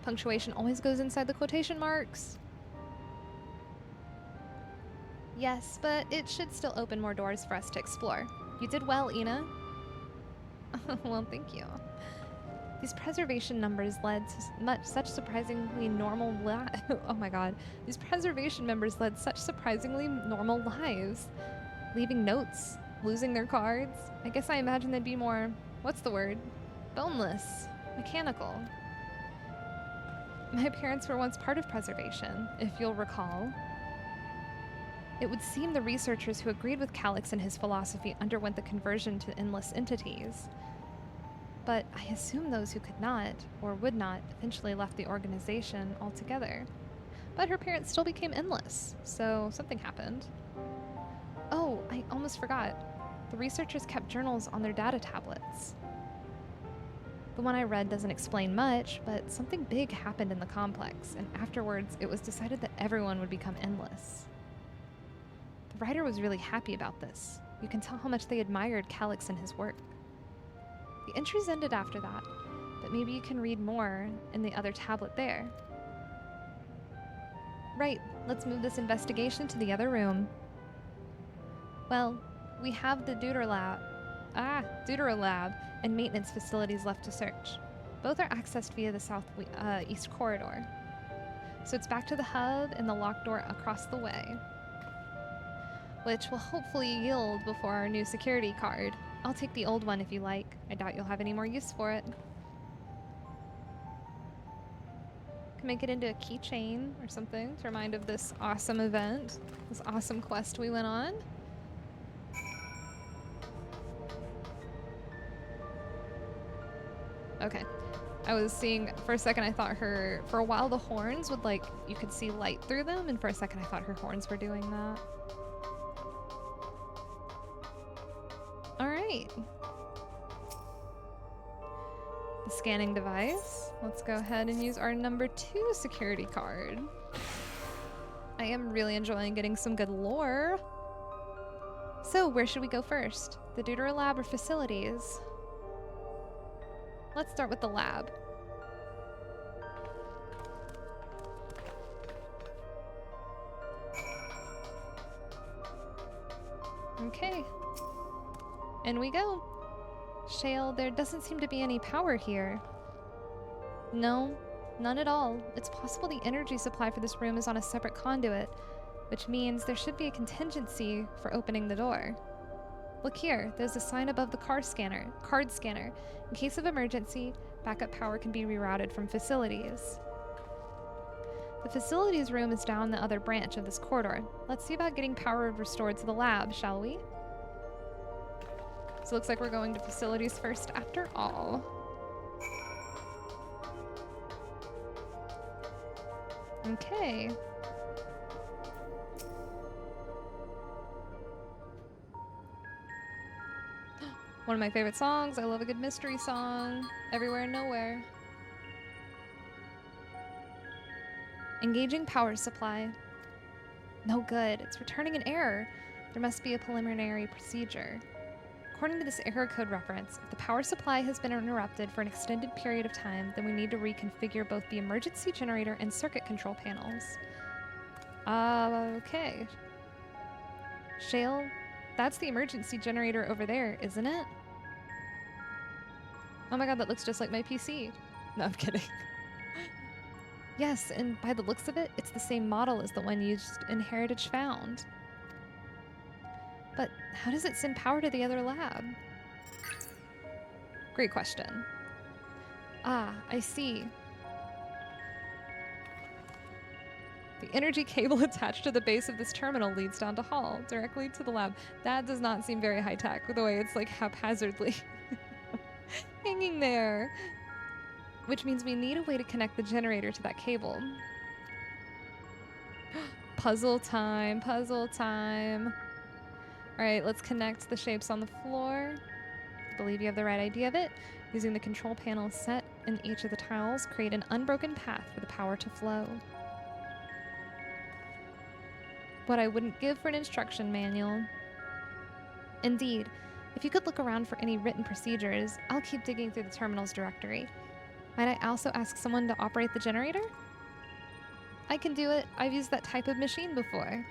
Punctuation always goes inside the quotation marks. Yes, but it should still open more doors for us to explore. You did well, Ina. Well, thank you. These preservation numbers led to such surprisingly normal oh my god. These preservation members led such surprisingly normal lives. Leaving notes, losing their cards. I guess I imagine they'd be more, what's the word? Boneless, mechanical. My parents were once part of preservation, if you'll recall. It would seem the researchers who agreed with Calyx and his philosophy underwent the conversion to endless entities. But I assume those who could not, or would not, eventually left the organization altogether. But her parents still became endless, so something happened. Oh, I almost forgot. The researchers kept journals on their data tablets. The one I read doesn't explain much, but something big happened in the complex, and afterwards it was decided that everyone would become endless. The writer was really happy about this. You can tell how much they admired Calyx and his work. The entries ended after that, but maybe you can read more in the other tablet there. Right, let's move this investigation to the other room. Well, we have the Deuterolab and maintenance facilities left to search. Both are accessed via the southeast corridor. So it's back to the hub and the locked door across the way, which will hopefully yield before our new security card. I'll take the old one if you like. I doubt you'll have any more use for it. Can make it into a keychain or something to remind of this awesome event, this awesome quest we went on. Okay. I was seeing, for a second I thought for a while the horns would you could see light through them, and for a second I thought her horns were doing that. Alright. The scanning device. Let's go ahead and use our number 2 security card. I am really enjoying getting some good lore. So, where should we go first? The Deuterolab or facilities? Let's start with the lab. Okay. In we go. Shale, there doesn't seem to be any power here. No, none at all. It's possible the energy supply for this room is on a separate conduit, which means there should be a contingency for opening the door. Look here, there's a sign above the card scanner. In case of emergency, backup power can be rerouted from facilities. The facilities room is down the other branch of this corridor. Let's see about getting power restored to the lab, shall we? So it looks like we're going to facilities first after all. Okay. One of my favorite songs. I love a good mystery song. Everywhere and Nowhere. Engaging power supply. No good. It's returning an error. There must be a preliminary procedure. According to this error code reference, if the power supply has been interrupted for an extended period of time, then we need to reconfigure both the emergency generator and circuit control panels. Okay. Shale, that's the emergency generator over there, isn't it? Oh my god, that looks just like my PC. No, I'm kidding. Yes, and by the looks of it, it's the same model as the one used in Heritage Found. But how does it send power to the other lab? Great question. Ah, I see. The energy cable attached to the base of this terminal leads down to hall, directly to the lab. That does not seem very high-tech, the way it's haphazardly hanging there. Which means we need a way to connect the generator to that cable. Puzzle time, puzzle time. Alright, let's connect the shapes on the floor. I believe you have the right idea of it. Using the control panel set in each of the tiles, create an unbroken path for the power to flow. What I wouldn't give for an instruction manual. Indeed, if you could look around for any written procedures, I'll keep digging through the terminal's directory. Might I also ask someone to operate the generator? I can do it. I've used that type of machine before.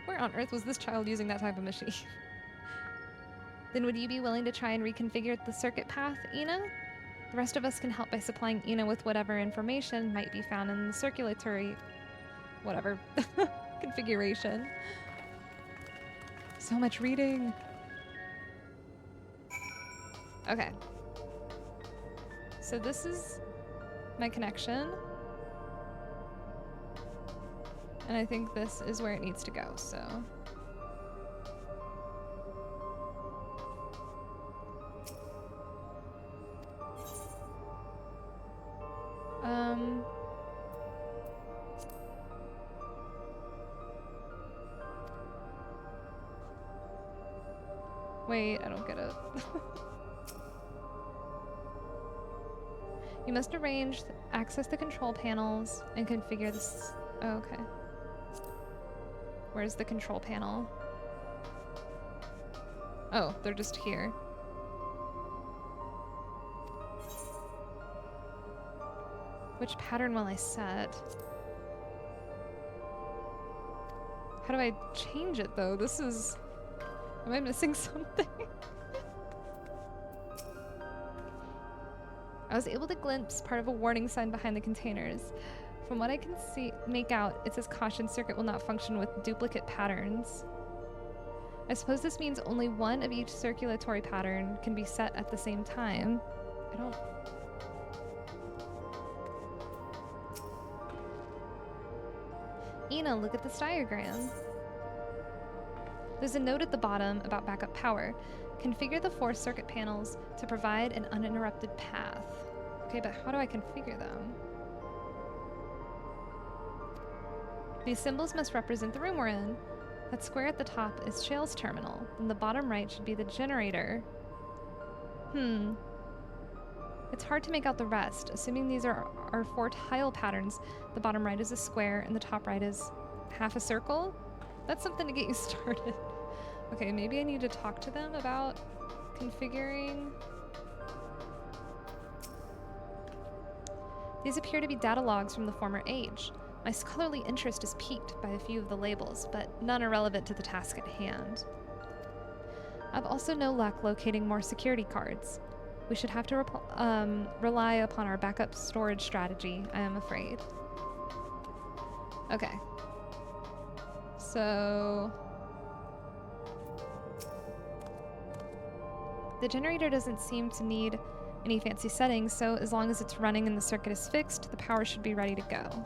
Where on earth was this child using that type of machine? Then would you be willing to try and reconfigure the circuit path, Ina? The rest of us can help by supplying Ina with whatever information might be found in the circulatory... whatever. configuration. So much reading. Okay. So this is my connection. And I think this is where it needs to go, so. Wait, I don't get it. You must access the control panels and configure this. Oh, okay. Where's the control panel? Oh, they're just here. Which pattern will I set? How do I change it though? This is... Am I missing something? I was able to glimpse part of a warning sign behind the containers. From what I can make out, it says caution circuit will not function with duplicate patterns. I suppose this means only one of each circulatory pattern can be set at the same time. I don't... Ina, look at this diagram. There's a note at the bottom about backup power. Configure the 4 circuit panels to provide an uninterrupted path. Okay, but how do I configure them? These symbols must represent the room we're in. That square at the top is Shale's terminal, and the bottom right should be the generator. It's hard to make out the rest. Assuming these are our 4 tile patterns, the bottom right is a square and the top right is half a circle? That's something to get you started. Okay, maybe I need to talk to them about configuring. These appear to be data logs from the former age. My scholarly interest is piqued by a few of the labels, but none are relevant to the task at hand. I've also no luck locating more security cards. We should have to rely upon our backup storage strategy, I am afraid. Okay. So... the generator doesn't seem to need any fancy settings, so as long as it's running and the circuit is fixed, the power should be ready to go.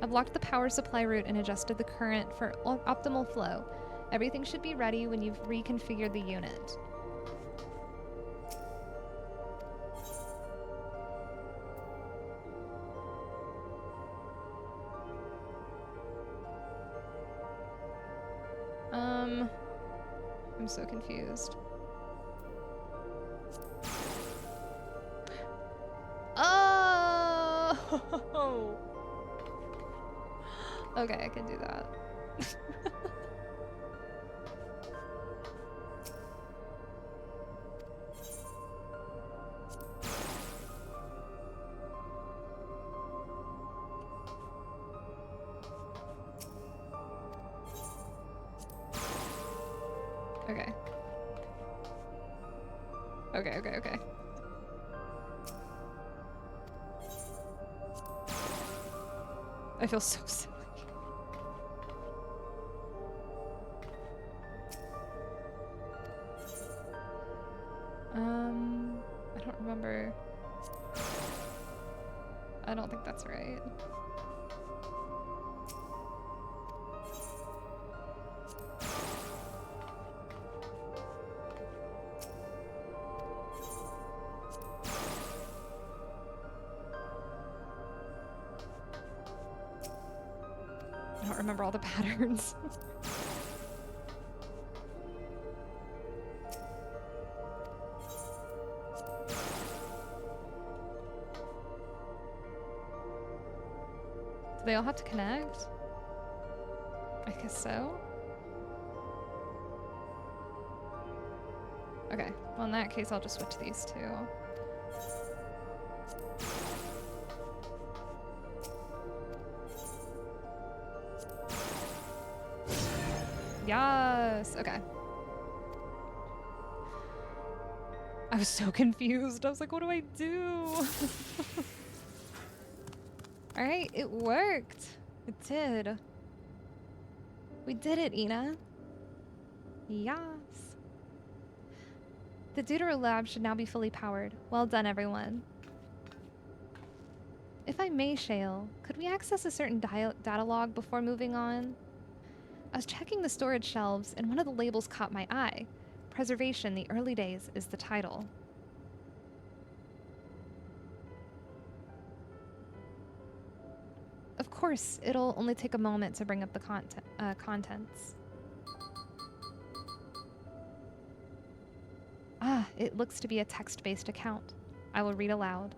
I've locked the power supply route and adjusted the current for optimal flow. Everything should be ready when you've reconfigured the unit. I'm so confused. Oh! Okay, I can do that. Okay. Okay. I feel so silly. I don't remember. I don't think that's right. I don't remember all the patterns. Do they all have to connect? I guess so. Okay, well in that case I'll just switch these two. Yes, okay. I was so confused. I was like, what do I do? All right, it worked. It did. We did it, Ina. Yes. The Deutero lab should now be fully powered. Well done, everyone. If I may, Shale, could we access a certain data log before moving on? I was checking the storage shelves, and one of the labels caught my eye. Preservation, the Early Days is the title. Of course, it'll only take a moment to bring up the contents. Ah, it looks to be a text-based account. I will read aloud.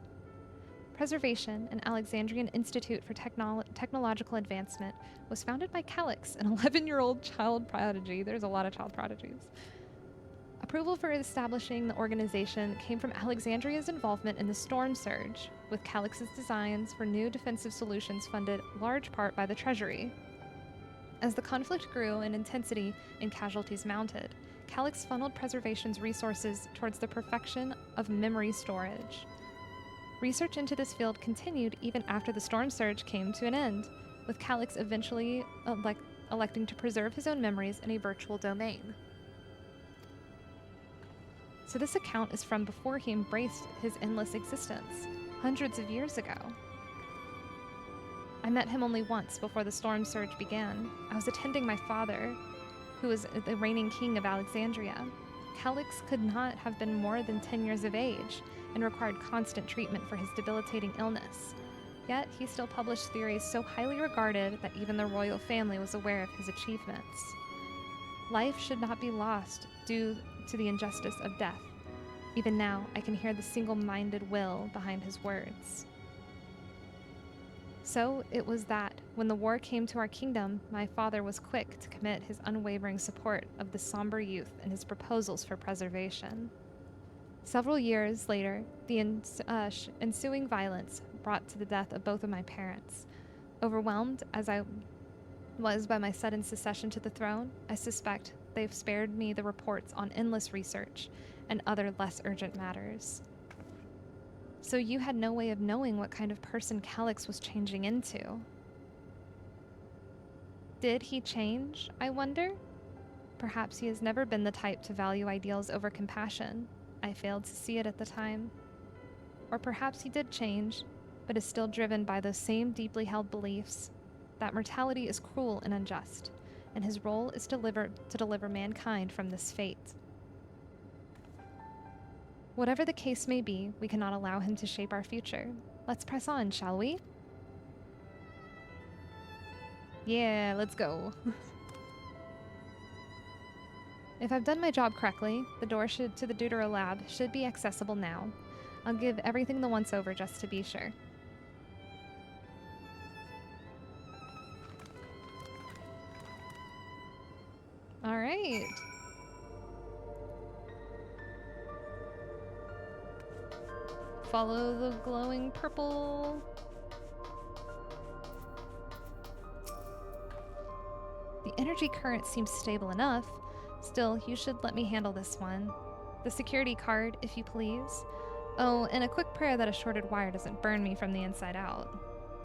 Preservation, an Alexandrian Institute for Technological Advancement, was founded by Calix, an 11-year-old child prodigy. There's a lot of child prodigies. Approval for establishing the organization came from Alexandria's involvement in the Storm Surge, with Calix's designs for new defensive solutions funded large part by the Treasury. As the conflict grew in intensity and casualties mounted, Calix funneled Preservation's resources towards the perfection of memory storage. Research into this field continued even after the Storm Surge came to an end, with Calix eventually electing to preserve his own memories in a virtual domain. So this account is from before he embraced his endless existence, hundreds of years ago. I met him only once before the Storm Surge began. I was attending my father, who was the reigning king of Alexandria. Calix could not have been more than 10 years of age and required constant treatment for his debilitating illness. Yet he still published theories so highly regarded that even the royal family was aware of his achievements. Life should not be lost due to the injustice of death. Even now, I can hear the single-minded will behind his words. So it was that, when the war came to our kingdom, my father was quick to commit his unwavering support of the somber youth and his proposals for preservation. Several years later, the ensuing violence brought to the death of both of my parents. Overwhelmed as I was by my sudden succession to the throne, I suspect they've spared me the reports on endless research and other less urgent matters. So you had no way of knowing what kind of person Calix was changing into. Did he change, I wonder? Perhaps he has never been the type to value ideals over compassion. I failed to see it at the time. Or perhaps he did change, but is still driven by those same deeply held beliefs that mortality is cruel and unjust, and his role is to deliver mankind from this fate. Whatever the case may be, we cannot allow him to shape our future. Let's press on, shall we? Yeah, let's go. If I've done my job correctly, the door to the Deutero lab should be accessible now. I'll give everything the once-over just to be sure. All right. Follow the glowing purple. The energy current seems stable enough. Still, you should let me handle this one. The security card, if you please. Oh, and a quick prayer that a shorted wire doesn't burn me from the inside out.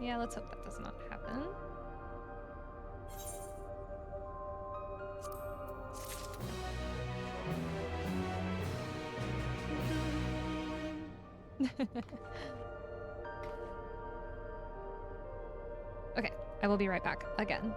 Yeah, let's hope that does not happen. Okay, I will be right back again.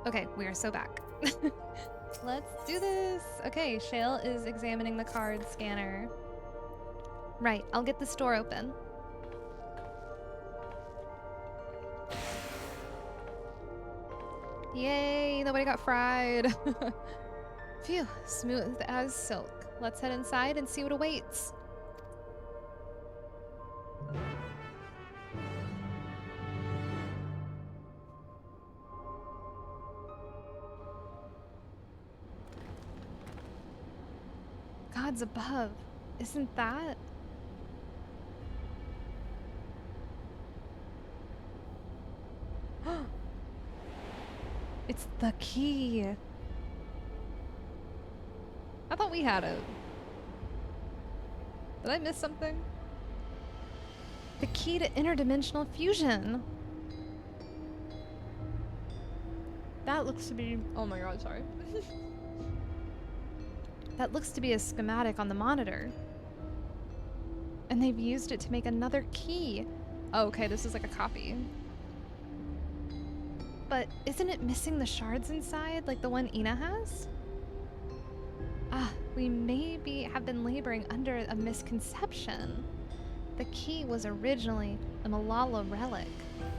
Okay, we are so back. Let's do this. Okay, Shale is examining the card scanner. Right, I'll get this door open. Yay, nobody got fried. Phew, smooth as silk. Let's head inside and see what awaits. gods above. Isn't that? It's the key. I thought we had it. Did I miss something? The key to interdimensional fusion. That looks to be... Oh my god, sorry. That looks to be a schematic on the monitor. And they've used it to make another key. Oh, okay, this is like a copy. But isn't it missing the shards inside, like the one Ina has? Ah, we have been laboring under a misconception. The key was originally a Malala relic,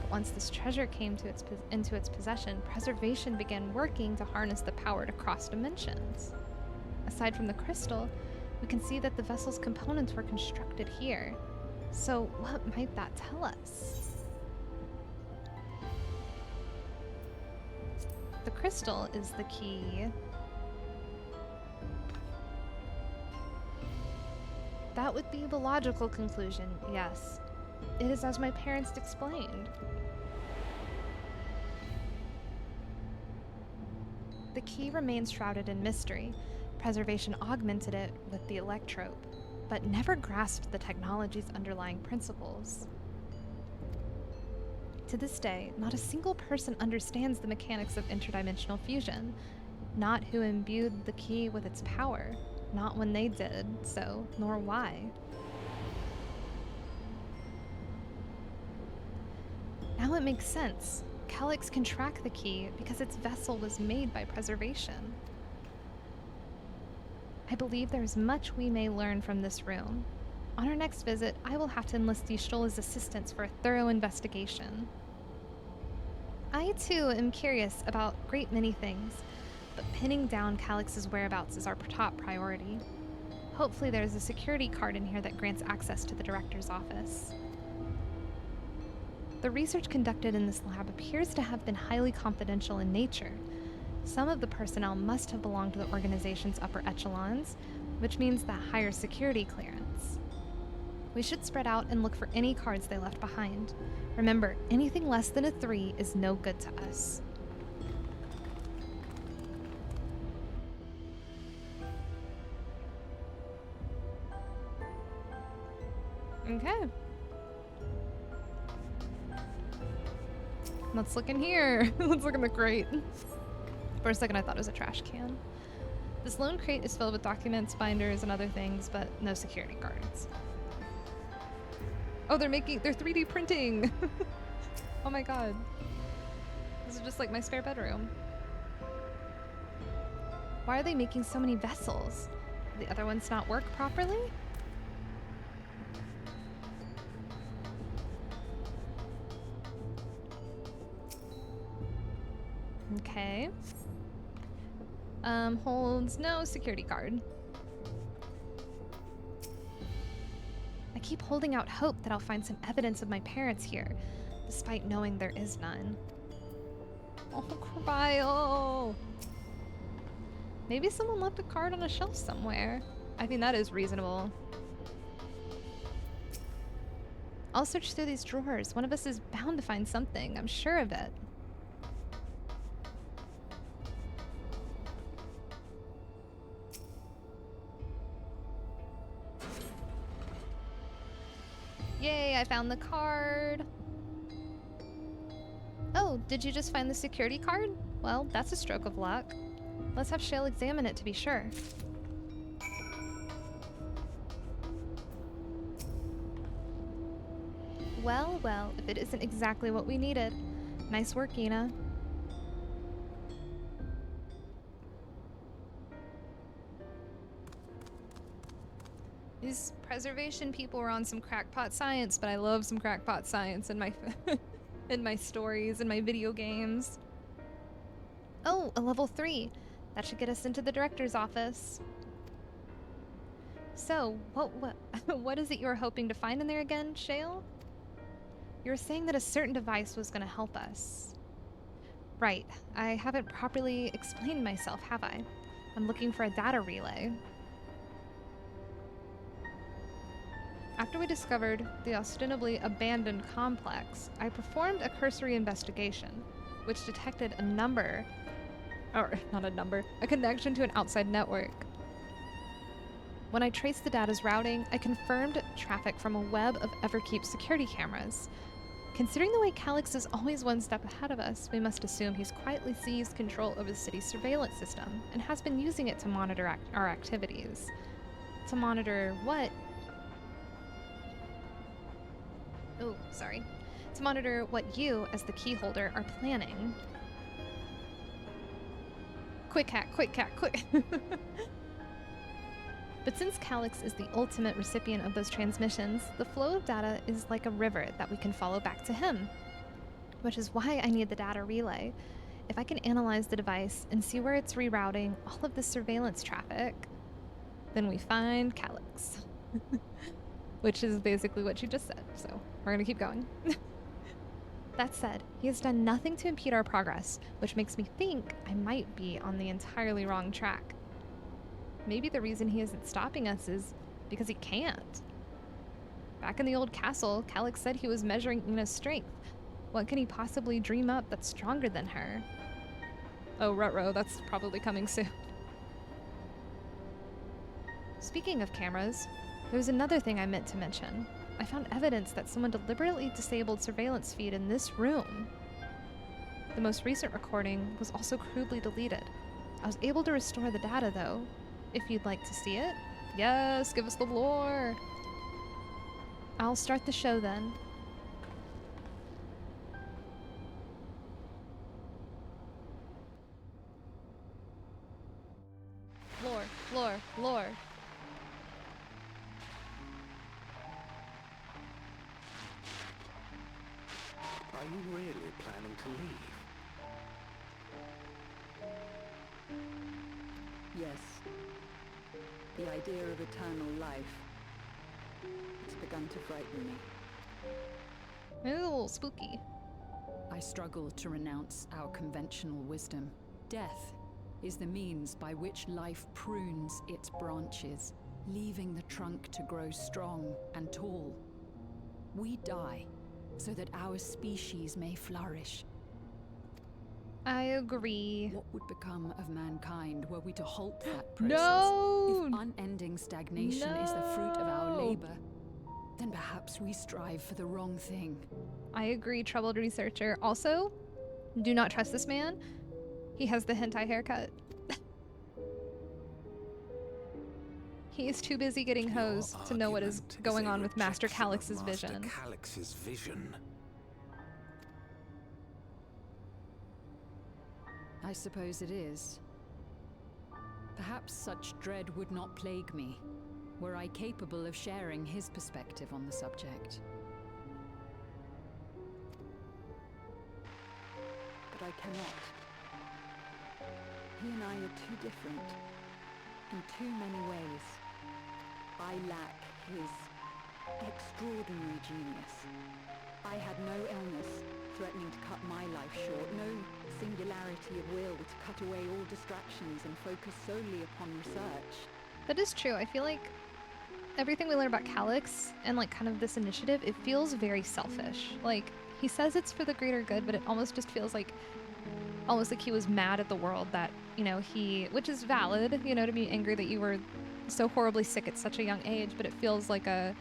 but once this treasure came to into its possession, preservation began working to harness the power to cross dimensions. Aside from the crystal, we can see that the vessel's components were constructed here. So what might that tell us? The crystal is the key. That would be the logical conclusion, yes. It is as my parents explained. The key remains shrouded in mystery. Preservation augmented it with the electrope, but never grasped the technology's underlying principles. To this day, not a single person understands the mechanics of interdimensional fusion, not who imbued the key with its power, not when they did so, nor why. Now it makes sense. Calyx can track the key because its vessel was made by preservation. I believe there is much we may learn from this room. On our next visit, I will have to enlist the Y'shtola's assistance for a thorough investigation. I, too, am curious about a great many things, but pinning down Calyx's whereabouts is our top priority. Hopefully there's a security card in here that grants access to the director's office. The research conducted in this lab appears to have been highly confidential in nature. Some of the personnel must have belonged to the organization's upper echelons, which means that higher security clearance. We should spread out and look for any cards they left behind. Remember, anything less than a 3 is no good to us. Okay. Let's look in here. Let's look in the crate. For a second I thought it was a trash can. This lone crate is filled with documents, binders, and other things, but no security guards. Oh, they're 3D printing! Oh my god. This is just like my spare bedroom. Why are they making so many vessels? Do the other ones not work properly? Okay. Holds no security card. I keep holding out hope that I'll find some evidence of my parents here, despite knowing there is none. Oh, Cryo! Maybe someone left a card on a shelf somewhere. I think that is reasonable. I'll search through these drawers. One of us is bound to find something. I'm sure of it. Yay, I found the card. Oh, did you just find the security card? Well, that's a stroke of luck. Let's have Shale examine it to be sure. Well, well, if it isn't exactly what we needed. Nice work, Ina. These preservation people were on some crackpot science, but I love some crackpot science in my in my stories and my video games. Oh, a level 3. That should get us into the director's office. So, what is it you were hoping to find in there again, Shale? You were saying that a certain device was going to help us. Right. I haven't properly explained myself, have I? I'm looking for a data relay. After we discovered the ostensibly abandoned complex, I performed a cursory investigation, which detected a connection to an outside network. When I traced the data's routing, I confirmed traffic from a web of Everkeep security cameras. Considering the way Calyx is always one step ahead of us, we must assume he's quietly seized control over the city's surveillance system and has been using it to monitor our activities. To monitor what? Oh, sorry. To monitor what you, as the key holder, are planning. Quick hack, quick hack, quick. But since Calyx is the ultimate recipient of those transmissions, the flow of data is like a river that we can follow back to him. Which is why I need the data relay. If I can analyze the device and see where it's rerouting all of the surveillance traffic, then we find Calyx. Which is basically what you just said, so we're gonna keep going. That said, he has done nothing to impede our progress, which makes me think I might be on the entirely wrong track. Maybe the reason he isn't stopping us is because he can't. Back in the old castle, Calyx said he was measuring Ina's strength. What can he possibly dream up that's stronger than her? Oh, ruh-roh, that's probably coming soon. Speaking of cameras, there's another thing I meant to mention. I found evidence that someone deliberately disabled surveillance feed in this room. The most recent recording was also crudely deleted. I was able to restore the data though. If you'd like to see it. Yes, give us the lore. I'll start the show then. Lore, lore, lore. Are you really planning to leave? Yes. The idea of eternal life. It's begun to frighten me. Maybe a little spooky. I struggle to renounce our conventional wisdom. Death is the means by which life prunes its branches, leaving the trunk to grow strong and tall. We die so that our species may flourish. I agree. What would become of mankind were we to halt that process? No! If unending stagnation is the fruit of our labor, then perhaps we strive for the wrong thing. I agree, troubled researcher. Also, do not trust this man. He has the hentai haircut. He is too busy getting hosed to know what is going on with Master Calyx's vision. Master Calyx's vision. I suppose it is. Perhaps such dread would not plague me, were I capable of sharing his perspective on the subject. But I cannot. He and I are too different, in too many ways. I lack his extraordinary genius. I had no illness threatening to cut my life short, no singularity of will to cut away all distractions and focus solely upon research. That is true. I feel like everything we learn about Calyx and like kind of this initiative, it feels very selfish. Like he says it's for the greater good, but it almost just feels like almost like he was mad at the world that, you know, which is valid, you know, to be angry that you were so horribly sick at such a young age, but it feels like a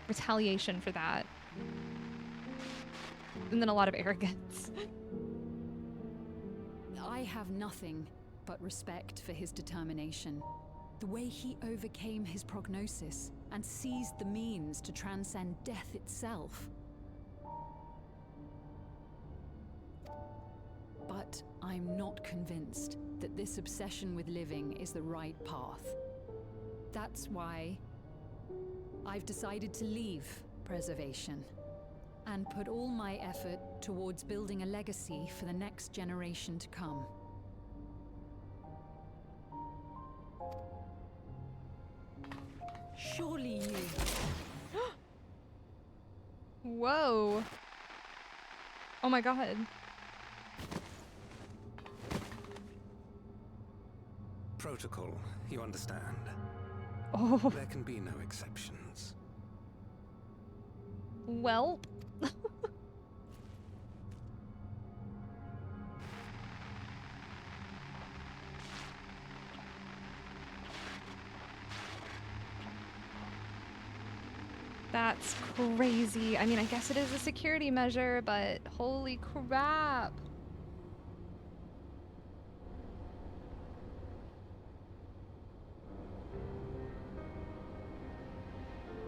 retaliation for that. And then a lot of arrogance. I have nothing but respect for his determination. The way he overcame his prognosis and seized the means to transcend death itself. But I'm not convinced that this obsession with living is the right path. That's why I've decided to leave preservation and put all my effort towards building a legacy for the next generation to come. Surely you... Whoa. Oh my god. Protocol, you understand. Oh. There can be no exceptions. Welp. That's crazy. I mean, I guess it is a security measure, but holy crap.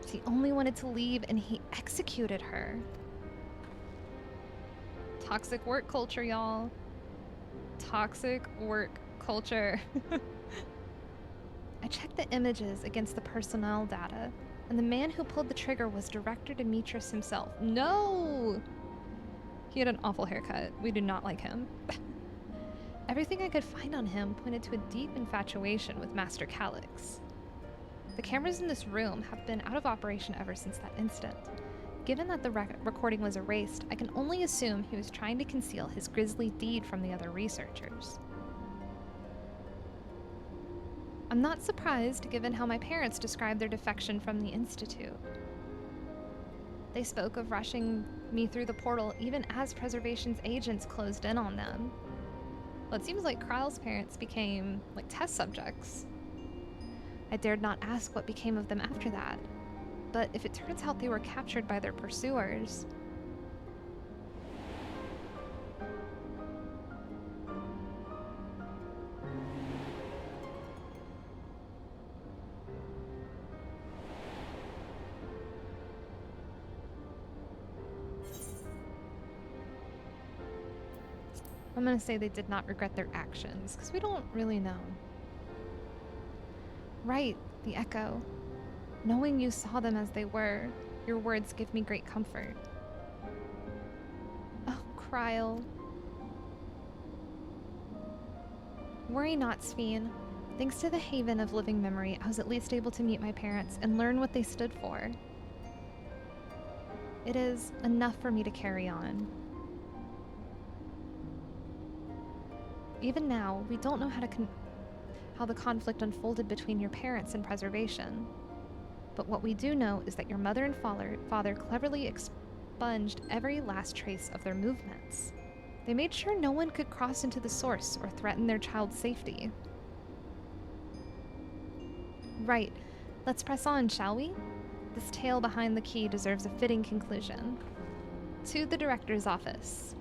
She only wanted to leave and he executed her. Toxic work culture, y'all. Toxic work culture. I checked the images against the personnel data, and the man who pulled the trigger was Director Demetrius himself. No! He had an awful haircut. We do not like him. Everything I could find on him pointed to a deep infatuation with Master Calyx. The cameras in this room have been out of operation ever since that instant. Given that the recording was erased, I can only assume he was trying to conceal his grisly deed from the other researchers. I'm not surprised given how my parents described their defection from the Institute. They spoke of rushing me through the portal even as Preservation's agents closed in on them. Well, it seems like Kryle's parents became, like, test subjects. I dared not ask what became of them after that, but if it turns out they were captured by their pursuers... I'm gonna say they did not regret their actions, because we don't really know. Right, the Echo. Knowing you saw them as they were, your words give me great comfort. Oh, Kryle. Worry not, Sphene. Thanks to the Haven of Living Memory, I was at least able to meet my parents and learn what they stood for. It is enough for me to carry on. Even now, we don't know how the conflict unfolded between your parents and Preservation. But what we do know is that your mother and father cleverly expunged every last trace of their movements. They made sure no one could cross into the source or threaten their child's safety. Right, let's press on, shall we? This tale behind the key deserves a fitting conclusion. To the director's office.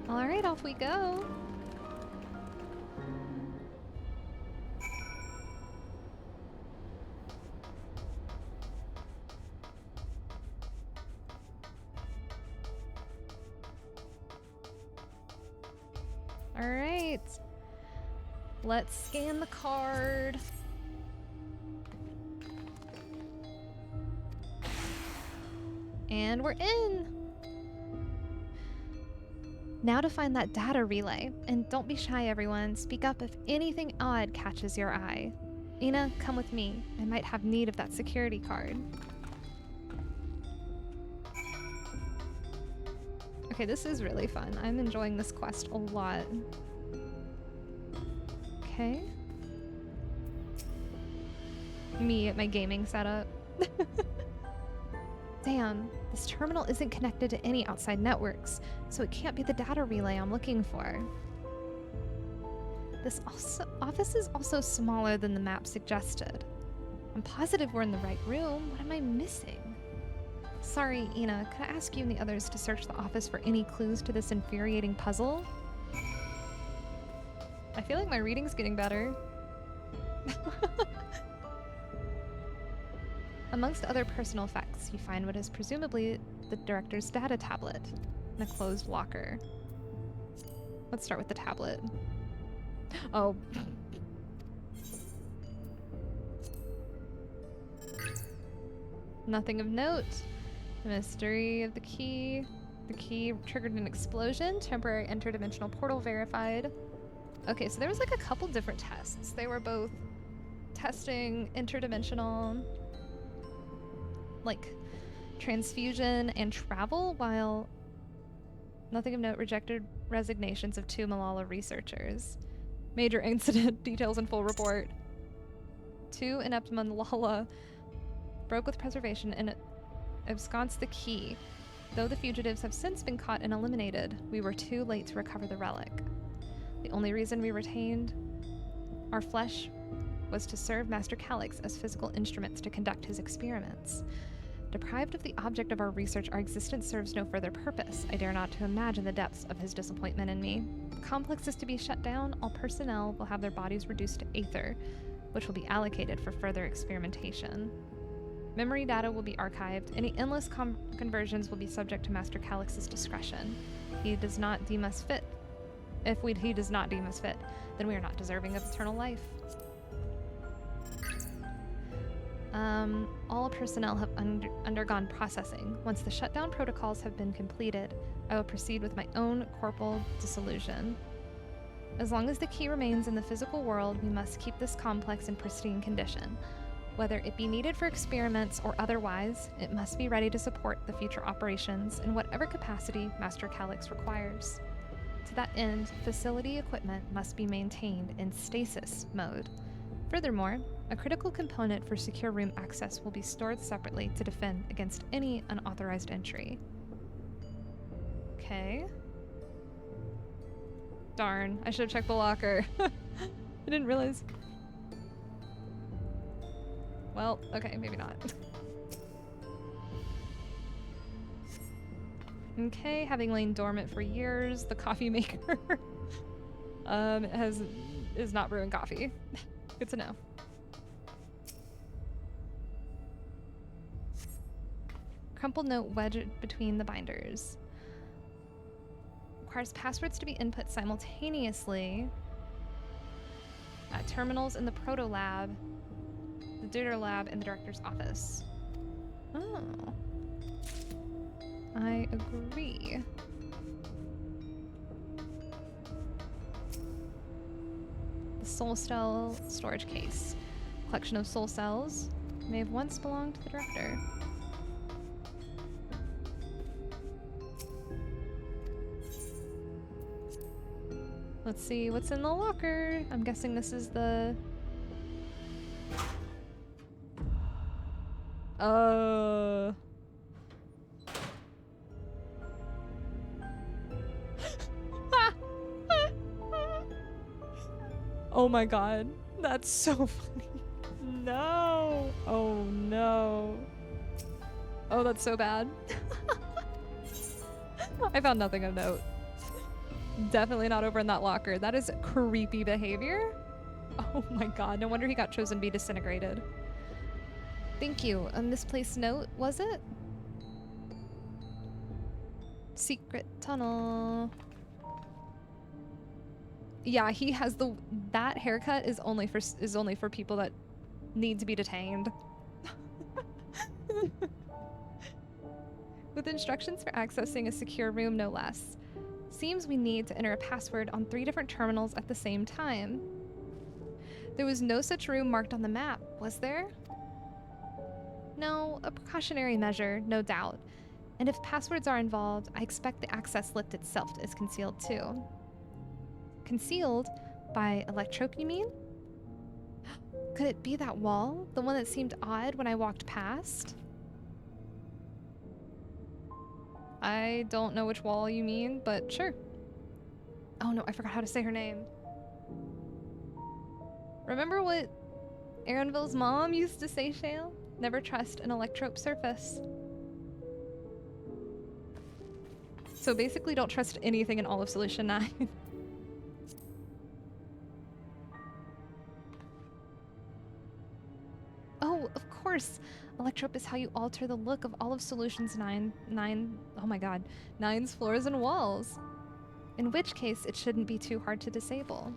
Alright, off we go. Alright. Let's scan the card. And we're in! Now to find that data relay. And don't be shy, everyone. Speak up if anything odd catches your eye. Ina, come with me. I might have need of that security card. Okay, this is really fun. I'm enjoying this quest a lot. Okay. Me at my gaming setup. Damn, this terminal isn't connected to any outside networks, so it can't be the data relay I'm looking for. This office is also smaller than the map suggested. I'm positive we're in the right room. What am I missing? Sorry, Ina, could I ask you and the others to search the office for any clues to this infuriating puzzle? I feel like my reading's getting better. Amongst other personal effects, you find what is presumably the director's data tablet in a closed locker. Let's start with the tablet. Oh. Nothing of note. The mystery of the key. The key triggered an explosion. Temporary interdimensional portal verified. Okay, so there was like a couple different tests. They were both testing interdimensional, like, transfusion and travel, while nothing of note rejected resignations of 2 Malala researchers. Major incident, details in full report. 2 inept Malala broke with Preservation and ensconced the key. Though the fugitives have since been caught and eliminated, we were too late to recover the relic. The only reason we retained our flesh was to serve Master Calyx as physical instruments to conduct his experiments. Deprived of the object of our research, our existence serves no further purpose. I dare not to imagine the depths of his disappointment in me. The complex is to be shut down. All personnel will have their bodies reduced to aether, which will be allocated for further experimentation. Memory data will be archived. Any endless conversions will be subject to Master Calyx's discretion. He does not deem us fit. If he does not deem us fit, then we are not deserving of eternal life. All personnel have undergone processing. Once the shutdown protocols have been completed, I will proceed with my own corporal dissolution. As long as the key remains in the physical world, we must keep this complex in pristine condition. Whether it be needed for experiments or otherwise, it must be ready to support the future operations in whatever capacity Master Calyx requires. To that end, facility equipment must be maintained in stasis mode. Furthermore, a critical component for secure room access will be stored separately to defend against any unauthorized entry. Okay. Darn, I should have checked the locker. I didn't realize. Well, okay, maybe not. Okay, having lain dormant for years, the coffee maker is not brewing coffee. Good to know. Crumpled note wedged between the binders. Requires passwords to be input simultaneously at terminals in the proto lab, the Deuter lab, and the director's office. Oh. I agree. The soul cell storage case. Collection of soul cells may have once belonged to the director. Let's see what's in the locker. I'm guessing this is the... Oh my god. That's so funny. No. Oh no. Oh, that's so bad. I found nothing of note. Definitely not over in that locker. That is creepy behavior. Oh my god. No wonder he got chosen to be disintegrated. Thank you. A misplaced note, was it? Secret tunnel. Yeah, he has that haircut is only for people that need to be detained. With instructions for accessing a secure room, no less. Seems we need to enter a password on 3 different terminals at the same time. There was no such room marked on the map, was there? No, a precautionary measure, no doubt. And if passwords are involved, I expect the access lift itself is concealed too. Concealed? By electrope, you mean? Could it be that wall? The one that seemed odd when I walked past? I don't know which wall you mean, but sure. Oh no, I forgot how to say her name. Remember what Aaronville's mom used to say, Shale? Never trust an electrope surface. So basically don't trust anything in all of Solution 9. Oh, of course. Electrope is how you alter the look of all of Solution's 9's floors and walls. In which case, it shouldn't be too hard to disable.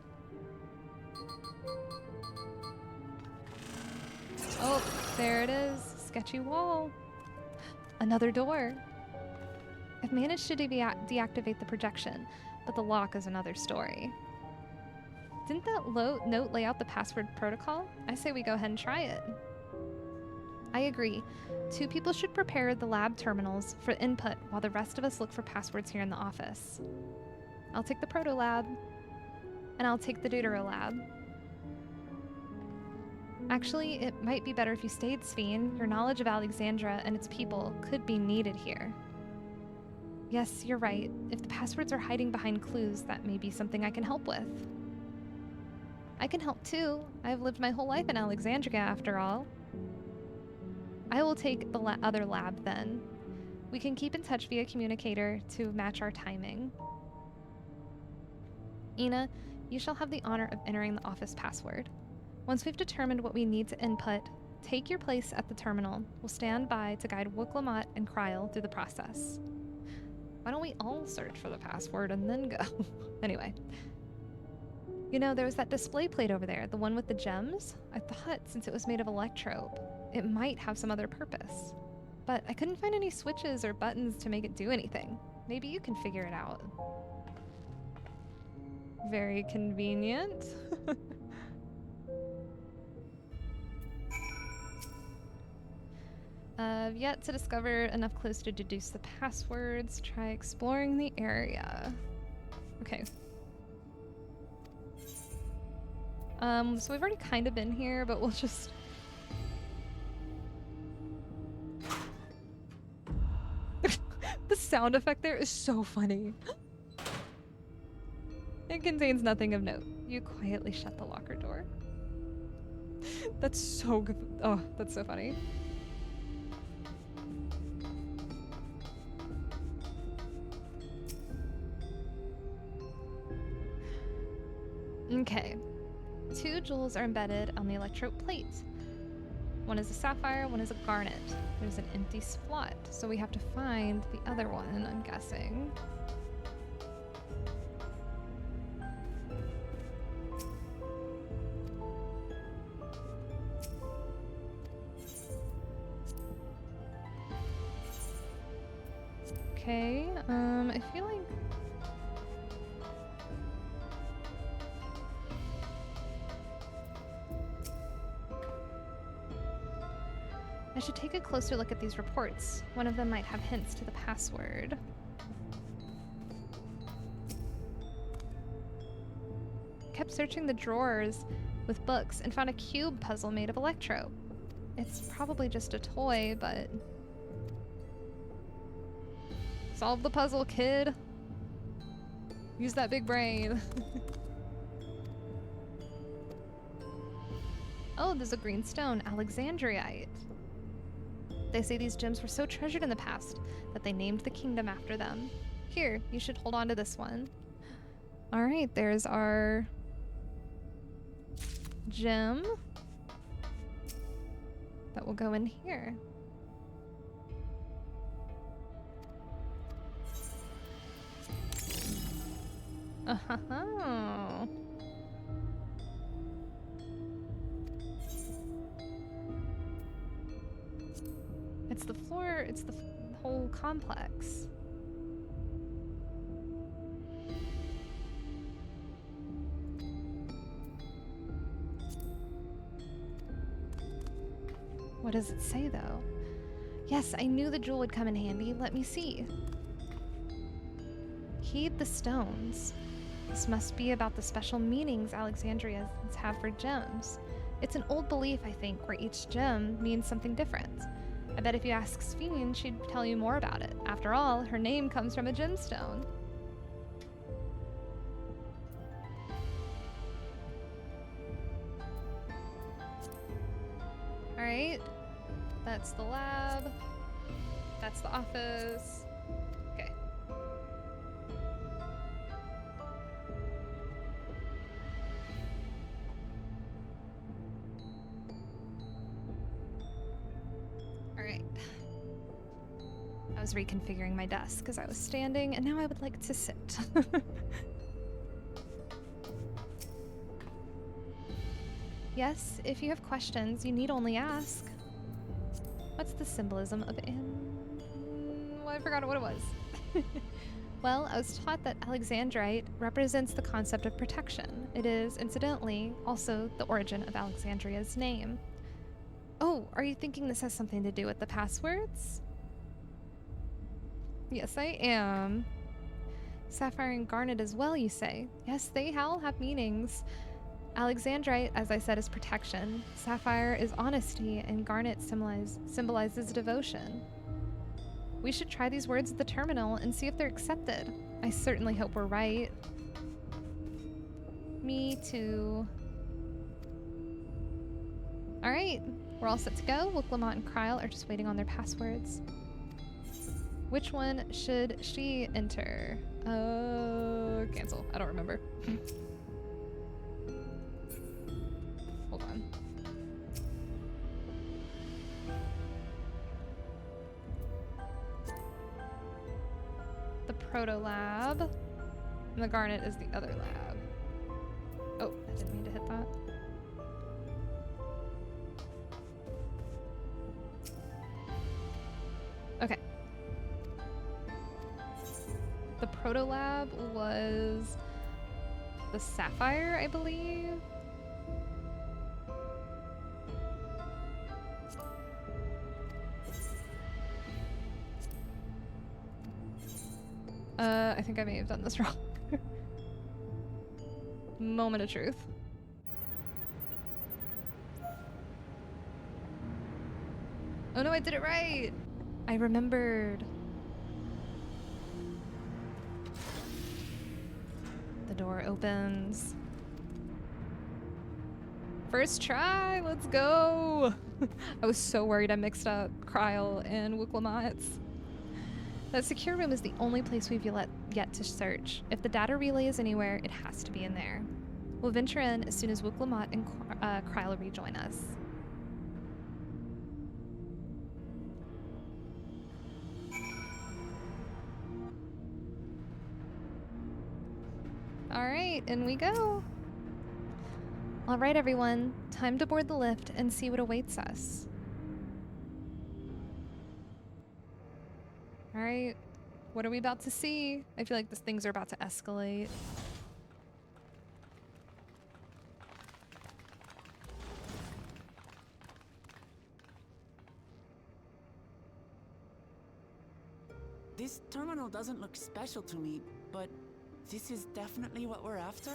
Oh, there it is. Sketchy wall. Another door. I've managed to deactivate the projection, but the lock is another story. Didn't that note lay out the password protocol? I say we go ahead and try it. I agree. 2 people should prepare the lab terminals for input while the rest of us look for passwords here in the office. I'll take the proto lab, and I'll take the Deutero lab. Actually, it might be better if you stayed, Sveen. Your knowledge of Alexandria and its people could be needed here. Yes, you're right. If the passwords are hiding behind clues, that may be something I can help with. I can help too. I've lived my whole life in Alexandria, after all. I will take the other lab then. We can keep in touch via communicator to match our timing. Ina, you shall have the honor of entering the office password. Once we've determined what we need to input, take your place at the terminal. We'll stand by to guide Wooklamot and Kryl through the process. Why don't we all search for the password and then go? Anyway. You know, there was that display plate over there, the one with the gems. I thought since it was made of electrope, it might have some other purpose. But I couldn't find any switches or buttons to make it do anything. Maybe you can figure it out. Very convenient. I've yet to discover enough clues to deduce the passwords. Try exploring the area. Okay. So we've already kind of been here, but we'll just... The sound effect there is so funny. It contains nothing of note. You quietly shut the locker door. That's so good. Oh, that's so funny. Okay. 2 jewels are embedded on the electrope plate. One is a sapphire, one is a garnet. There's an empty slot, so we have to find the other one, I'm guessing. Okay, I feel like... I should take a closer look at these reports. One of them might have hints to the password. Kept searching the drawers with books and found a cube puzzle made of electro. It's probably just a toy, but... Solve the puzzle, kid! Use that big brain. Oh, there's a green stone, Alexandrite. They say these gems were so treasured in the past that they named the kingdom after them. Here, you should hold on to this one. Alright, there's our gem that will go in here. Oh. It's the floor, it's the whole complex. What does it say, though? Yes, I knew the jewel would come in handy. Let me see. Heed the stones. This must be about the special meanings Alexandrians have for gems. It's an old belief, I think, where each gem means something different. I bet if you ask Sphene, she'd tell you more about it. After all, her name comes from a gemstone. Alright. That's the lab. That's the office. Okay. Alright. I was reconfiguring my desk because I was standing, and now I would like to sit. Yes, if you have questions, you need only ask. What's the symbolism of well, I forgot what it was. Well, I was taught that Alexandrite represents the concept of protection. It is, incidentally, also the origin of Alexandria's name. Oh, are you thinking this has something to do with the passwords? Yes, I am. Sapphire and garnet as well, you say? Yes, they all have meanings. Alexandrite, as I said, is protection. Sapphire is honesty, and garnet symbolizes devotion. We should try these words at the terminal and see if they're accepted. I certainly hope we're right. Me too. Alright, we're all set to go. Wiclamont and Kryle are just waiting on their passwords. Which one should she enter? Cancel. I don't remember. Hold on. The Proto Lab. And the Garnet is the other lab. Oh, I didn't mean to hit that. Okay. The Proto Lab was the Sapphire, I believe. I think I may have done this wrong. Moment of truth. Oh no, I did it right! I remembered. The door opens. First try, let's go! I was so worried I mixed up Kryle and Wiclamont. That secure room is the only place we've yet to search. If the data relay is anywhere, it has to be in there. We'll venture in as soon as Wiclamont and Kryle rejoin us. Alright, in we go. Alright everyone, time to board the lift and see what awaits us. Alright, what are we about to see? I feel like things are about to escalate. This terminal doesn't look special to me, but this is definitely what we're after?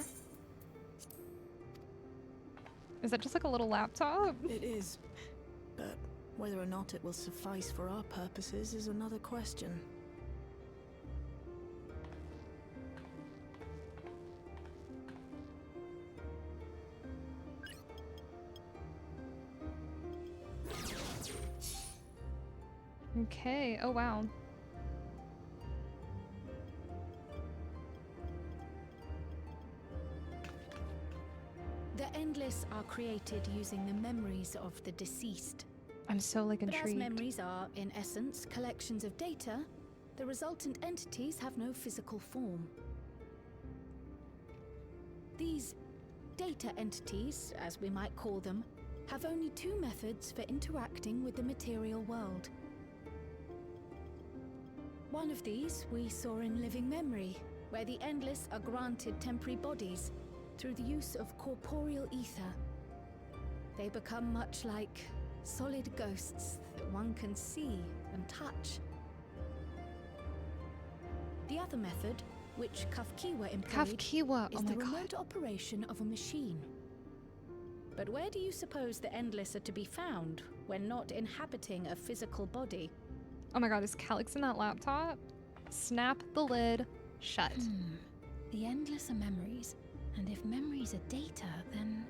Is that just like a little laptop? It is, but whether or not it will suffice for our purposes is another question. Okay, oh wow. The Endless are created using the memories of the deceased. I'm so like But as intrigued. memories are, in essence, collections of data, the resultant entities have no physical form. These data entities, as we might call them, have only two methods for interacting with the material world. One of these we saw in Living Memory, where the Endless are granted temporary bodies through the use of corporeal ether. They become much like solid ghosts that one can see and touch. The other method, which Kafkiwa employed, Kafkiwa, is oh my the god. remote operation of a machine. But where do you suppose the Endless are to be found when not inhabiting a physical body? Oh my god, is Calyx in that laptop? Snap the lid shut. The Endless are memories, and if memories are data, then...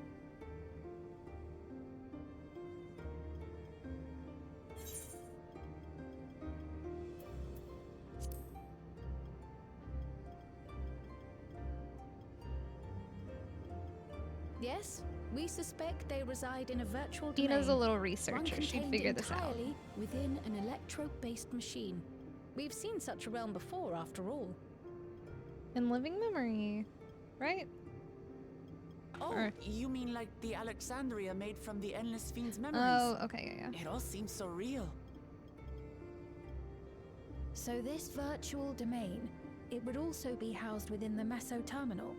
Yes, we suspect they reside in a virtual domain. Ina's a little one researcher. She'd contained figure this out. entirely within an electro-based machine. We've seen such a realm before, after all. In Living Memory, right? Oh, Or- you mean like the Alexandria made from the Endless Fiend's memories? Oh, okay, yeah. It all seems so real. So this virtual domain, it would also be housed within the Meso terminal.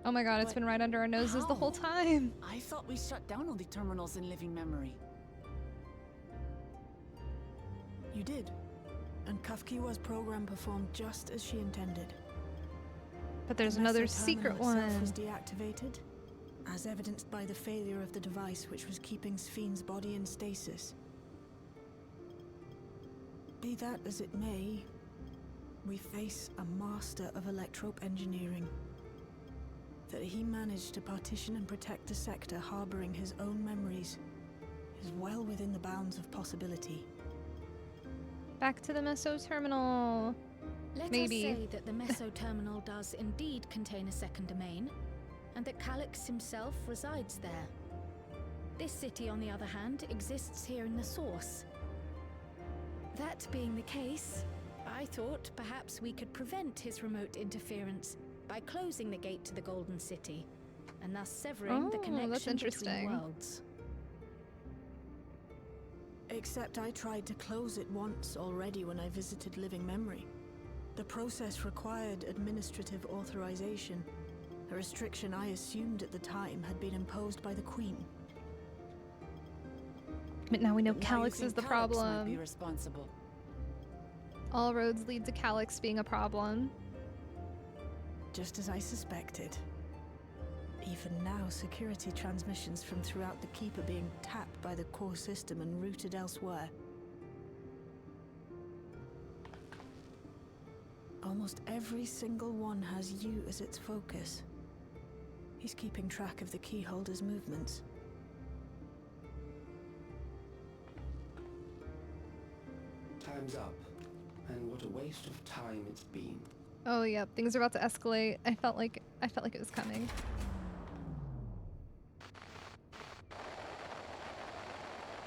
Oh my god, it's But been right under our noses the whole how? time. I thought we shut down all the terminals in Living Memory. You did. And Kafkiwa's program performed just as she intended. But there's The another meso secret terminal itself was one. deactivated, as evidenced by the failure of the device which was keeping Spheen's body in stasis. Be that as it may, we face a master of electrope engineering. That he managed to partition and protect the sector harboring his own memories is well within the bounds of possibility. Back to the meso terminal. Let Maybe. us say that the meso terminal does indeed contain a second domain, and that Calyx himself resides there. This city, on the other hand, exists here in the source. That being the case, I thought perhaps we could prevent his remote interference by closing the gate to the Golden City, and thus severing the Oh, connection that's between interesting. worlds. Except I tried to close it once already when I visited Living Memory. The process required administrative authorization, a restriction I assumed at the time had been imposed by the Queen. But now we know Now you Calyx think is the Calyx might be problem. responsible. All roads lead to Calyx being a problem. Just as I suspected. Even now, security transmissions from throughout the keep are being tapped by the core system and routed elsewhere. Almost every single one has you as its focus. He's keeping track of the keyholder's movements. Time's up, and what a waste of time it's been. Oh yeah, things are about to escalate. I felt like it was coming.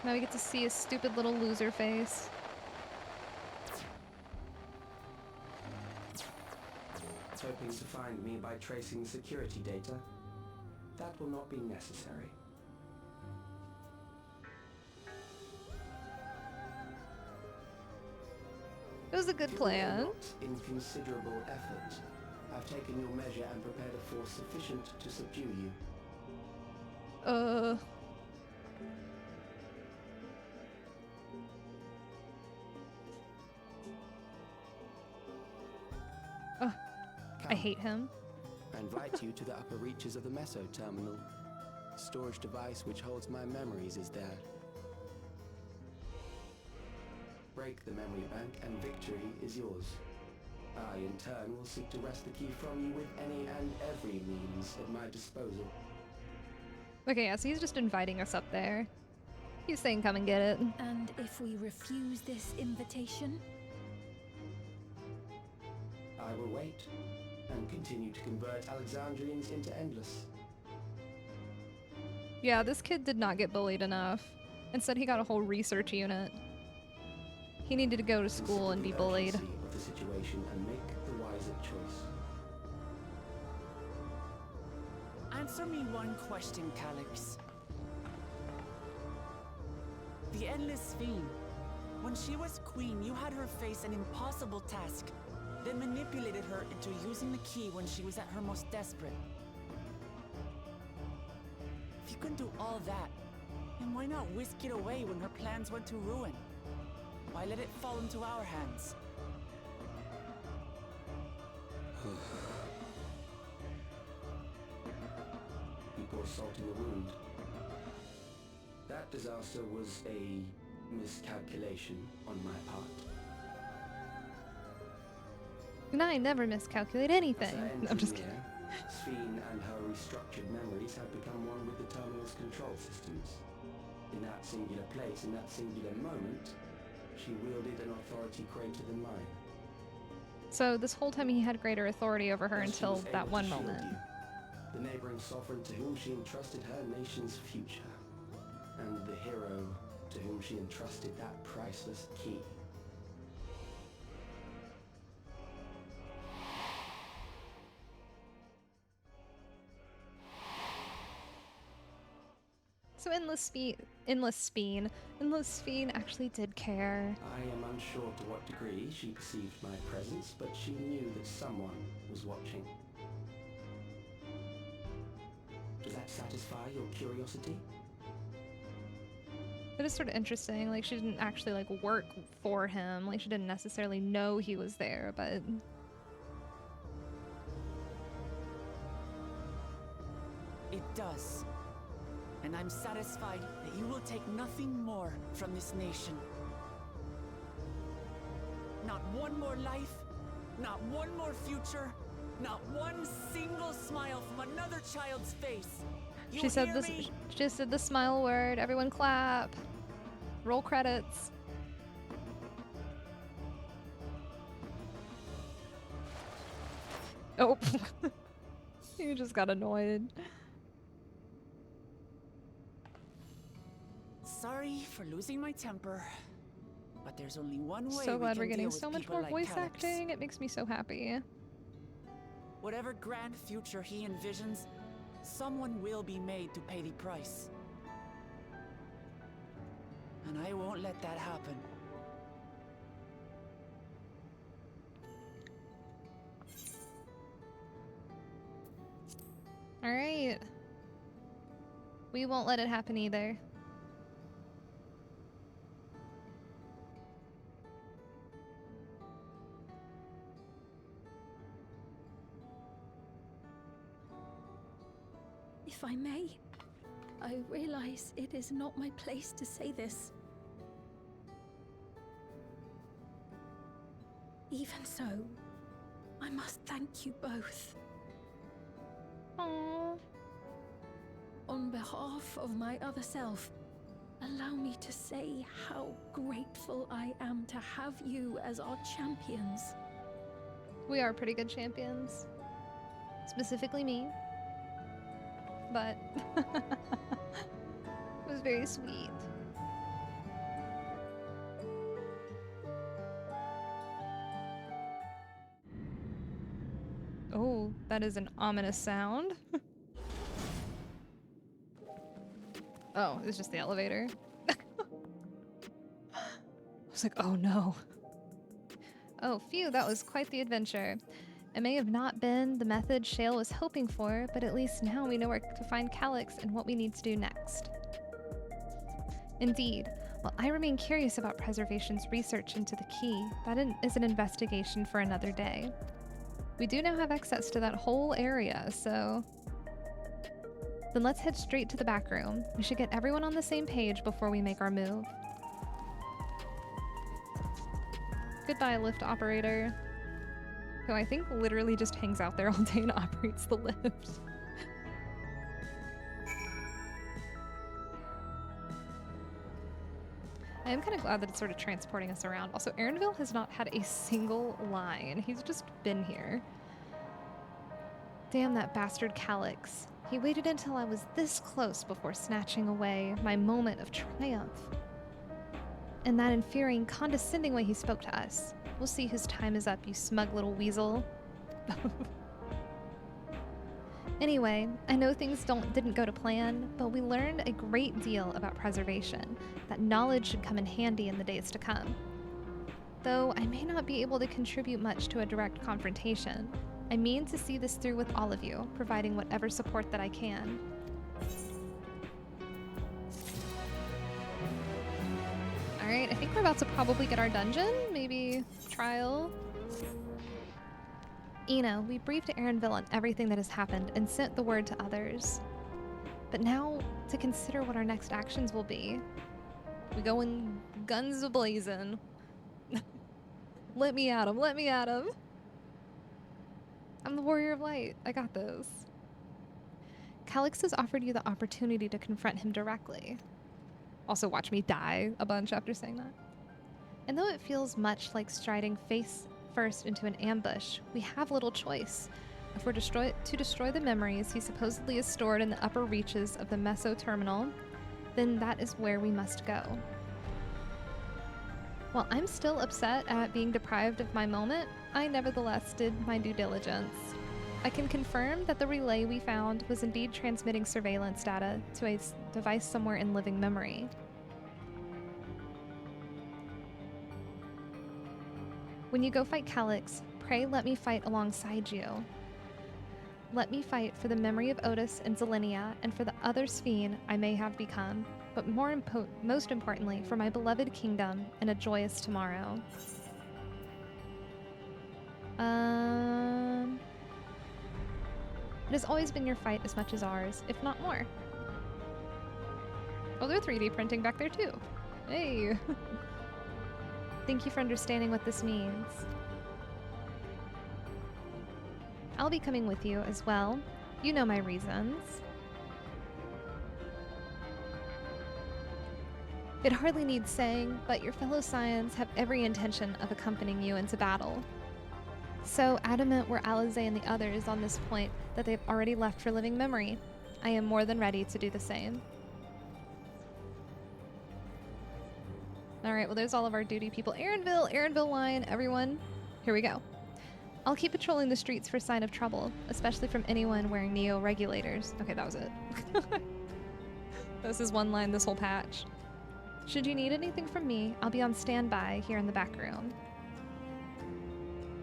Now we get to see his stupid little loser face. Hoping to find me by tracing security data? That will not be necessary. It was a good Given plan. your not inconsiderable effort, I've taken your measure and prepared a force sufficient to subdue you. I hate him. I invite you to the upper reaches of the meso terminal. The storage device which holds my memories is there. Break the memory bank and victory is yours. I, in turn, will seek to wrest the key from you with any and every means at my disposal. Okay, yeah, so he's just inviting us up there. He's saying come and get it. And if we refuse this invitation? I will wait and continue to convert Alexandrians into endless. Yeah, this kid did not get bullied enough. Instead, he got a whole research unit. He needed to go to school and be bullied. Consider the urgency of the situation and make the wiser choice. Answer me one question, Calyx. The Endless Fiend. When she was queen, you had her face an impossible task, then manipulated her into using the key when she was at her most desperate. If you can do all that, then why not whisk it away when her plans went to ruin? Why let it fall into our hands? You pour salt in the wound. That disaster was a miscalculation on my part. And I never miscalculate anything. No, I'm just kidding. Sphene and her restructured memories have become one with the terminal's control systems. In that singular place, in that singular moment, she wielded an authority greater than mine. So this whole time he had greater authority over her Thus she until was that able one to shield moment. you, the neighboring sovereign to whom she entrusted her nation's future, and the hero to whom she entrusted that priceless key. So Endless Fiend actually did care. I am unsure to what degree she perceived my presence, but she knew that someone was watching. Does that satisfy your curiosity? It is sort of interesting. Like, she didn't actually, like, work for him. Like, she didn't necessarily know he was there, but... it does. And I'm satisfied that you will take nothing more from this nation. Not one more life, not one more future, not one single smile from another child's face. You She said hear this. me? She just said the smile word. Everyone clap. Roll credits. Oh, you just got annoyed. Sorry for losing my temper, but there's only one way So we glad can we're getting deal so with much people more like voice Calyx. acting. It makes me so happy. Whatever grand future he envisions, someone will be made to pay the price. And I won't let that happen. All right. We won't let it happen either. If I may, I realize it is not my place to say this. Even so, I must thank you both. Aww. On behalf of my other self, allow me to say how grateful I am to have you as our champions. We are pretty good champions. Specifically me. But it was very sweet. Oh, that is an ominous sound. Oh, it's just the elevator. I was like, oh no. Oh, phew, that was quite the adventure. It may have not been the method Shale was hoping for, but at least now we know where to find Calyx and what we need to do next. Indeed, while I remain curious about Preservation's research into the key, that is an investigation for another day. We do now have access to that whole area, so... Then let's head straight to the back room. We should get everyone on the same page before we make our move. Goodbye, lift operator. Who I think literally just hangs out there all day and operates the lift. I am kind of glad that it's sort of transporting us around. Also, Aaronville has not had a single line. He's just been here. Damn that bastard Calyx. He waited until I was this close before snatching away my moment of triumph. In that infuriating, condescending way he spoke to us. We'll see whose time is up, you smug little weasel. Anyway, I know things didn't go to plan, but we learned a great deal about preservation. That knowledge should come in handy in the days to come. Though I may not be able to contribute much to a direct confrontation, I mean to see this through with all of you, providing whatever support that I can. Alright, I think we're about to probably get our dungeon, maybe trial. We briefed Aaronville on everything that has happened and sent the word to others. But now, to consider what our next actions will be. We go in guns a-blazing. Let me at him, let me at him. I'm the warrior of light, I got this. Calyx has offered you the opportunity to confront him directly. Also watch me die a bunch after saying that. And though it feels much like striding face first into an ambush, we have little choice. If we're to destroy the memories he supposedly is stored in the upper reaches of the Meso Terminal, then that is where we must go. While I'm still upset at being deprived of my moment, I nevertheless did my due diligence. I can confirm that the relay we found was indeed transmitting surveillance data to a device somewhere in living memory. When you go fight Calyx, pray let me fight alongside you. Let me fight for the memory of Otis and Zelenia and for the other Sphene I may have become, but most importantly, for my beloved kingdom and a joyous tomorrow. It has always been your fight as much as ours, if not more. Oh, they're 3D printing back there too. Hey! Thank you for understanding what this means. I'll be coming with you as well. You know my reasons. It hardly needs saying, but your fellow Scions have every intention of accompanying you into battle. So adamant were Alize and the others on this point that they've already left for living memory. I am more than ready to do the same. Alright, well there's all of our duty people. Aaronville line, everyone. Here we go. I'll keep patrolling the streets for sign of trouble, especially from anyone wearing Neo regulators. Okay, that was it. This is one line this whole patch. Should you need anything from me, I'll be on standby here in the back room.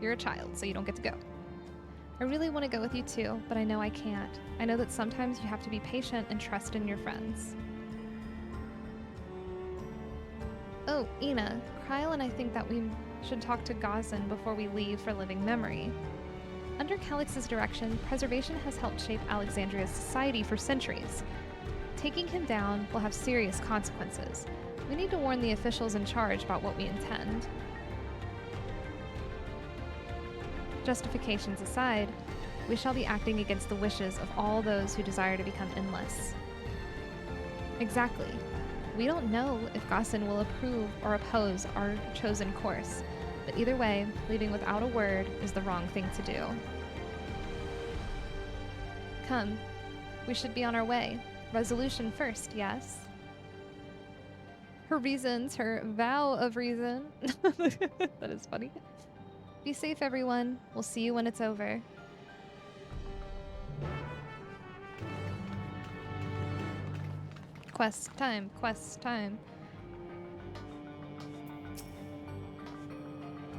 You're a child, so you don't get to go. I really want to go with you too, but I know I can't. I know that sometimes you have to be patient and trust in your friends. Oh, Ina, Kryle and I think that we should talk to Gazan before we leave for living memory. Under Calix's direction, preservation has helped shape Alexandria's society for centuries. Taking him down will have serious consequences. We need to warn the officials in charge about what we intend. Justifications aside, we shall be acting against the wishes of all those who desire to become endless. Exactly. We don't know if Gazan will approve or oppose our chosen course, but either way, leaving without a word is the wrong thing to do. Come, we should be on our way. Resolution first, yes? Her reasons, her vow of reason. That is funny. Be safe, everyone. We'll see you when it's over. Quest time, quest time.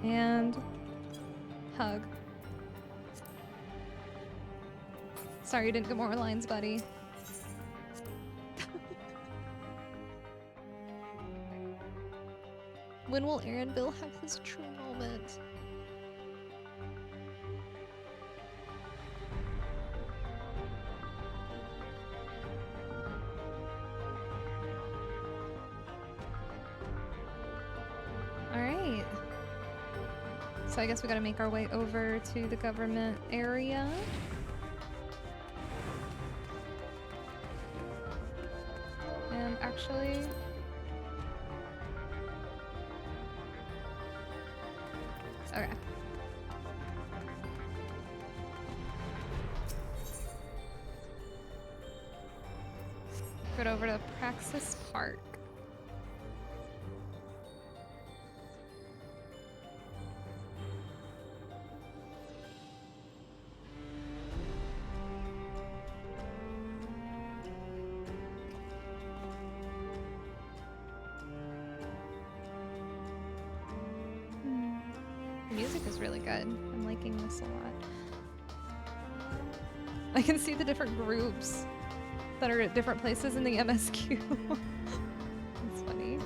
And hug. Sorry you didn't get more lines, buddy. When will Aaronville have his true moment? Alright. So I guess we gotta make our way over to the government area. And actually... Okay. Go over to Praxis Park. The music is really good. I'm liking this a lot. I can see the different groups that are at different places in the MSQ. That's funny.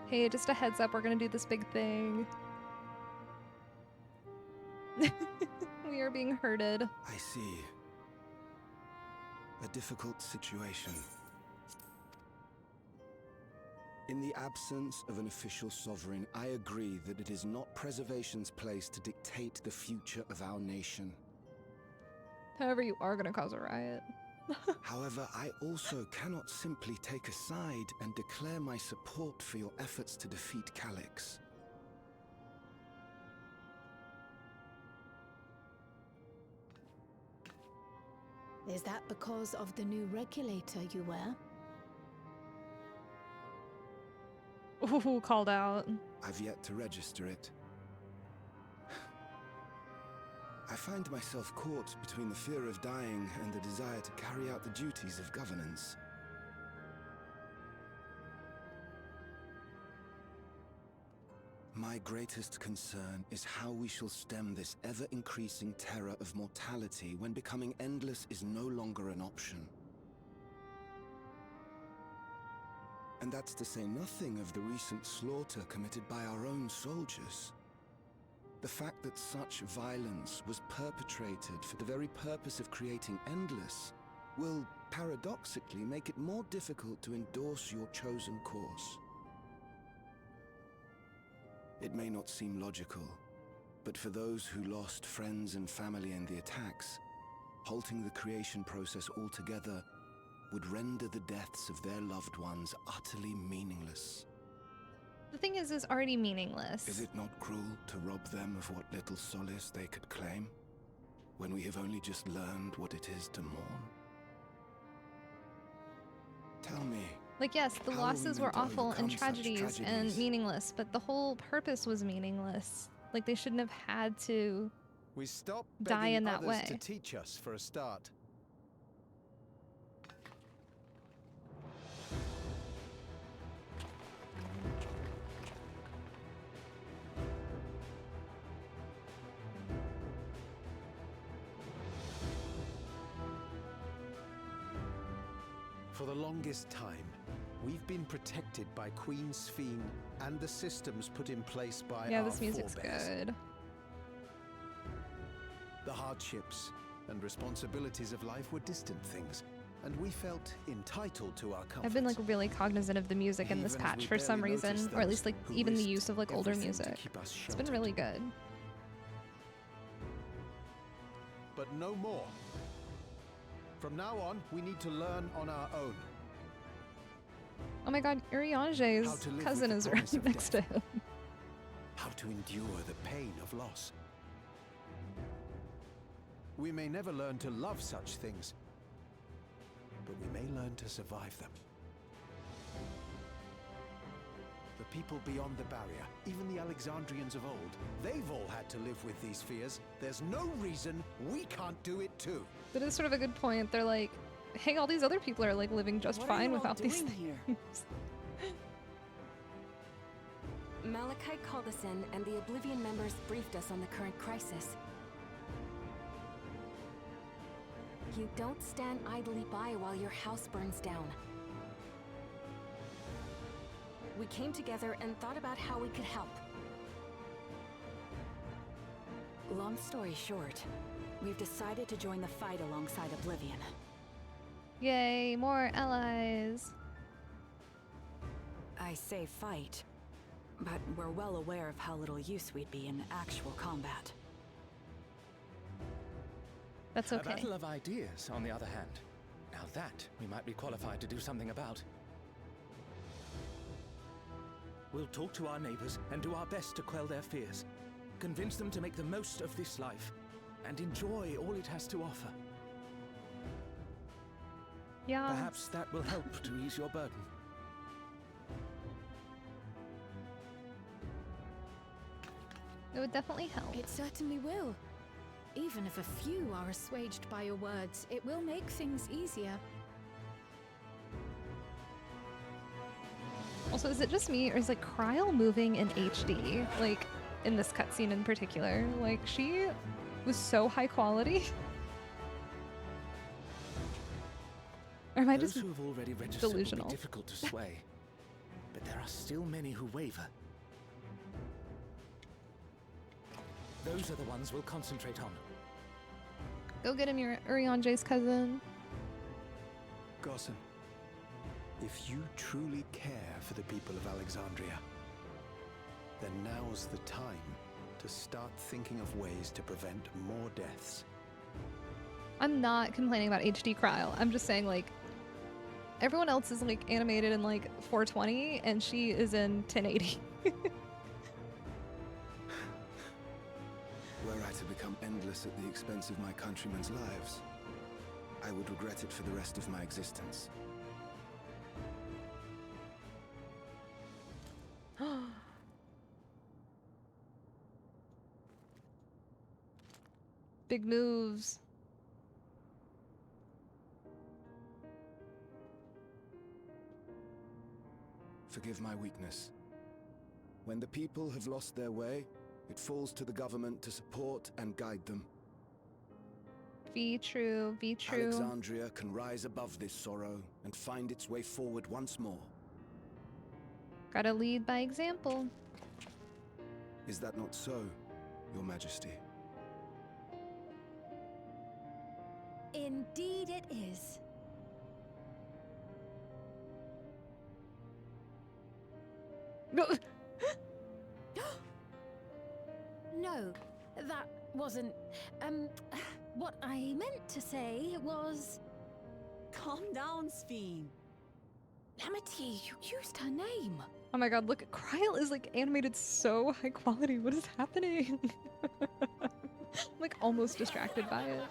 Hey, just a heads up, we're gonna do this big thing. We are being herded. I see. A difficult situation. In the absence of an official sovereign, I agree that it is not preservation's place to dictate the future of our nation. However, you are gonna cause a riot. However, I also cannot simply take a side and declare my support for your efforts to defeat Calix. Is that because of the new regulator you wear? Ooh, called out. I've yet to register it. I find myself caught between the fear of dying and the desire to carry out the duties of governance. My My greatest concern is how we shall stem this ever-increasing terror of mortality when becoming endless is no longer an option. And that's to say nothing of the recent slaughter committed by our own soldiers. The fact that such violence was perpetrated for the very purpose of creating endless will, paradoxically, make it more difficult to endorse your chosen course. It may not seem logical, but for those who lost friends and family in the attacks, halting the creation process altogether would render the deaths of their loved ones utterly meaningless. The thing is already meaningless. Is it not cruel to rob them of what little solace they could claim, when we have only just learned what it is to mourn? Tell me. Like, yes, the how are we losses were meant to awful overcome and such tragedies and tragedies? meaningless, but the whole purpose was meaningless. Like, they shouldn't have had to We stopped die begging in that others way. to teach us for a start. For the longest time, we've been protected by Queen Sphene and the systems put in place by Yeah, our this music's forebears. good. The hardships and responsibilities of life were distant things, and we felt entitled to our comfort. I've been like really cognizant of the music in this Even as patch we for some barely reason, noticed or at those least like who even the risked use of like older everything to music. keep us It's been sheltered. really good. But no more. From now on, we need to learn on our own. Oh my god, How Uriange's to live cousin with is the right promise of next to death. him. How to endure the pain of loss. We may never learn to love such things, but we may learn to survive them. The people beyond the barrier, even the Alexandrians of old, they've all had to live with these fears. There's no reason we can't do it too. That is sort of a good point. They're like, hey, all these other people are like living just What are fine you all without these doing here? things. Malachite called us in, and the Oblivion members briefed us on the current crisis. You don't stand idly by while your house burns down. We came together and thought about how we could help. Long story short, we've decided to join the fight alongside Oblivion. Yay, more allies. I say fight, but we're well aware of how little use we'd be in actual combat. That's A okay. battle of ideas, on the other hand. Now that we might be qualified to do something about. We'll talk to our neighbors and do our best to quell their fears. Convince them to make the most of this life and enjoy all it has to offer. Yeah. Perhaps that will help to ease your burden. It would definitely help. It certainly will. Even if a few are assuaged by your words, it will make things easier. Also, is it just me, or is like Kryl moving in HD? Like, in this cutscene in particular? Like, she was so high quality. Or am I Those just who have already registered will delusional? be difficult to sway, but there are still many who waver. Those are the ones we'll concentrate on. Go get him, your Uriange's cousin. Gossen, if you truly care for the people of Alexandria, then now's the time to start thinking of ways to prevent more deaths. I'm not complaining about HD Kryl. I'm just saying, like, everyone else is like animated in like 420 and she is in 1080. Were I to become endless at the expense of my countrymen's lives, I would regret it for the rest of my existence. Big moves. Forgive my weakness. When the people have lost their way, it falls to the government to support and guide them. Be true, be true. Alexandria can rise above this sorrow and find its way forward once more. Gotta lead by example. Is that not so, Your Majesty? Indeed it is. No, that wasn't... what I meant to say was... Calm down, Sphene. Amity, you used her name. Oh my god, look, Kryl is like animated so high quality. What is happening? I'm like almost distracted by it.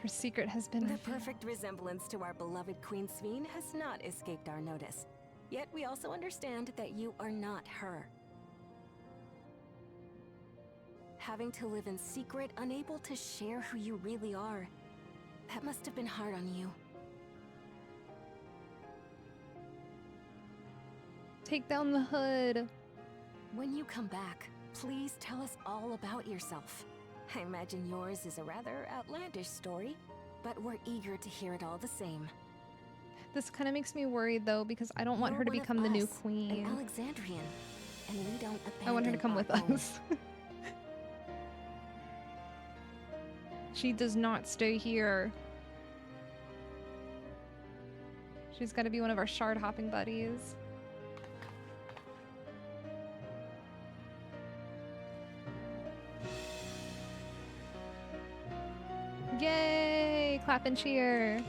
Her secret has been The revealed. perfect resemblance to our beloved Queen Sphene has not escaped our notice. Yet we also understand that you are not her. Having to live in secret, unable to share who you really are, that must have been hard on you. Take down the hood. When you come back, please tell us all about yourself. I imagine yours is a rather outlandish story, but we're eager to hear it all the same. This kind of makes me worried though, because I don't want You're her to one of become the new us, queen. An Alexandrian, and we don't abandon I want her to come our with own. us. She does not stay here. She's got to be one of our shard hopping buddies. Yay! Clap and cheer.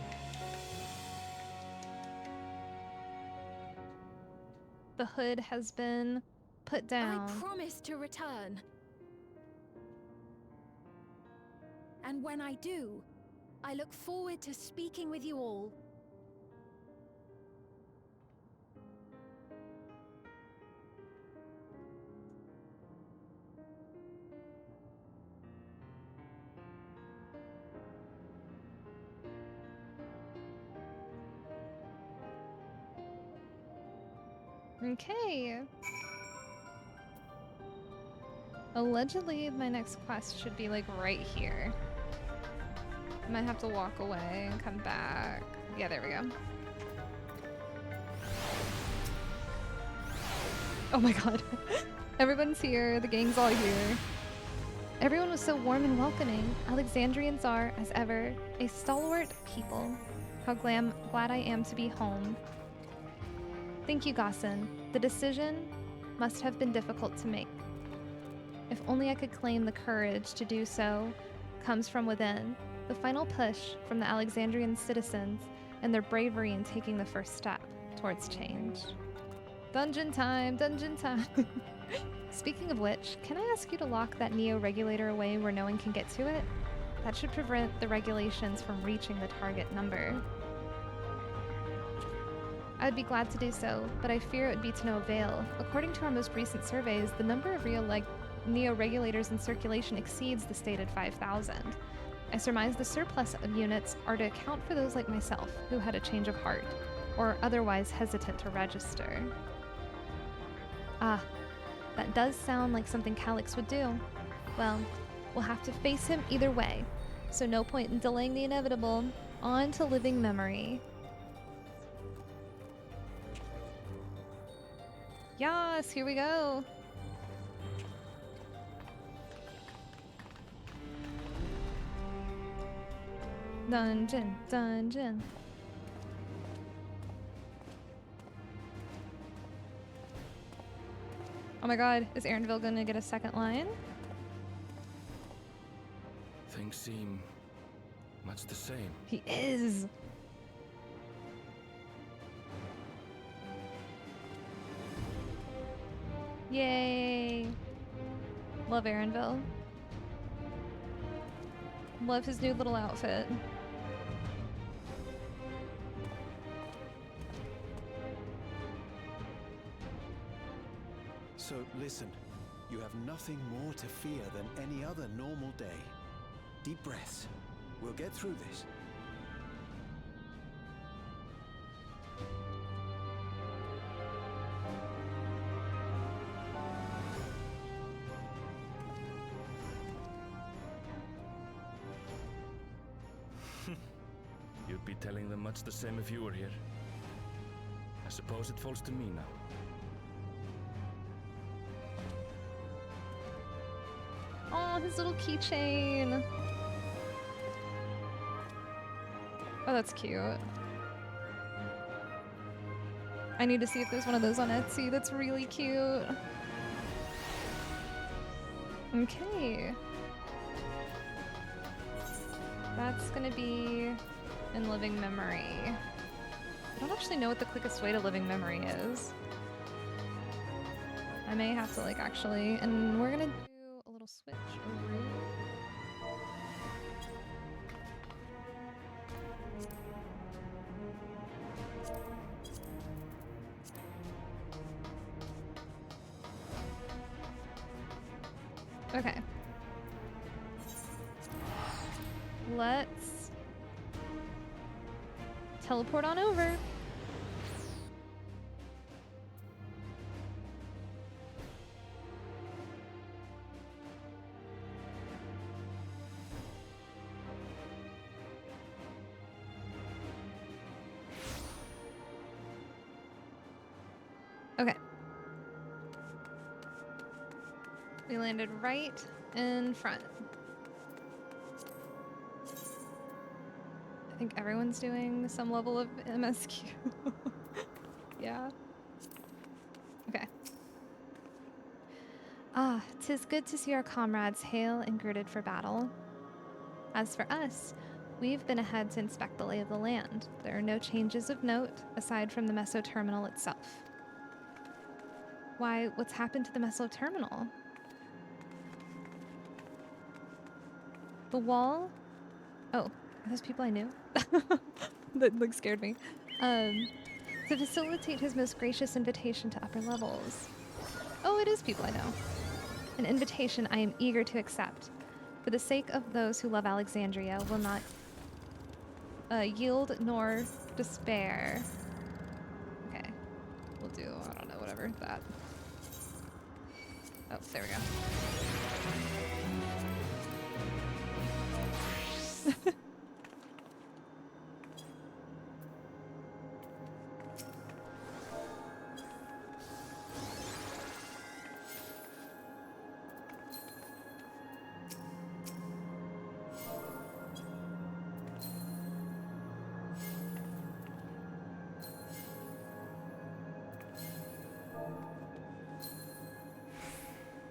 The hood has been put down. I promise to return. And when I do, I look forward to speaking with you all. Okay. Allegedly, my next quest should be like right here. I might have to walk away and come back. Yeah, there we go. Oh my god. Everyone's here. The gang's all here. Everyone was so warm and welcoming. Alexandrians are, as ever, a stalwart people. How glad I am to be home. Thank you, Gossen. The decision must have been difficult to make. If only I could claim the courage to do so comes from within. The final push from the Alexandrian citizens and their bravery in taking the first step towards change. Dungeon time! Dungeon time! Speaking of which, can I ask you to lock that Neo-regulator away where no one can get to it? That should prevent the regulations from reaching the target number. I'd be glad to do so, but I fear it would be to no avail. According to our most recent surveys, the number of real Neo-regulators in circulation exceeds the stated 5,000. I surmise the surplus of units are to account for those like myself who had a change of heart, or otherwise hesitant to register. Ah, that does sound like something Calyx would do. Well, we'll have to face him either way, so no point in delaying the inevitable. On to living memory. Yes, here we go. Dungeon, dungeon. Oh my god, is Erenville gonna get a second line? Things seem much the same. He is. Yay. Love Erenville. Love his new little outfit. So listen, you have nothing more to fear than any other normal day. Deep breaths. We'll get through this. telling them much the same if you were here. I suppose it falls to me now. Oh, his little keychain. Oh, that's cute. I need to see if there's one of those on Etsy. That's really cute. Okay. That's gonna be in living memory. I don't actually know what the quickest way to living memory is. I may have to like actually, and we're gonna do a little switch over. Okay. Let's teleport on over. Okay. We landed right in front. I think everyone's doing some level of MSQ. Yeah. Okay. Ah, 'tis good to see our comrades hale and girded for battle. As for us, we've been ahead to inspect the lay of the land. There are no changes of note, aside from the Meso Terminal itself. Why, what's happened to the Meso Terminal? The wall? Oh, are those people I knew? That like scared me. To facilitate his most gracious invitation to upper levels. Oh, it is people I know. An invitation I am eager to accept. For the sake of those who love Alexandria, will not yield nor despair. Okay, we'll do, I don't know, whatever that. Oh, there we go.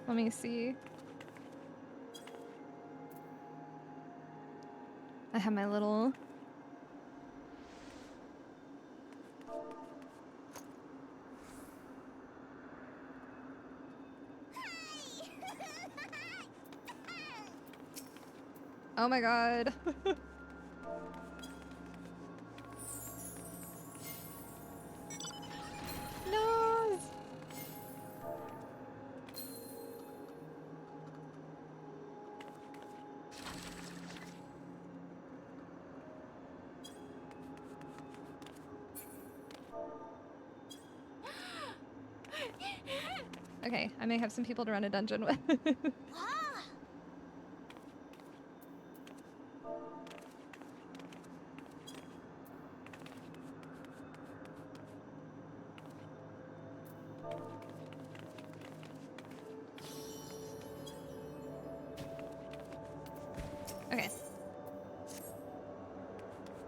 Let me see. I have my little... Oh my god. No. Okay, I may have some people to run a dungeon with. Okay.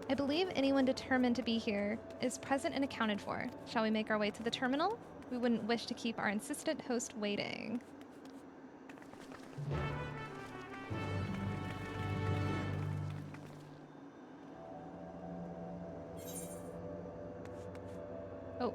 I believe anyone determined to be here is present and accounted for. Shall we make our way to the terminal? We wouldn't wish to keep our insistent host waiting. Oh.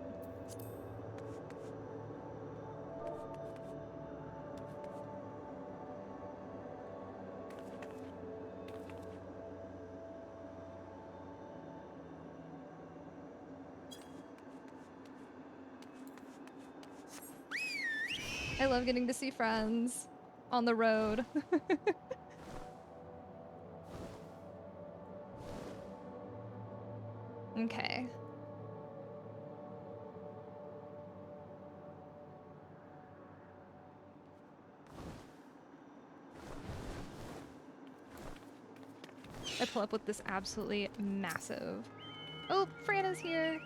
I love getting to see friends on the road. Okay. I pull up with this absolutely massive Oh, Fran is here.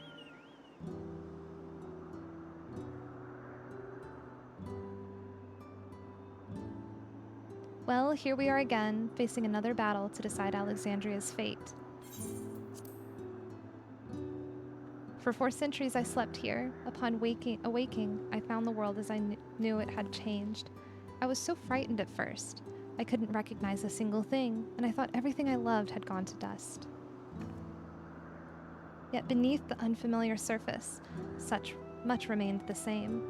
Well, here we are again, facing another battle to decide Alexandria's fate. For 4 centuries I slept here. Upon awaking, I found the world as I knew it had changed. I was so frightened at first. I couldn't recognize a single thing, and I thought everything I loved had gone to dust. Yet beneath the unfamiliar surface, much remained the same.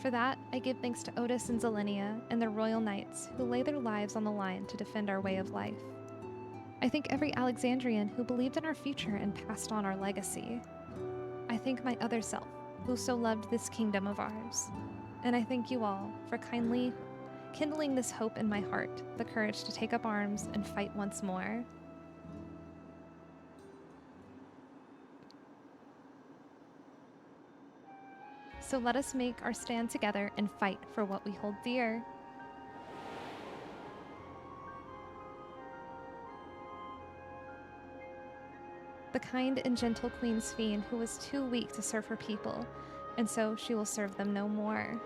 For that, I give thanks to Otis and Zelenia and their royal knights who lay their lives on the line to defend our way of life. I thank every Alexandrian who believed in our future and passed on our legacy. I thank my other self, who so loved this kingdom of ours. And I thank you all for kindly kindling this hope in my heart, the courage to take up arms and fight once more. So let us make our stand together and fight for what we hold dear. The kind and gentle Queen Sphene, who was too weak to serve her people, and so she will serve them no more.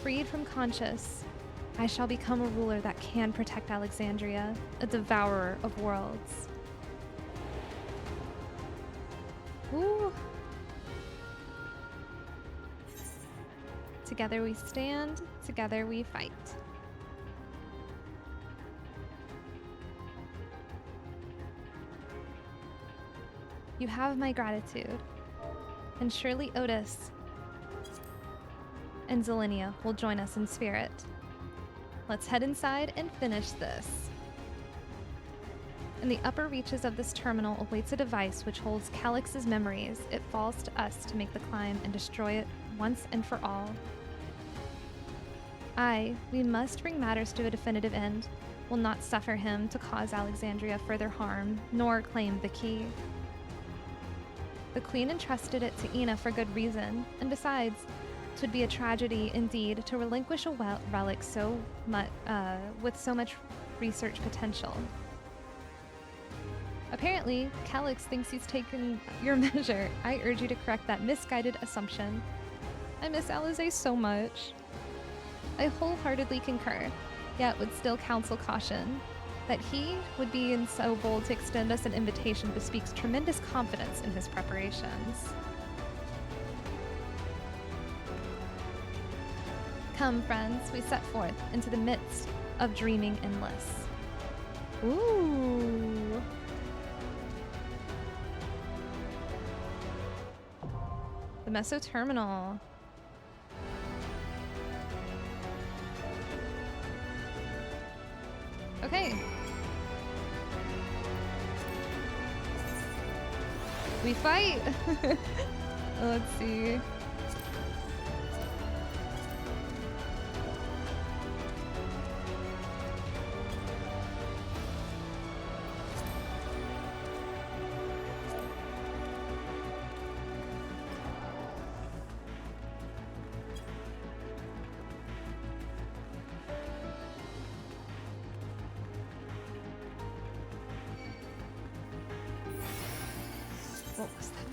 Freed from conscience, I shall become a ruler that can protect Alexandria, a devourer of worlds. Ooh. Together we stand, together we fight. You have my gratitude, and surely Otis and Zelenia will join us in spirit. Let's head inside and finish this. In the upper reaches of this terminal awaits a device which holds Calyx's memories. It falls to us to make the climb and destroy it once and for all. We must bring matters to a definitive end, will not suffer him to cause Alexandria further harm, nor claim the key. The Queen entrusted it to Ina for good reason, and besides, 'twould be a tragedy indeed to relinquish a relic with so much research potential. Apparently, Calyx thinks he's taken your measure. I urge you to correct that misguided assumption. I miss Alize so much. I wholeheartedly concur, yet would still counsel caution. That he would be so bold to extend us an invitation bespeaks tremendous confidence in his preparations. Come, friends, we set forth into the midst of dreaming endless. Ooh. The Meso Terminal. Okay. We fight! Let's see. What was that?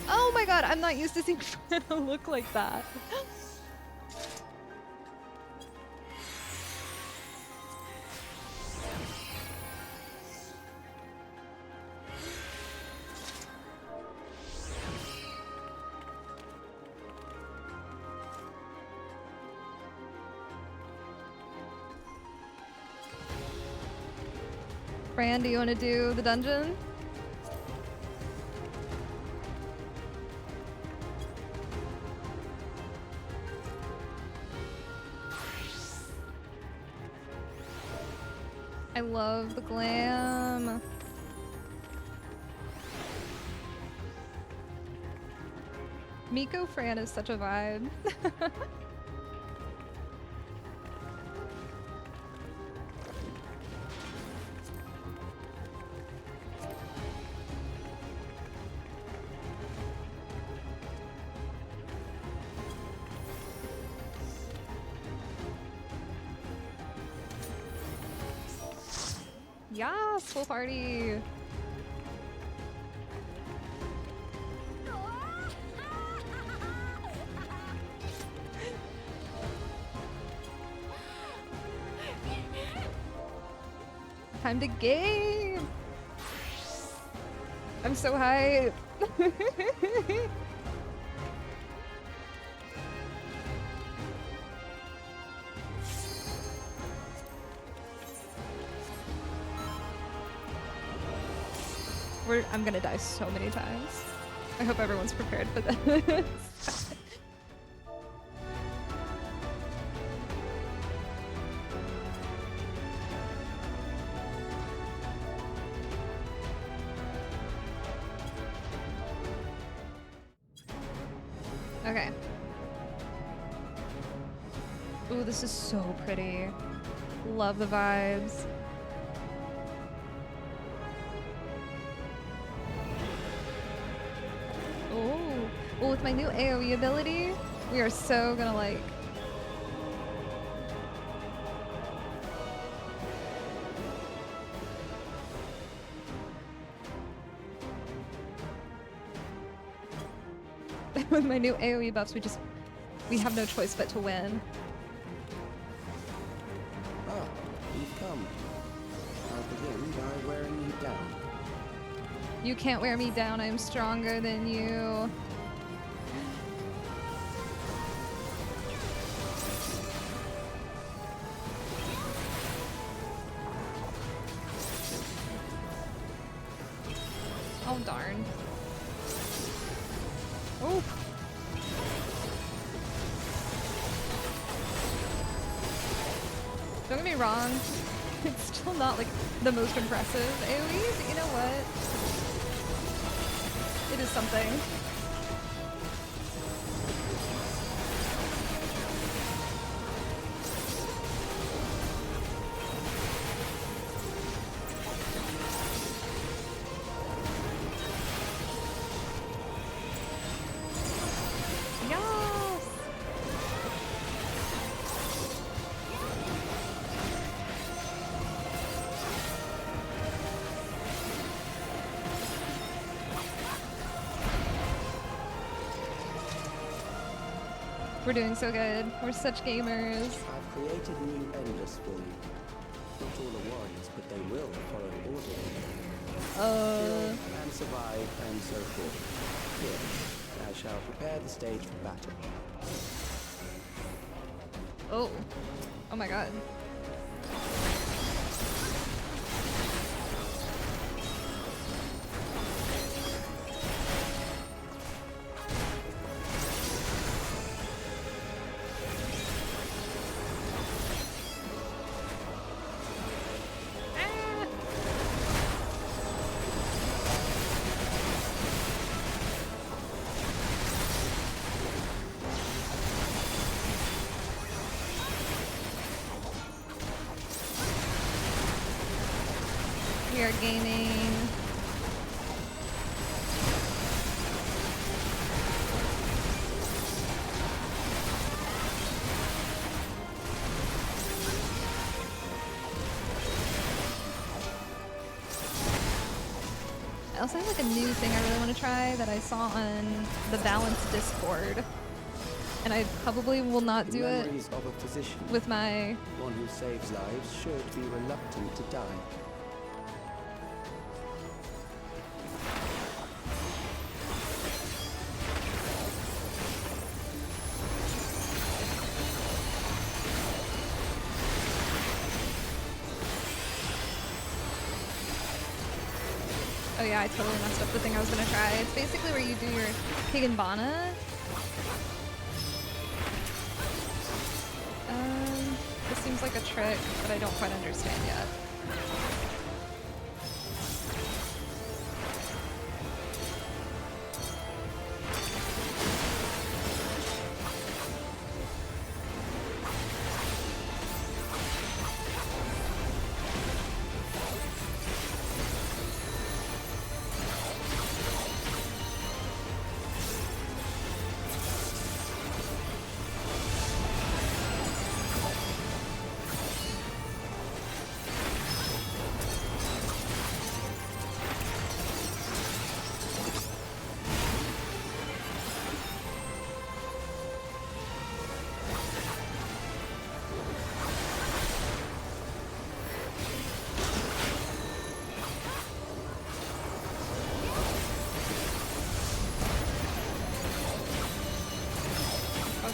Oh my god, I'm not used to seeing Fana look like that. Fran, do you want to do the dungeon? I love the glam. Miko Fran is such a vibe. Yes, full party. Time to game. I'm so hyped. I'm gonna die so many times. I hope everyone's prepared for this. Okay. Ooh, this is so pretty. Love the vibes. Ooh. Well, with my new AoE ability, we are so gonna like... with my new AoE buffs, we have no choice but to win. Ah, you've come. I'll begin by wearing you down. You can't wear me down, I'm stronger than you. Oh darn. Oh. Don't get me wrong, it's still not like the most impressive AoE, but you know what? It is something. We're doing so good. We're such gamers. I've created new endless for you. Not all at once, but they will follow order. Kill and survive and so forth. Here, I shall prepare the stage for battle. Oh. Oh my god. We are gaming. I also have like a new thing I really want to try that I saw on the Balance Discord. And I probably will not do it of a physician, with my... One who saves lives should be reluctant to die. Oh yeah, I totally messed up the thing I was gonna try. It's basically where you do your Higanbana. This seems like a trick, but I don't quite understand yet.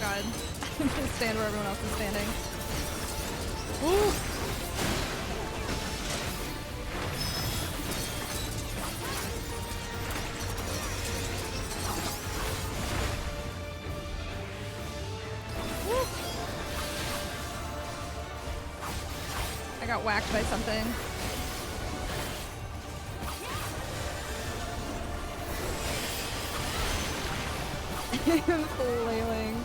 god. I'm gonna stand where everyone else is standing. Ooh! Woo! I got whacked by something. Flailing.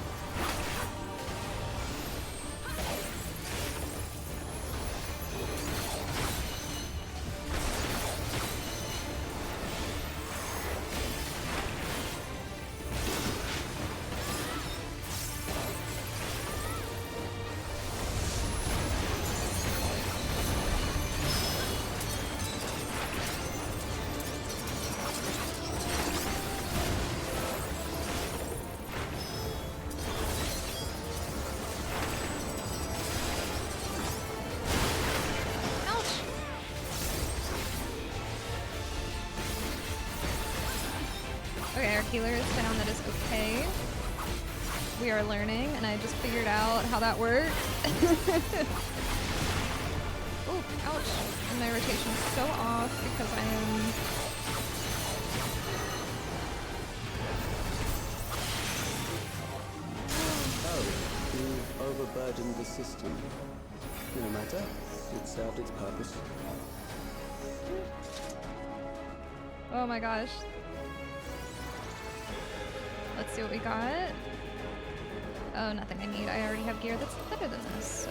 Okay, our healer is down. That is okay. We are learning, and I just figured out how that works. Oh, ouch. And my rotation is so off because I am... Oh, you've overburdened the system. No matter. It served its purpose. Oh my gosh. Let's see what we got. Oh, nothing I need. I already have gear that's better than this, so...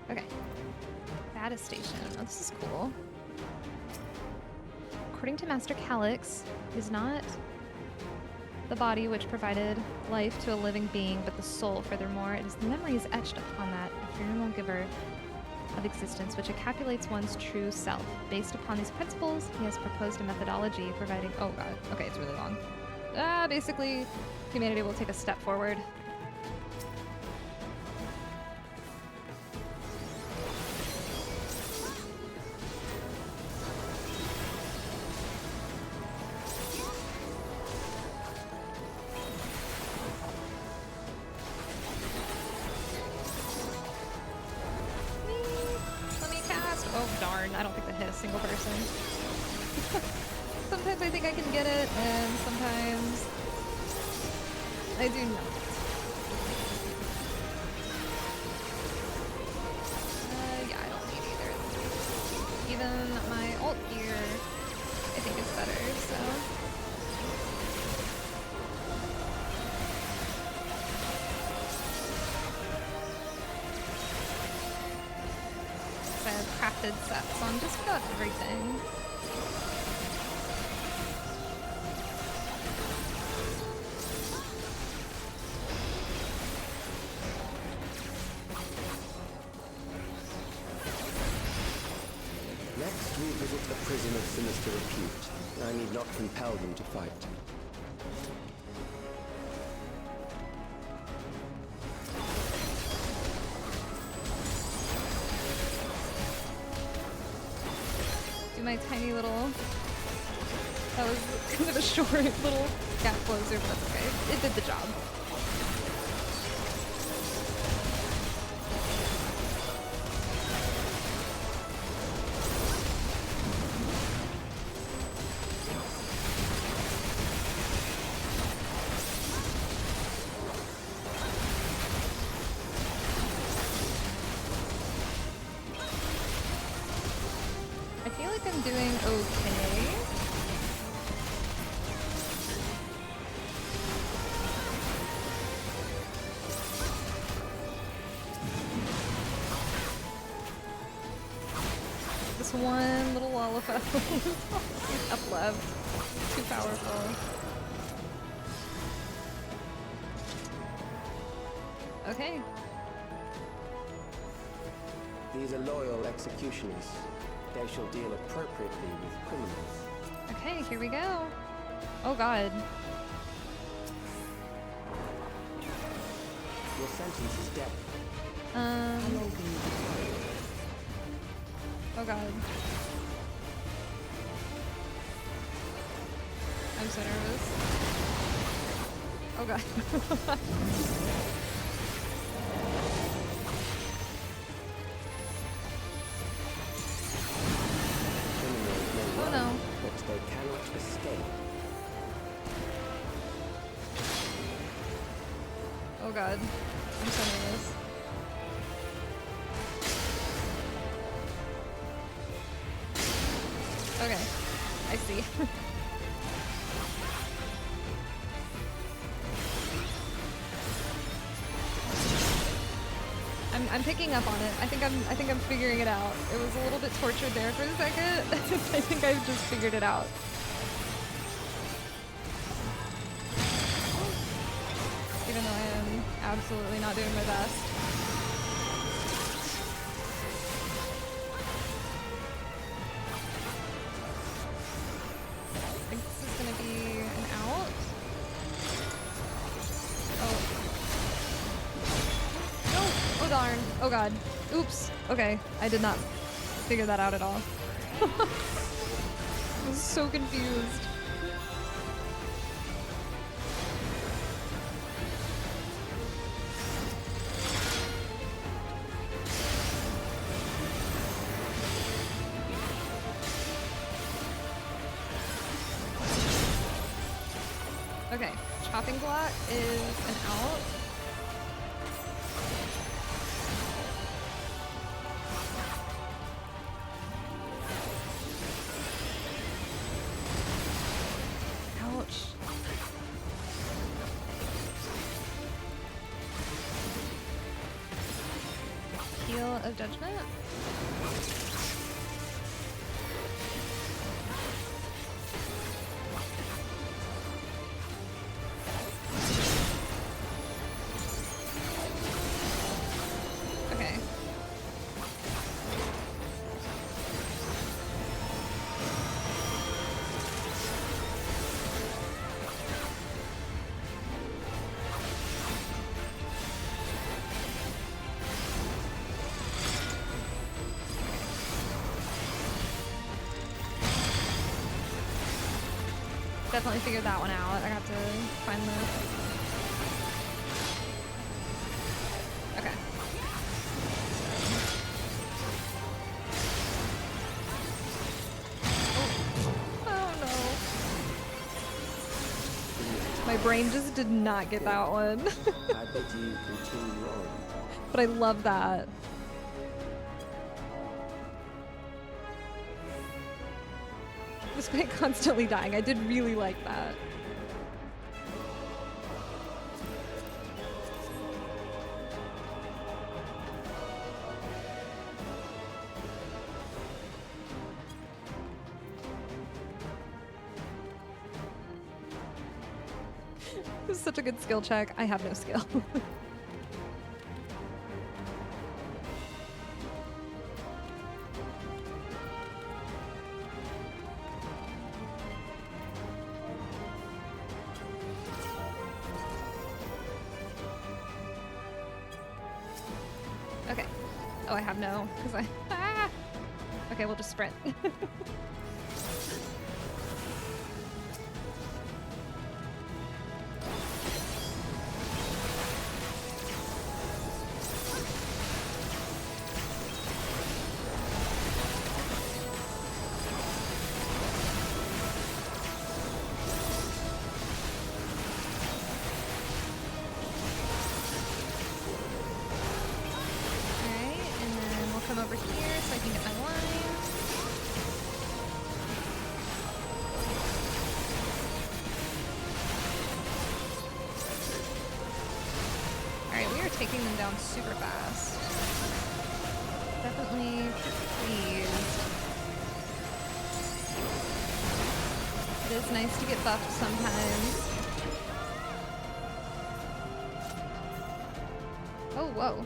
Okay. Bata station. Oh, this is cool. According to Master Calyx, it is not the body which provided life to a living being, but the soul. Furthermore, it is the memories etched upon that ephemeral giver of existence, which encapsulates one's true self. Based upon these principles, he has proposed a methodology providing... Oh god, okay, it's really long. Basically, humanity will take a step forward. I don't think that hit a single person. Sometimes I think I can get it, and sometimes I do not. Yeah, I don't need either of these. Even my ult gear, I think is better, so... I have crafted sets on just about everything. Next, we visit a prison of sinister repute. I need not compel them to fight. My tiny little... That was kind of a short little gap closer, but that's okay. It did the job. I feel like I'm doing okay. This one little Lollipop is up left. Too powerful. Okay. These are loyal executioners. They shall deal appropriately with criminals. Okay, here we go. Oh god. Your sentence is death. Oh god. I'm so nervous. Oh god. Oh no. But they cannot escape. Oh god. I'm so nervous. Okay. I see. I'm picking up on it. I think I'm figuring it out. It was a little bit tortured there for a second. I think I've just figured it out. Even though I am absolutely not doing my best. I think this is gonna be an out. Oh. No! Oh darn. Oh god. Oops. Okay. I did not figure that out at all. I was so confused. Okay, chopping block is an out. Ouch. Heel of Judgment. Okay. Definitely figured that one out. I got to find the... Okay. Oh no. My brain just did not get that one. I bid you continue on. But I love that. Despite constantly dying, I did really like that. This is such a good skill check. I have no skill. Okay. Oh, I have no, because I... Ah! Okay, we'll just sprint. Come over here so I can get my line. Alright, we are taking them down super fast. Definitely pleased. It is nice to get buffed sometimes. Oh, whoa.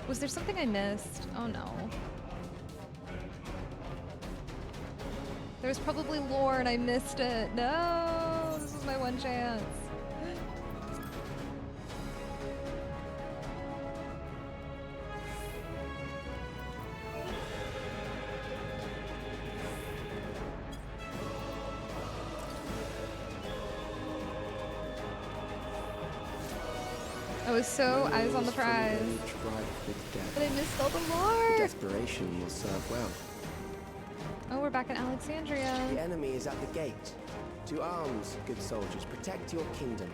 Was there something I missed? Oh no. There was probably lore and I missed it. No, this was my one chance. was so eyes on the prize. But I missed all the lore. Desperation will serve well. Oh, we're back in Alexandria. The enemy is at the gate. To arms, good soldiers. Protect your kingdom.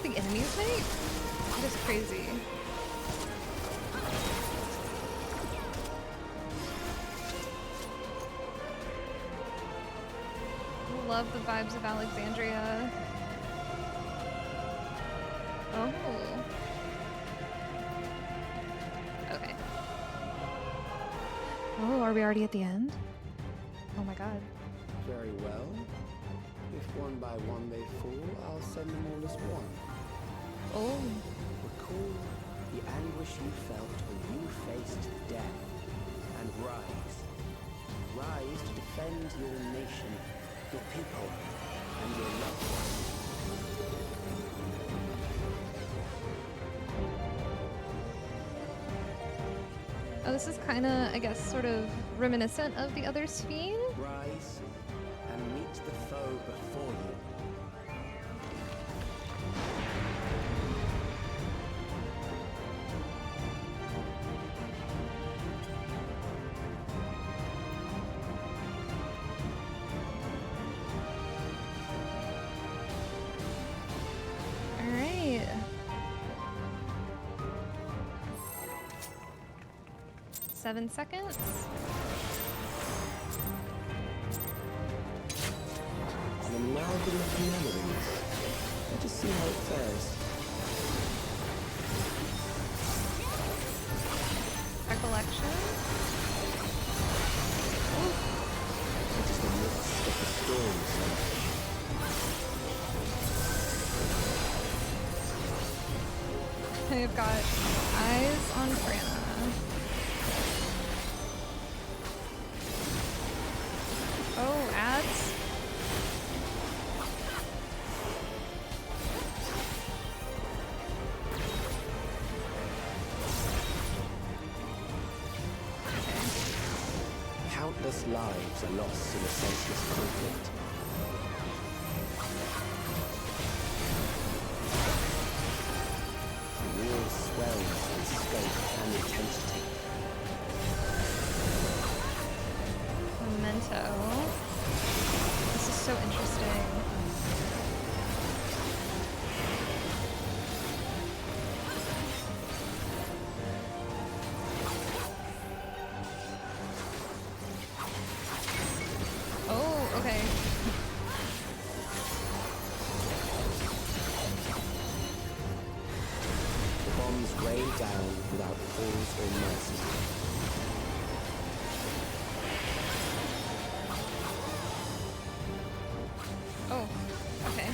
The enemies make? That is crazy. Love the vibes of Alexandria. Oh. Okay. Oh, are we already at the end? Oh my god. Very well. If one by one they fall, I'll send them all as one. Oh. Recall the anguish you felt when you faced death, and rise. Rise to defend your nation, your people, and your loved ones. Oh, this is kind of, I guess, sort of reminiscent of the other Sphene. Rise and meet the foe before you. All right. Seven seconds. An amalgam of memories. Let us see how it fares. Recollection. It is the midst of the storm, sir. I've got eyes on Franna. Oh, ads. Countless lives are lost in a senseless conflict. The war swells in scope and intensity. Memento. This is so interesting. Oh, okay. The bombs rain down without pause or mercy. Oh, okay.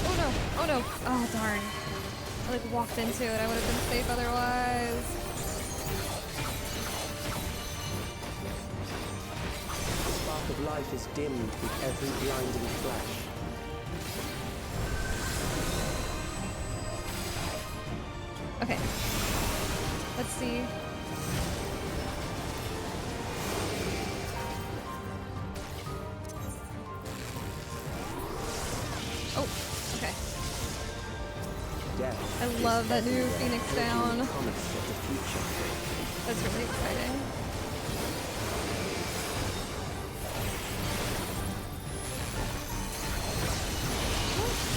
Oh no, oh no, oh darn. I like walked into it, I would have been safe otherwise. The spark of life is dimmed with every blinding flash. Okay. Let's see. Oh, okay. Death I love that new everywhere, Phoenix urging down. the promise of the future. That's really exciting.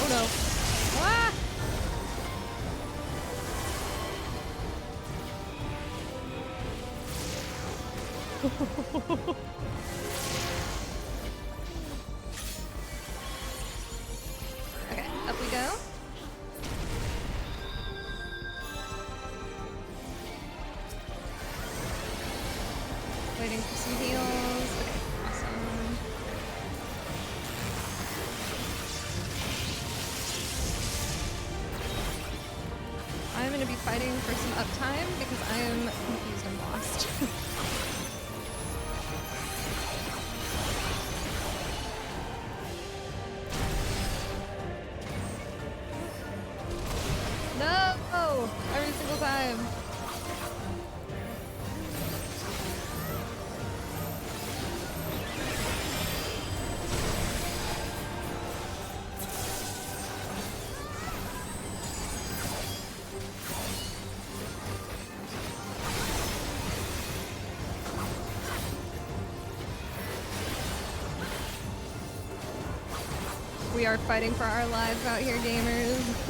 Oh no. Ah! Okay, up we go. Waiting for some heals. Okay, awesome. I'm gonna be fighting for some uptime because I am confused and lost. No! Every single time. We are fighting for our lives out here, gamers.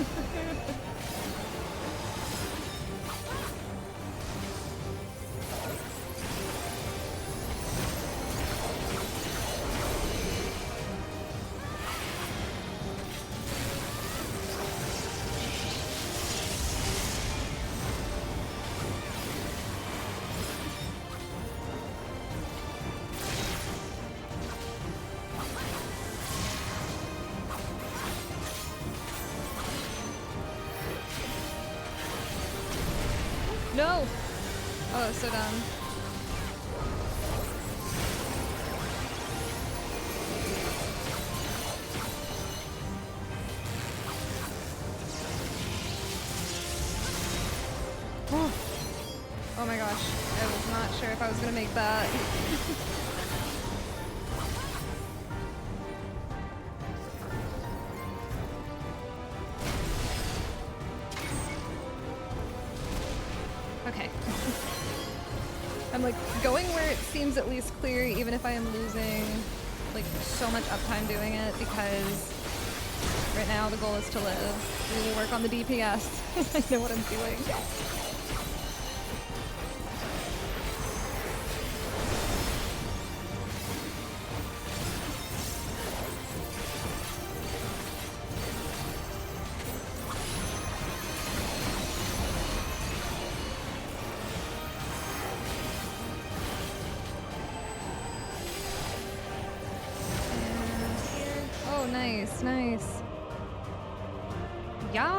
No! Oh, that was so dumb. Oh my gosh, I was not sure if I was gonna make that. Okay. I'm like going where it seems at least clear, even if I am losing like so much uptime doing it, because right now the goal is to live. Really work on the DPS. I know what I'm doing. Oh, nice, nice. Yeah.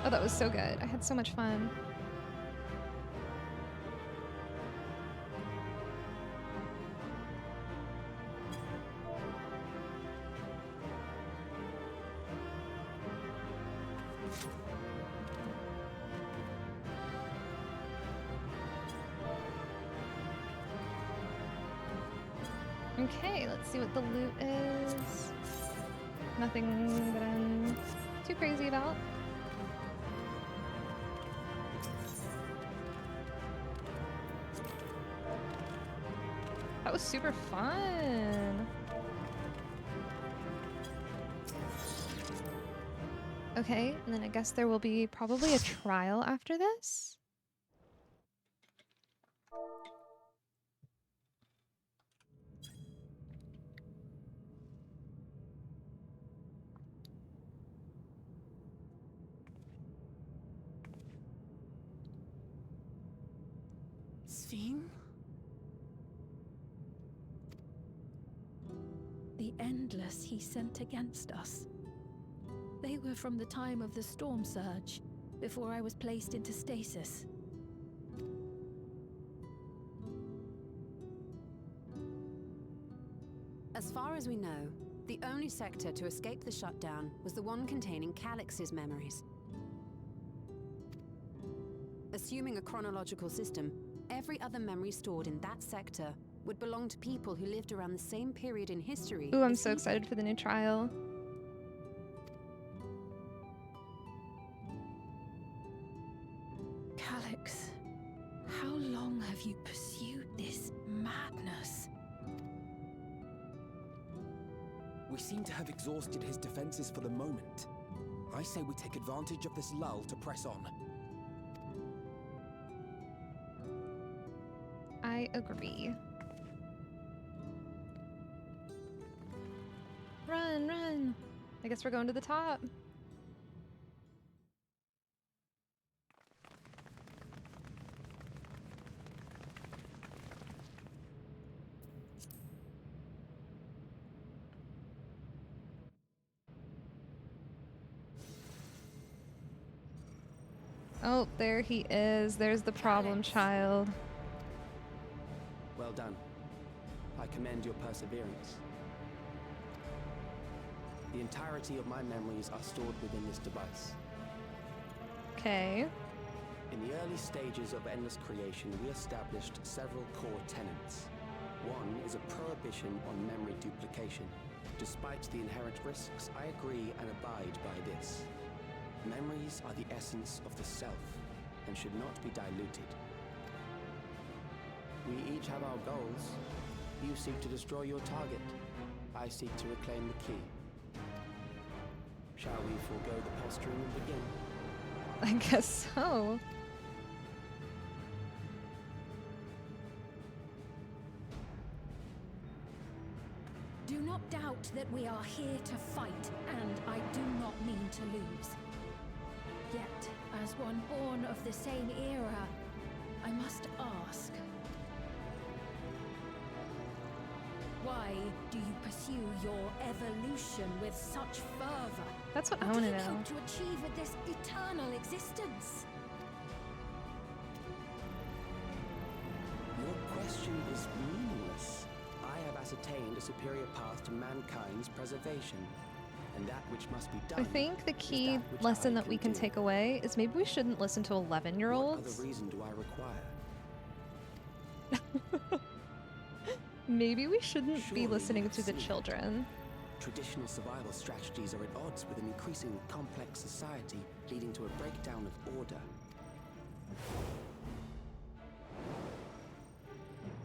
Oh, that was so good. I had so much fun. Okay, let's see what the loot is. Nothing that I'm too crazy about. That was super fun. Okay, and then I guess there will be probably a trial after this. Sphene? The Endless he sent against us. They were from the time of the storm surge, before I was placed into stasis. As far as we know, the only sector to escape the shutdown was the one containing Calix's memories. Assuming a chronological system, every other memory stored in that sector would belong to people who lived around the same period in history. Ooh, I'm so excited for the new trial. Calix. How long have you pursued this madness? We seem to have exhausted his defenses for the moment. I say we take advantage of this lull to press on. I agree. Run, run. I guess we're going to the top. Oh, there he is. There's the problem child. Well done. I commend your perseverance. The entirety of my memories are stored within this device. Okay. In the early stages of Endless Creation, we established several core tenets. One is a prohibition on memory duplication. Despite the inherent risks, I agree and abide by this. Memories are the essence of the self and should not be diluted. We each have our goals. You seek to destroy your target. I seek to reclaim the key. Shall we forego the posturing and begin? I guess so. Do not doubt that we are here to fight, and I do not mean to lose. Yet, as one born of the same era, I must ask, why do you pursue your evolution with such fervor? That's what I What want do to you know. hope to achieve with this eternal existence? Your question is meaningless. I have ascertained a superior path to mankind's preservation, and that which must be done. I think the is key that which lesson I that we can do. take away is maybe we shouldn't listen to 11-year-olds. What other reason do I require? Maybe we shouldn't Surely be you listening have to the seen it. children. Traditional survival strategies are at odds with an increasingly complex society, leading to a breakdown of order.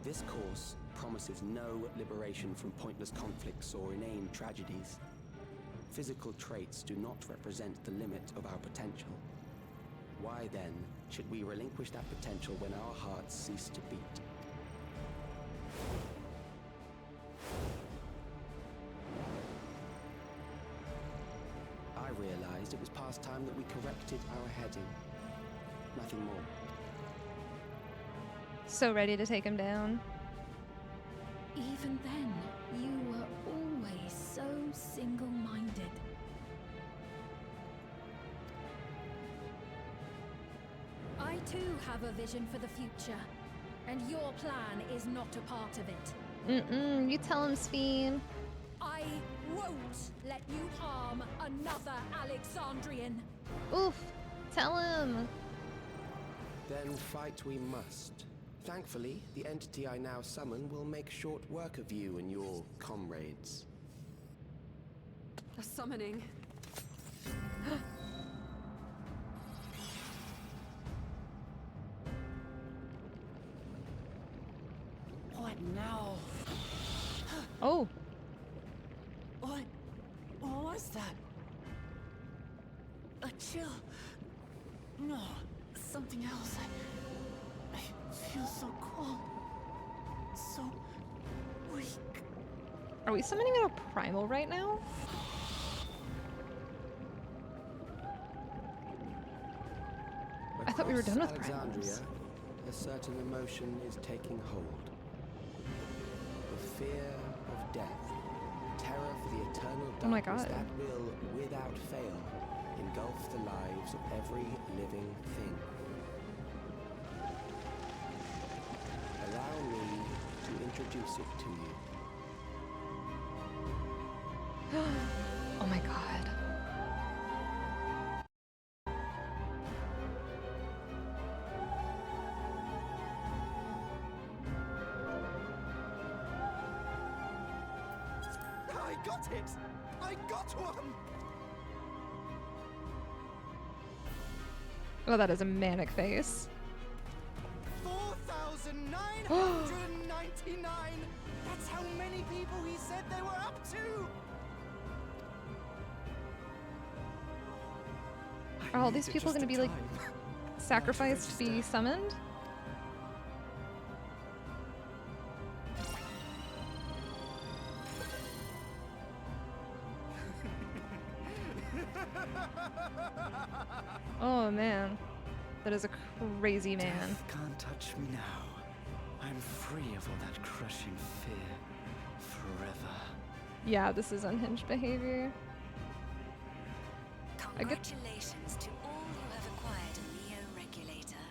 This course promises no liberation from pointless conflicts or inane tragedies. Physical traits do not represent the limit of our potential. Why then should we relinquish that potential when our hearts cease to beat? I realized it was past time that we corrected our heading. Nothing more. So ready to take him down. Even then, you were always so single-minded. I too have a vision for the future, and your plan is not a part of it. You tell him, Sphene. I won't let you harm another Alexandrian. Oof. Tell him. Then fight we must. Thankfully, the entity I now summon will make short work of you and your comrades. A summoning. What now? Oh. What was that? A chill? No, something else. I feel so cold. So weak. Are we summoning a primal right now? I thought we were done with Alexandria, primals. a certain emotion is taking hold. The fear of death, terror for the eternal Oh my darkness God. that will, without fail, engulf the lives of every living thing. Allow me to introduce it to you. Oh my God. I got it! I got one! Oh, that is a manic face. For 999! That's how many people he said they were up to! Are all these people gonna be like sacrificed to be summoned? Oh man, that is a crazy man. Death can't touch me now. I'm free of all that crushing fear forever. Yeah, this is unhinged behavior. Congratulations to all who have acquired a Neo-Regulator.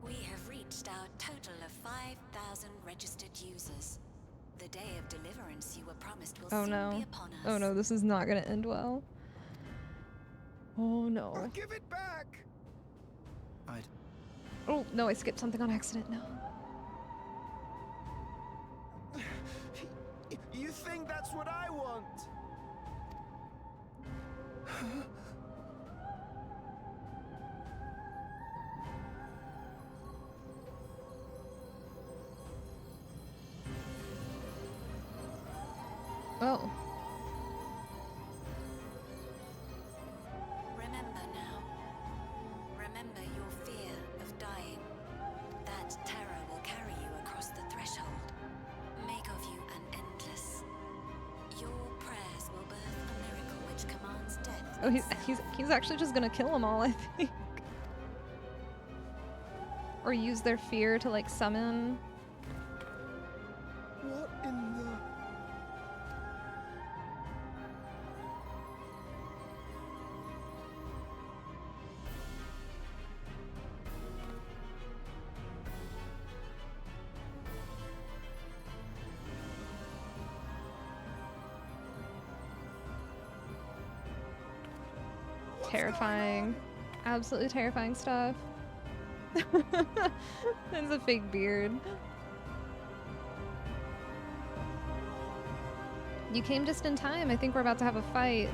We have reached our total of 5,000 registered users. The day of deliverance you were promised will soon be upon us. Oh no, this is not gonna end well. Oh no. Give it back! Oh no, I skipped something on accident. No. You think that's what I want? Oh. Remember now. Remember your fear of dying. That terror will carry you across the threshold. Make of you an endless. Your prayers will birth a miracle which commands death. Oh, he's actually just gonna kill them all, I think. Or use their fear to like summon. What in the... Terrifying. Absolutely terrifying stuff. There's a fake beard. You came just in time. I think we're about to have a fight.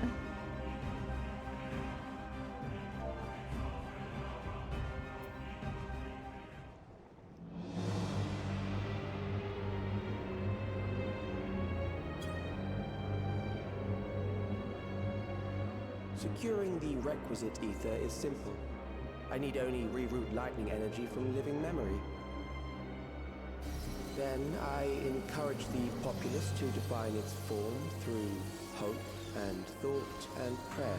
Securing the requisite ether is simple. I need only reroute lightning energy from living memory. Then I encourage the populace to define its form through hope and thought and prayer.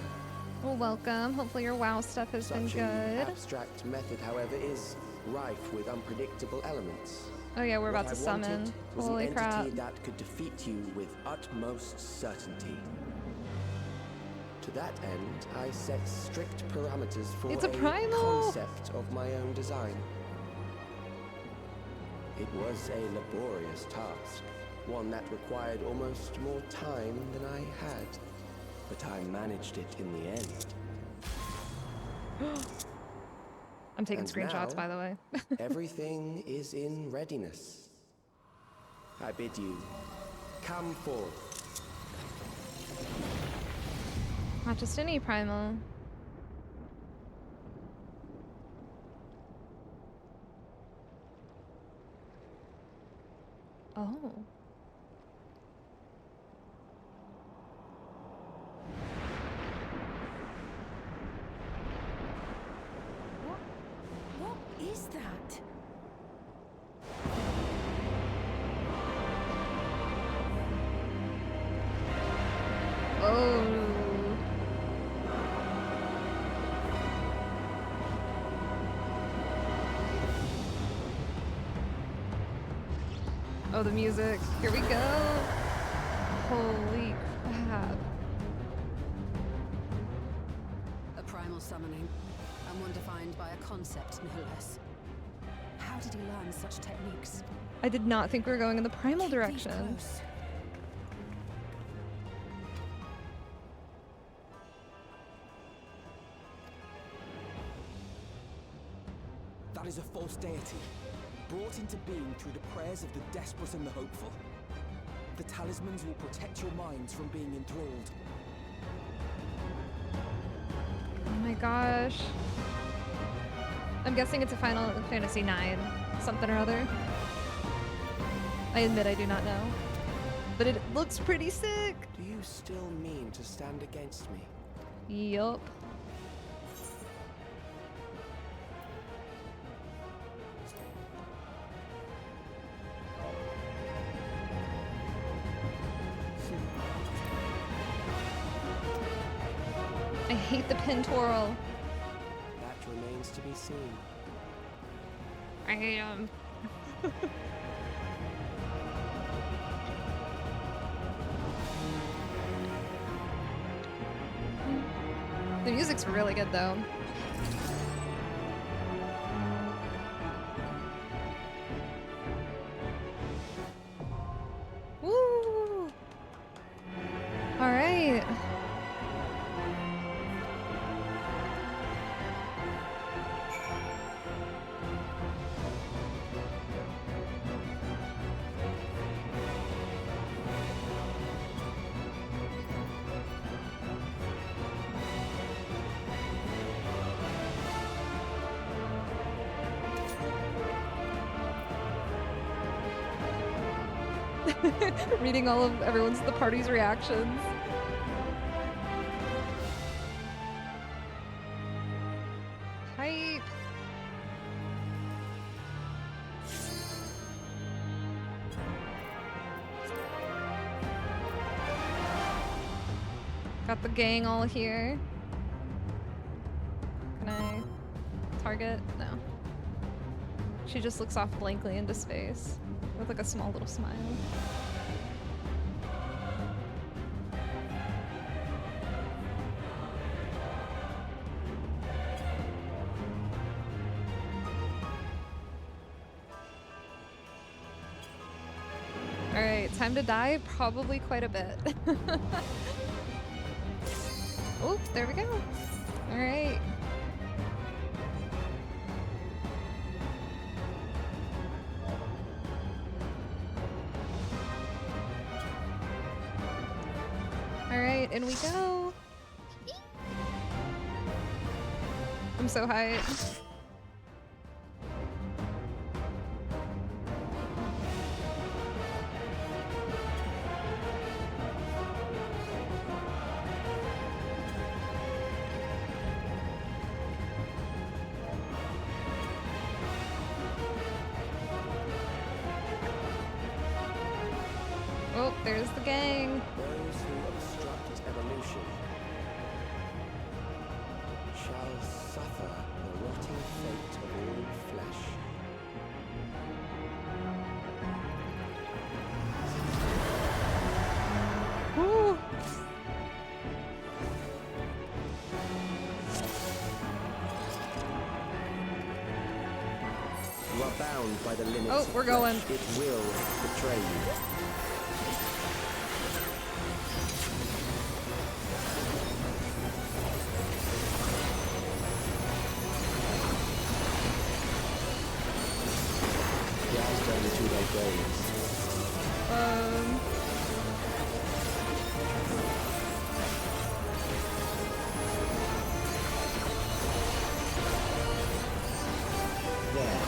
Well, welcome. Hopefully your WoW stuff has been Such good. an abstract method, however, is rife with unpredictable elements. Oh yeah, we're What about to I summon. wanted was Holy an crap. entity that could defeat you with utmost certainty. To that end, I set strict parameters for It's a primal! concept of my own design. It was a laborious task, one that required almost more time than I had, but I managed it in the end. I'm taking And screenshots, now, by the way. everything is in readiness. I bid you, come forth. Not just any primal. Oh. What is that? Oh. Oh, the music. Here we go. Holy crap. A primal summoning, and one defined by a concept, no less. How did he learn such techniques? I did not think we were going in the primal direction. That is a false deity, brought into being through the prayers of the desperate and the hopeful. The talismans will protect your minds from being enthralled. Oh my gosh. I'm guessing it's a Final Fantasy IX something or other. I admit I do not know. But it looks pretty sick. Do you still mean to stand against me? Yup. I hate the pin twirl. That remains to be seen. I hate him. The music's really good though. Woo! All right. Reading all of the party's reactions. Hype. Got the gang all here. Can I target? No. She just looks off blankly into space with like a small little smile. Alright, time to die, probably quite a bit. Oh, there we go. Alright. Alright, in we go. I'm so hyped. Oh, there's the gang. Those who obstruct evolution shall suffer the rotting fate of all flesh. Woo! You are bound by the limits Oh, of we're going. flesh. It will betray you. To their graves. There.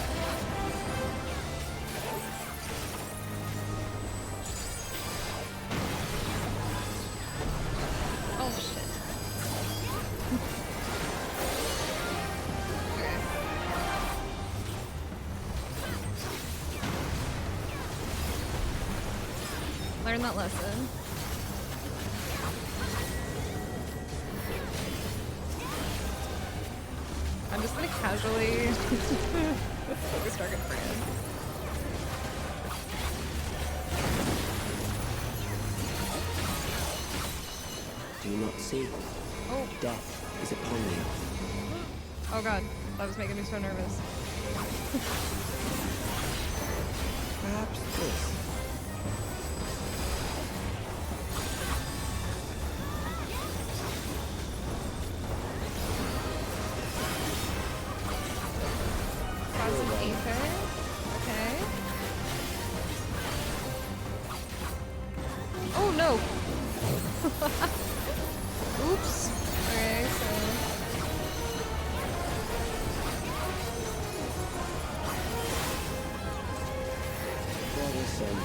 Oh shit. Learn that lesson. I'm just gonna casually focus target for him. Do you not see? Oh. Death is upon you. Oh god, that was making me so nervous. Perhaps this. Okay. Oh no! Oops. Okay, so descend.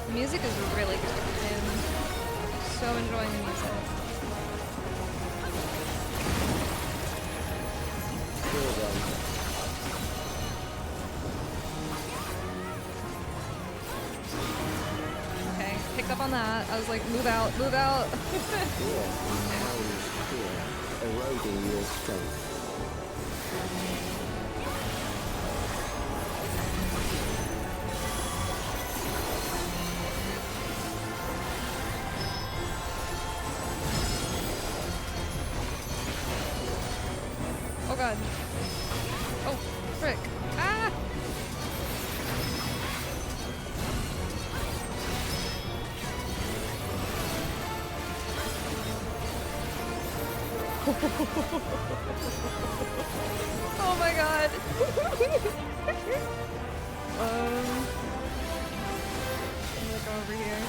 The music is really good. I'm so enjoying the music. Okay, picked up on that. I was like, move out, move out. Eroding your strength. Oh god. Oh, frick. Ah! Oh my god. I'm gonna go over here.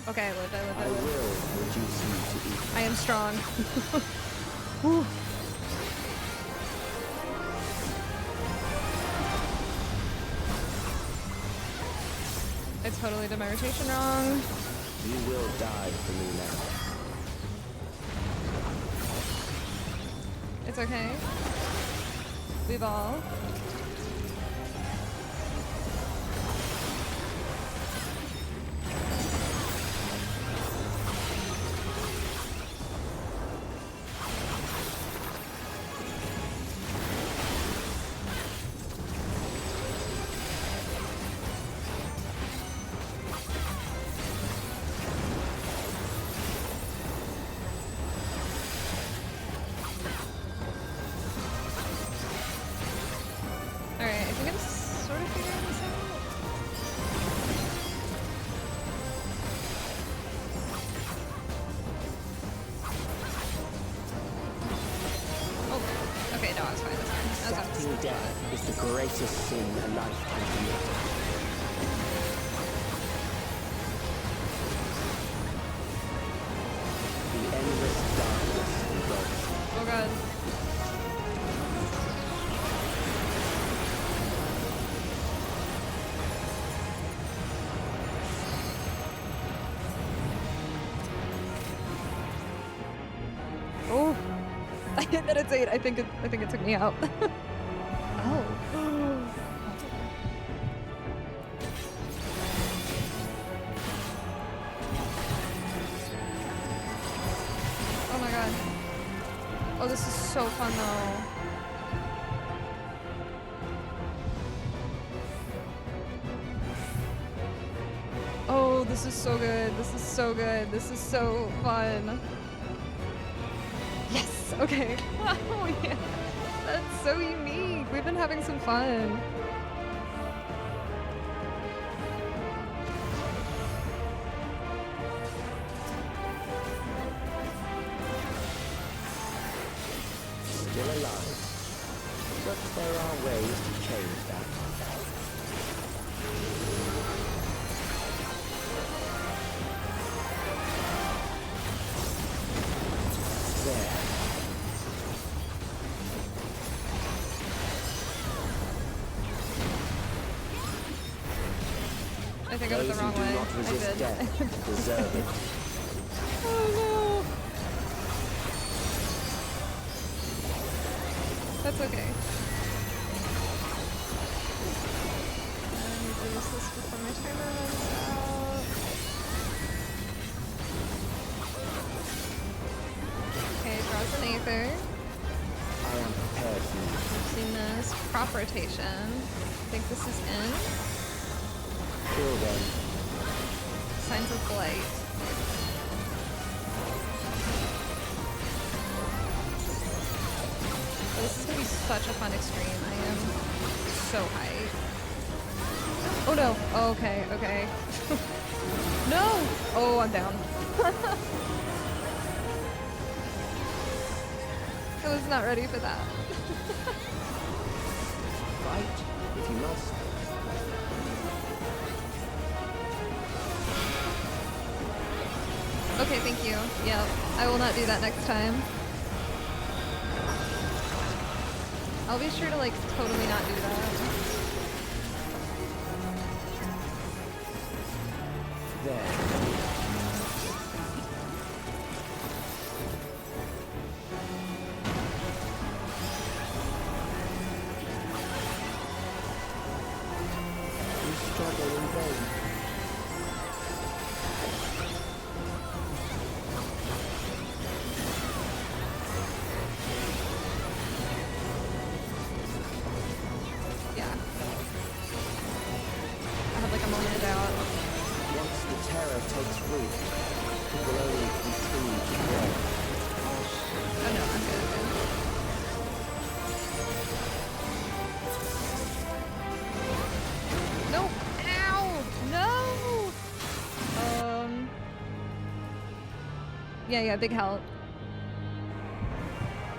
Okay, I lived, I lived, I lived. I will reduce you to eat. I am strong. Whew. I totally did my rotation wrong. You will die for me now. It's okay. We've all. Death is the greatest sin a life can commit. The endless darkness engulfs. Oh god. Oh, I hit meditate. I think it took me out. Oh. Oh my god. Oh, this is so fun though. Oh, this is so good. This is so good. This is so fun. Yes, okay. Oh yeah. That's so unique. We've been having some fun. Still alive. But there are ways to change that. There. I think I went the wrong way. Not resist I did. death deserve it. Oh no. That's okay. I need to use this before my timer runs out. Okay, draws an Aether. I am prepared for you. I've seen this. Prop rotation. I think this is in. Kill them. Signs of Blight. Oh, this is gonna be such a fun extreme. I am so hyped. Oh no. Oh, okay, okay. No! Oh, I'm down. I was not ready for that. Fight if you must. Okay, thank you. Yep, I will not do that next time. I'll be sure to like totally not do that. There. You struggle in vain. Yeah. I have like a moment of doubt. Once the terror takes root, it will only continue to grow. Oh no, I'm good. No! Ow! No! Yeah, big help.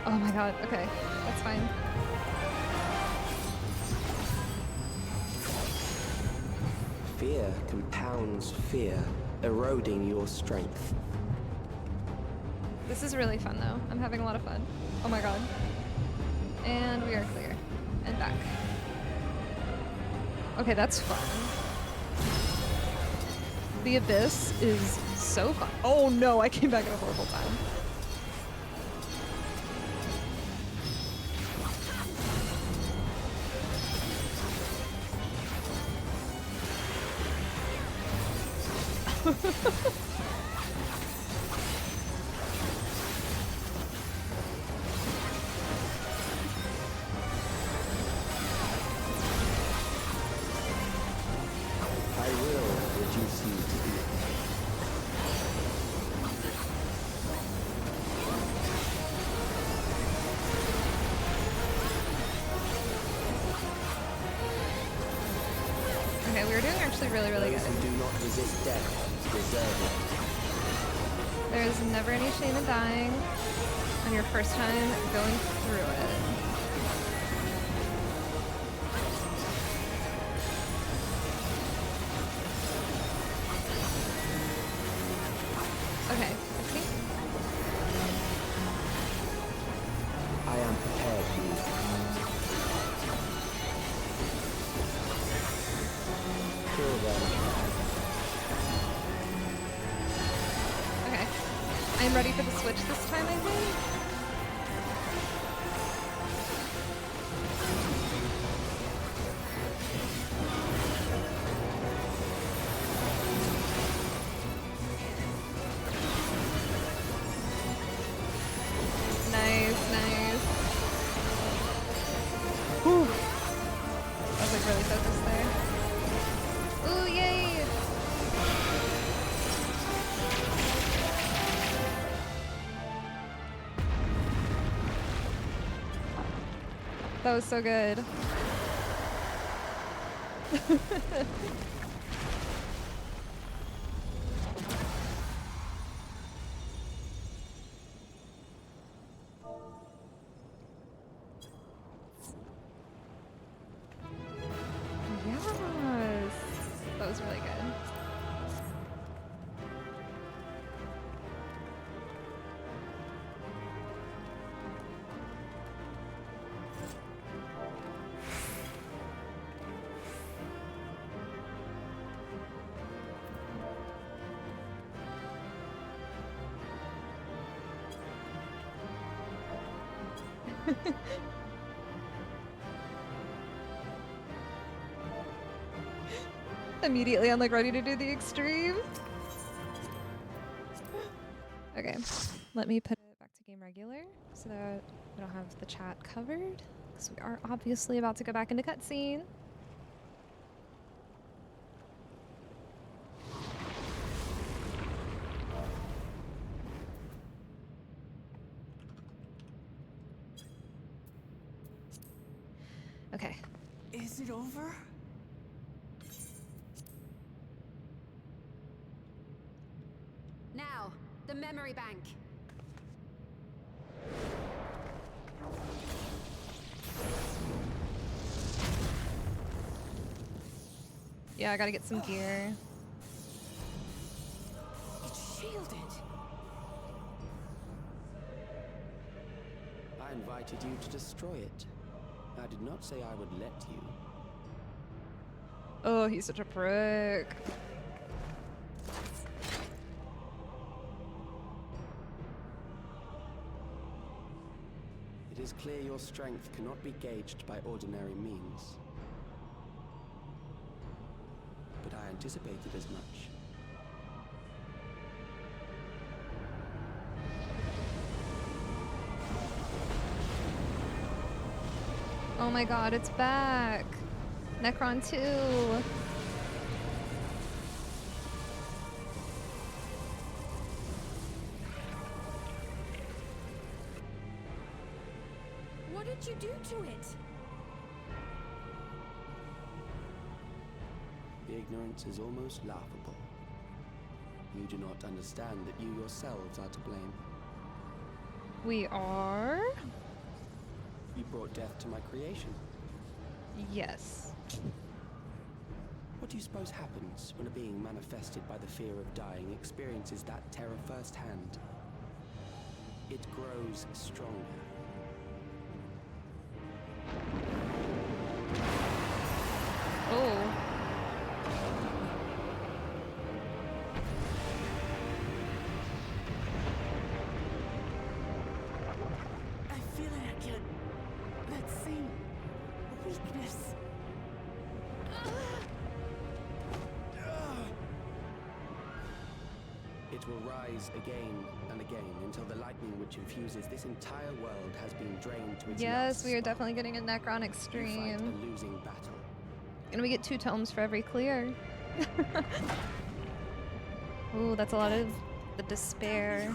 Oh my god, okay. That's fine. Fear compounds fear, eroding your strength. This is really fun though. I'm having a lot of fun. Oh my god. And we are clear. And back. Okay, that's fun. The Abyss is so fun. Oh no, I came back at a horrible time. I will reduce you to the Okay, we were doing actually really good. Those who do not resist death deserve it. There's never any shame in dying on your first time going through it. Okay, let's see. I am prepared for you. Kill them. Okay. I'm ready for the switch this time, I think. Nice. Whew. I was like really focused there. Ooh, yay! That was so good. Yes! That was really good. Immediately I'm like ready to do the extreme. Okay, let me put it back to game regular so that we don't have the chat covered, because we are obviously about to go back into cutscene. Okay. Is it over? Now, the memory bank. Yeah, I gotta get some gear. It's shielded. I invited you to destroy it. I did not say I would let you. Oh, he's such a prick. It is clear your strength cannot be gauged by ordinary means. But I anticipated as much. Oh my god, it's back! Necron 2! What did you do to it? The ignorance is almost laughable. You do not understand that you yourselves are to blame. We are? You brought death to my creation. Yes. What do you suppose happens when a being manifested by the fear of dying experiences that terror firsthand? It grows stronger. Oh. I feel it again. That same weakness. It will rise again and again until the lightning which infuses this entire world has been drained to its Yes, last we are spark. definitely getting a Necron You fight Extreme. a losing battle. And we get 2 tomes for every clear. Ooh, that's a lot of the despair.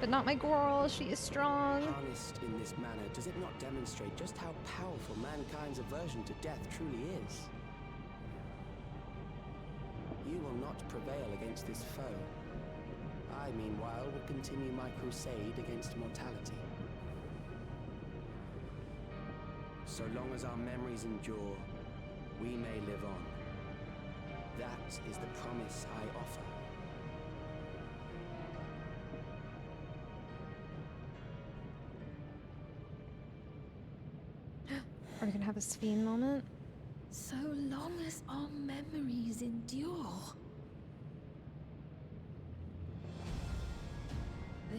But not my girl, she is strong. Harnessed in this manner, does it not demonstrate just how powerful mankind's aversion to death truly is? You will not prevail against this foe. I, meanwhile, will continue my crusade against mortality. So long as our memories endure, we may live on. That is the promise I offer. Are we gonna have a Sphene moment? So long as our memories endure.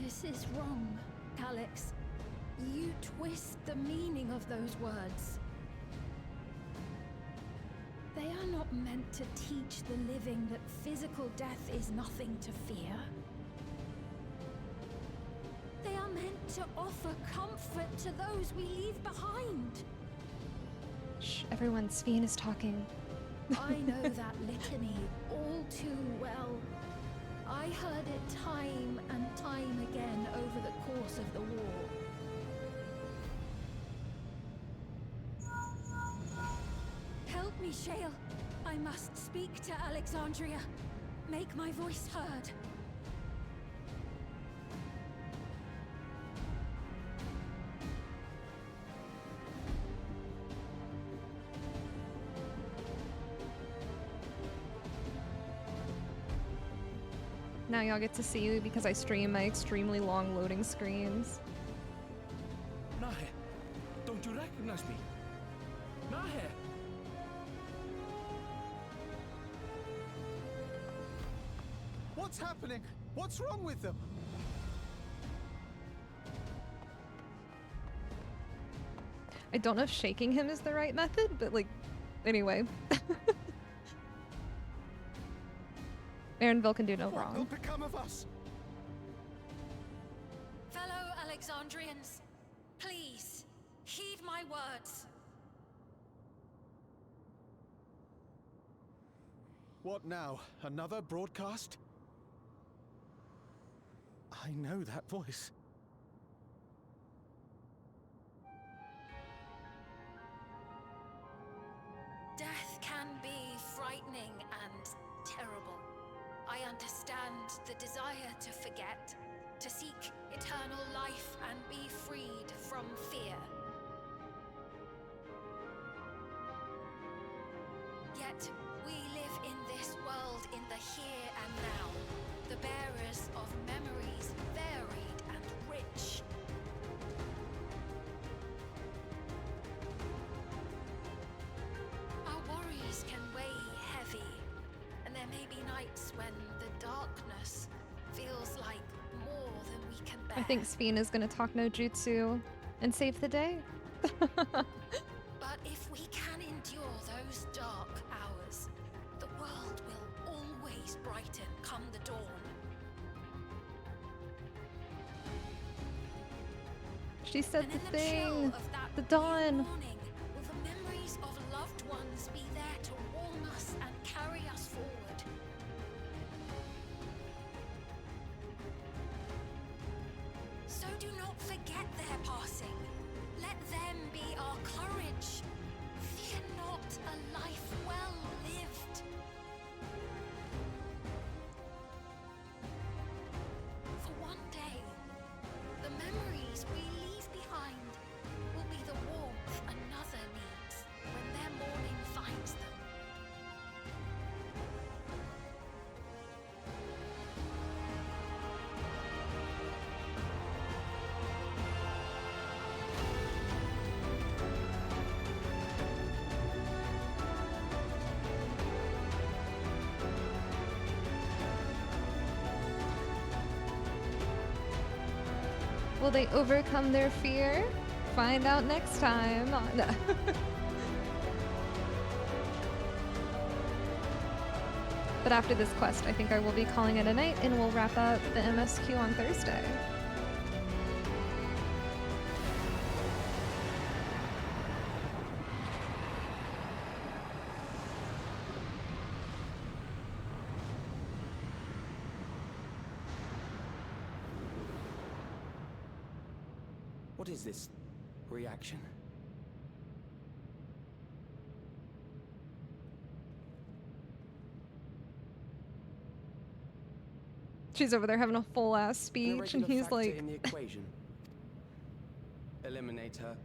This is wrong, Calyx. You twist the meaning of those words. They are not meant to teach the living that physical death is nothing to fear. They are meant to offer comfort to those we leave behind. Shh, everyone, Sphene is talking. I know that litany all too well. I heard it time and time again over the course of the war. Help me, Shale. I must speak to Alexandria. Make my voice heard. Now y'all get to see because I stream my extremely long loading screens. Nahe, don't you recognize me? Nahe! What's happening? What's wrong with them? I don't know if shaking him is the right method, but like, anyway. Marinville can do no What will wrong. become of us? Fellow Alexandrians, please, heed my words. What now? Another broadcast? I know that voice. Death can be frightening and terrible. I understand the desire to forget, to seek eternal life and be freed from fear. Yet, we live in this world in the here and now, the bearers of memories varied and rich. nights when the darkness feels like more than we can bear. I think Sphene is gonna talk no jutsu and save the day. But if we can endure those dark hours, the world will always brighten come the dawn. She said And the in the chill thing. of that The dawn. morning, will the memories of loved ones be there to warm us and carry us forward? So do not forget their passing. Let them be our courage. Fear not a life well lived. For one day, the memories we leave behind will be the warmth another needs when their morning finds them. Will they overcome their fear? Find out next time. No. But after this quest, I think I will be calling it a night and we'll wrap up the MSQ on Thursday. What is this? Reaction? She's over there having a full ass speech and he's like in the equation. Eliminate her.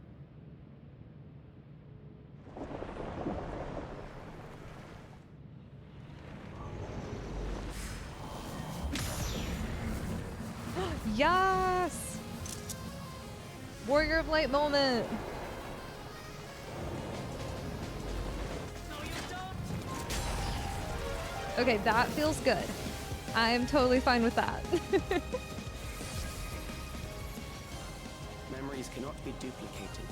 Yes! Warrior of Light moment. Okay, that feels good. I'm totally fine with that. Memories cannot be duplicated.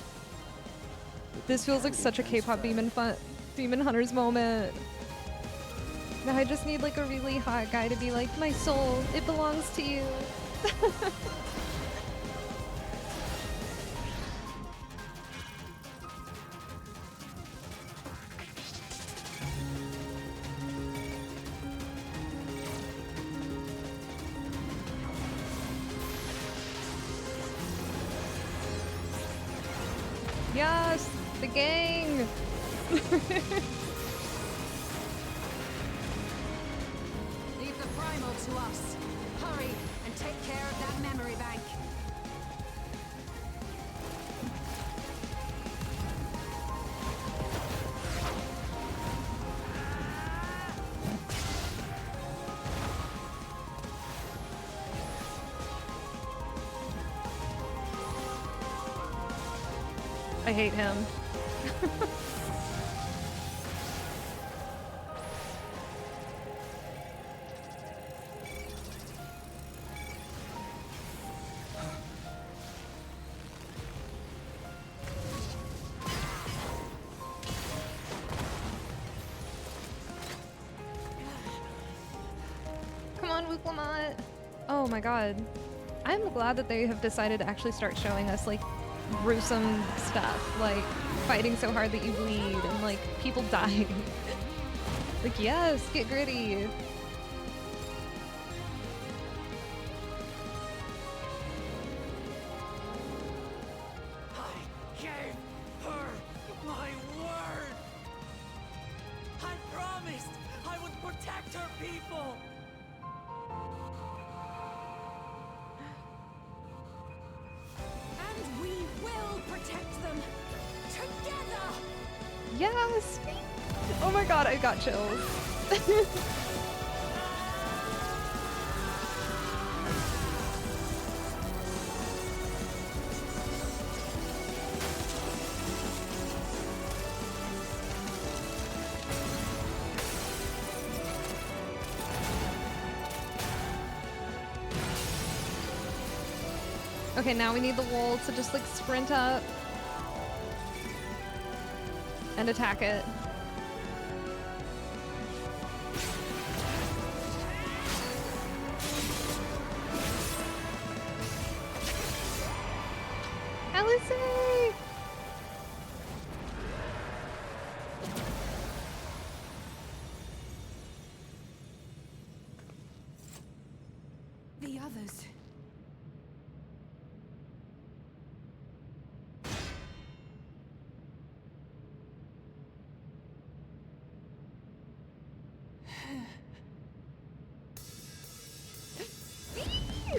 This feels like such a K-pop Demon Hunters moment. Now I just need like a really hot guy to be like, my soul, it belongs to you. Yes, the gang. Leave the primal to us. Hurry and take care of that memory bank. I hate him. Come on, Wuklamot. Oh my god. I'm glad that they have decided to actually start showing us like gruesome stuff, like fighting so hard that you bleed and like people dying. Like, yes, get gritty. I gave her my word! I promised I would protect her people! And we will protect them together. Yes! Oh my god, I got chills. Okay, now we need the wool to just like sprint up and attack it. Alice! The others.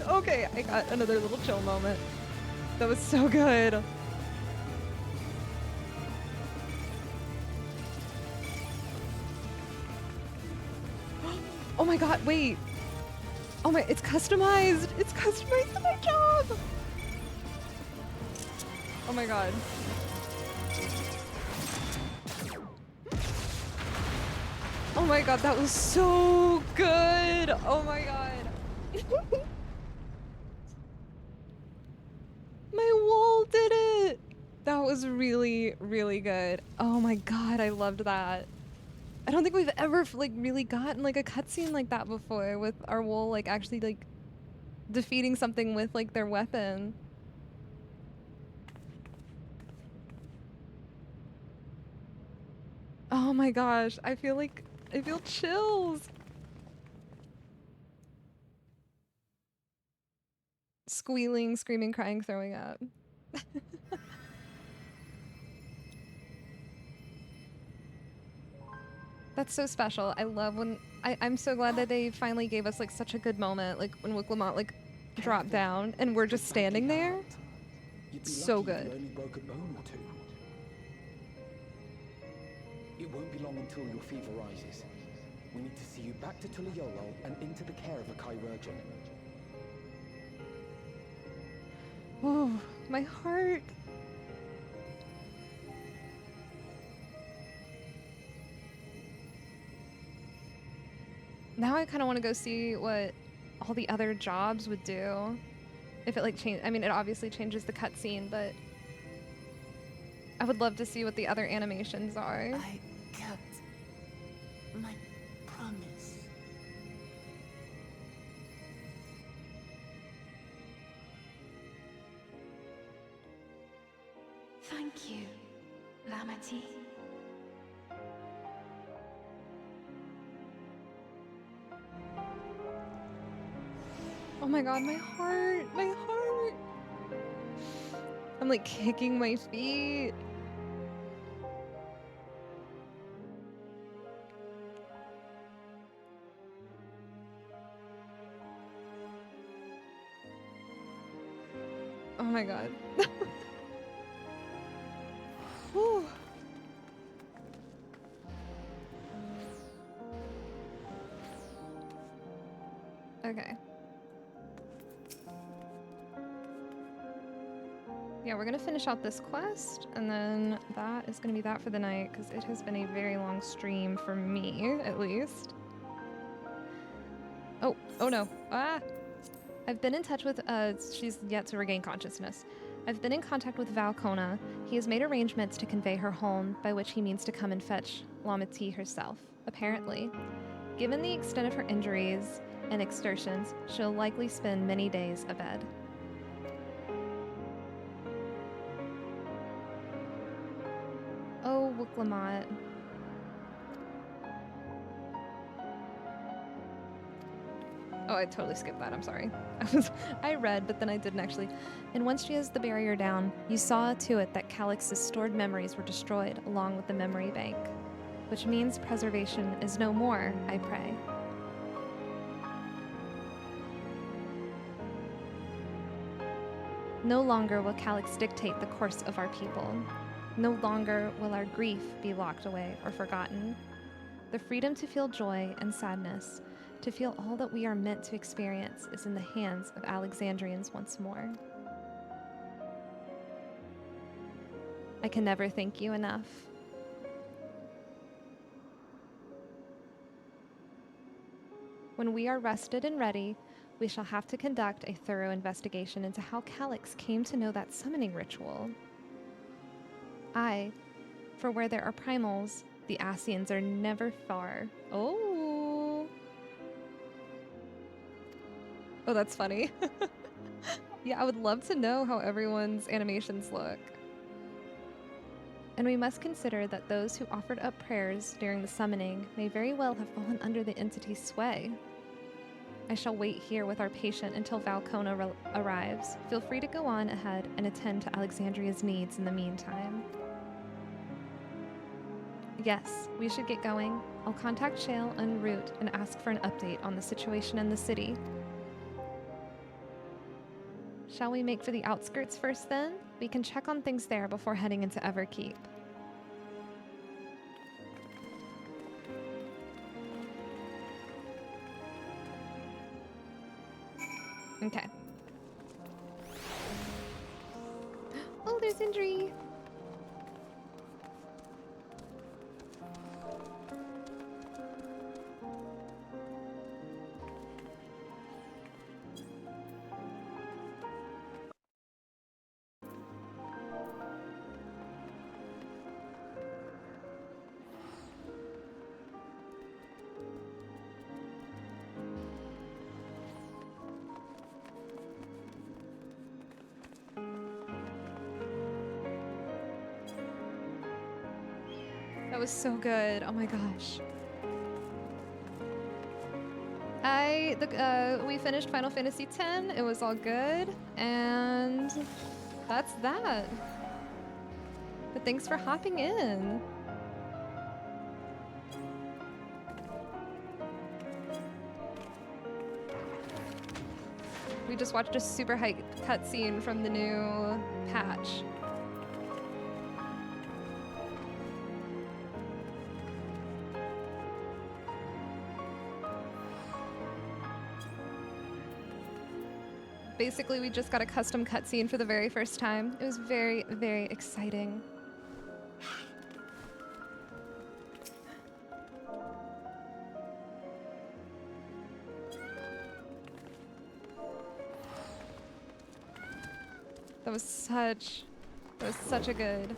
Okay, I got another little chill moment. That was so good. Oh my god, wait. Oh my, it's customized. It's customized to my job. Oh my god. Oh my god, that was so good. Oh my god. My wall did it. That was really, really good. Oh my god, I loved that. I don't think we've ever like really gotten like a cutscene like that before with our wool like actually like defeating something with like their weapon. Oh my gosh, I feel chills. Squealing, screaming, crying, throwing up. That's so special. I love when I'm so glad that they finally gave us like such a good moment, like when Wiclamont like dropped down and we're just standing there. You'd be So lucky if good. you only broke a bone or two. It won't be long until your fever rises. We need to see you back to Tulayolo and into the care of a chirurgeon. Oh, my heart. Now I kind of want to go see what all the other jobs would do. If it like change, I mean, it obviously changes the cutscene, but I would love to see what the other animations are. I kept my promise. Thank you, Lamity. Oh my god, my heart, my heart. I'm like kicking my feet. Oh my god. Whew. Okay. Yeah, we're gonna finish out this quest, and then that is gonna be that for the night, because it has been a very long stream for me, at least. Oh no. Ah! I've been in touch with, she's yet to regain consciousness. I've been in contact with Valcona. He has made arrangements to convey her home, by which he means to come and fetch Lamity herself, apparently. Given the extent of her injuries and extortions, she'll likely spend many days abed. Oh, Wiclamont. Oh, I totally skipped that. I'm sorry. I read, but then I didn't actually. And once she has the barrier down, you saw to it that Calix's stored memories were destroyed along with the memory bank, which means preservation is no more, I pray. No longer will Calix dictate the course of our people. No longer will our grief be locked away or forgotten. The freedom to feel joy and sadness, to feel all that we are meant to experience, is in the hands of Alexandrians once more. I can never thank you enough. When we are rested and ready, we shall have to conduct a thorough investigation into how Calyx came to know that summoning ritual. For where there are primals, the Ascians are never far. Oh, that's funny. Yeah, I would love to know how everyone's animations look. And we must consider that those who offered up prayers during the summoning may very well have fallen under the entity's sway. I shall wait here with our patient until Valcona arrives. Feel free to go on ahead and attend to Alexandria's needs in the meantime. Yes, we should get going. I'll contact Shale en route and ask for an update on the situation in the city. Shall we make for the outskirts first then? We can check on things there before heading into Everkeep. Okay. Oh, there's Indri! That was so good. Oh my gosh. We finished Final Fantasy X. It was all good, and that's that. But thanks for hopping in. We just watched a super hype cutscene from the new patch. Basically, we just got a custom cutscene for the very first time. It was very, very exciting. That was such a good.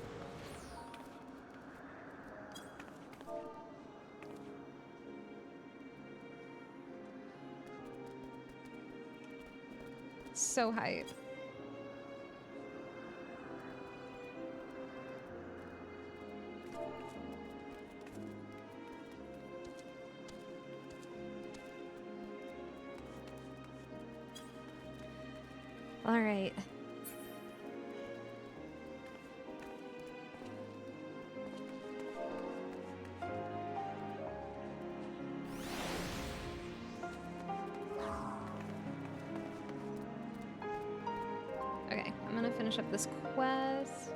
So hype. All right. Okay, I'm gonna finish up this quest.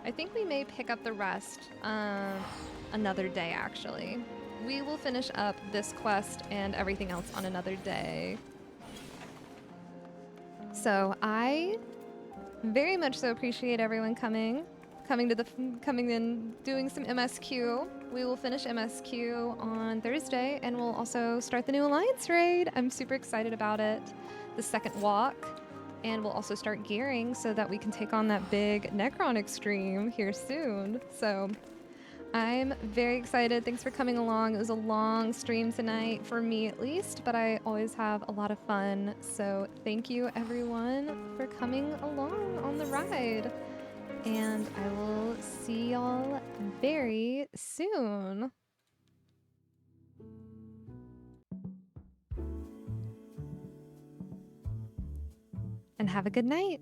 I think we may pick up the rest another day, actually. We will finish up this quest and everything else on another day. So I very much so appreciate everyone coming in, doing some MSQ. We will finish MSQ on Thursday, and we'll also start the new Alliance raid. I'm super excited about it. The second walk, and we'll also start gearing so that we can take on that big Necron extreme here soon. So I'm very excited. Thanks for coming along. It was a long stream tonight, for me at least, but I always have a lot of fun. So thank you everyone for coming along on the ride. And I will see y'all very soon. And have a good night.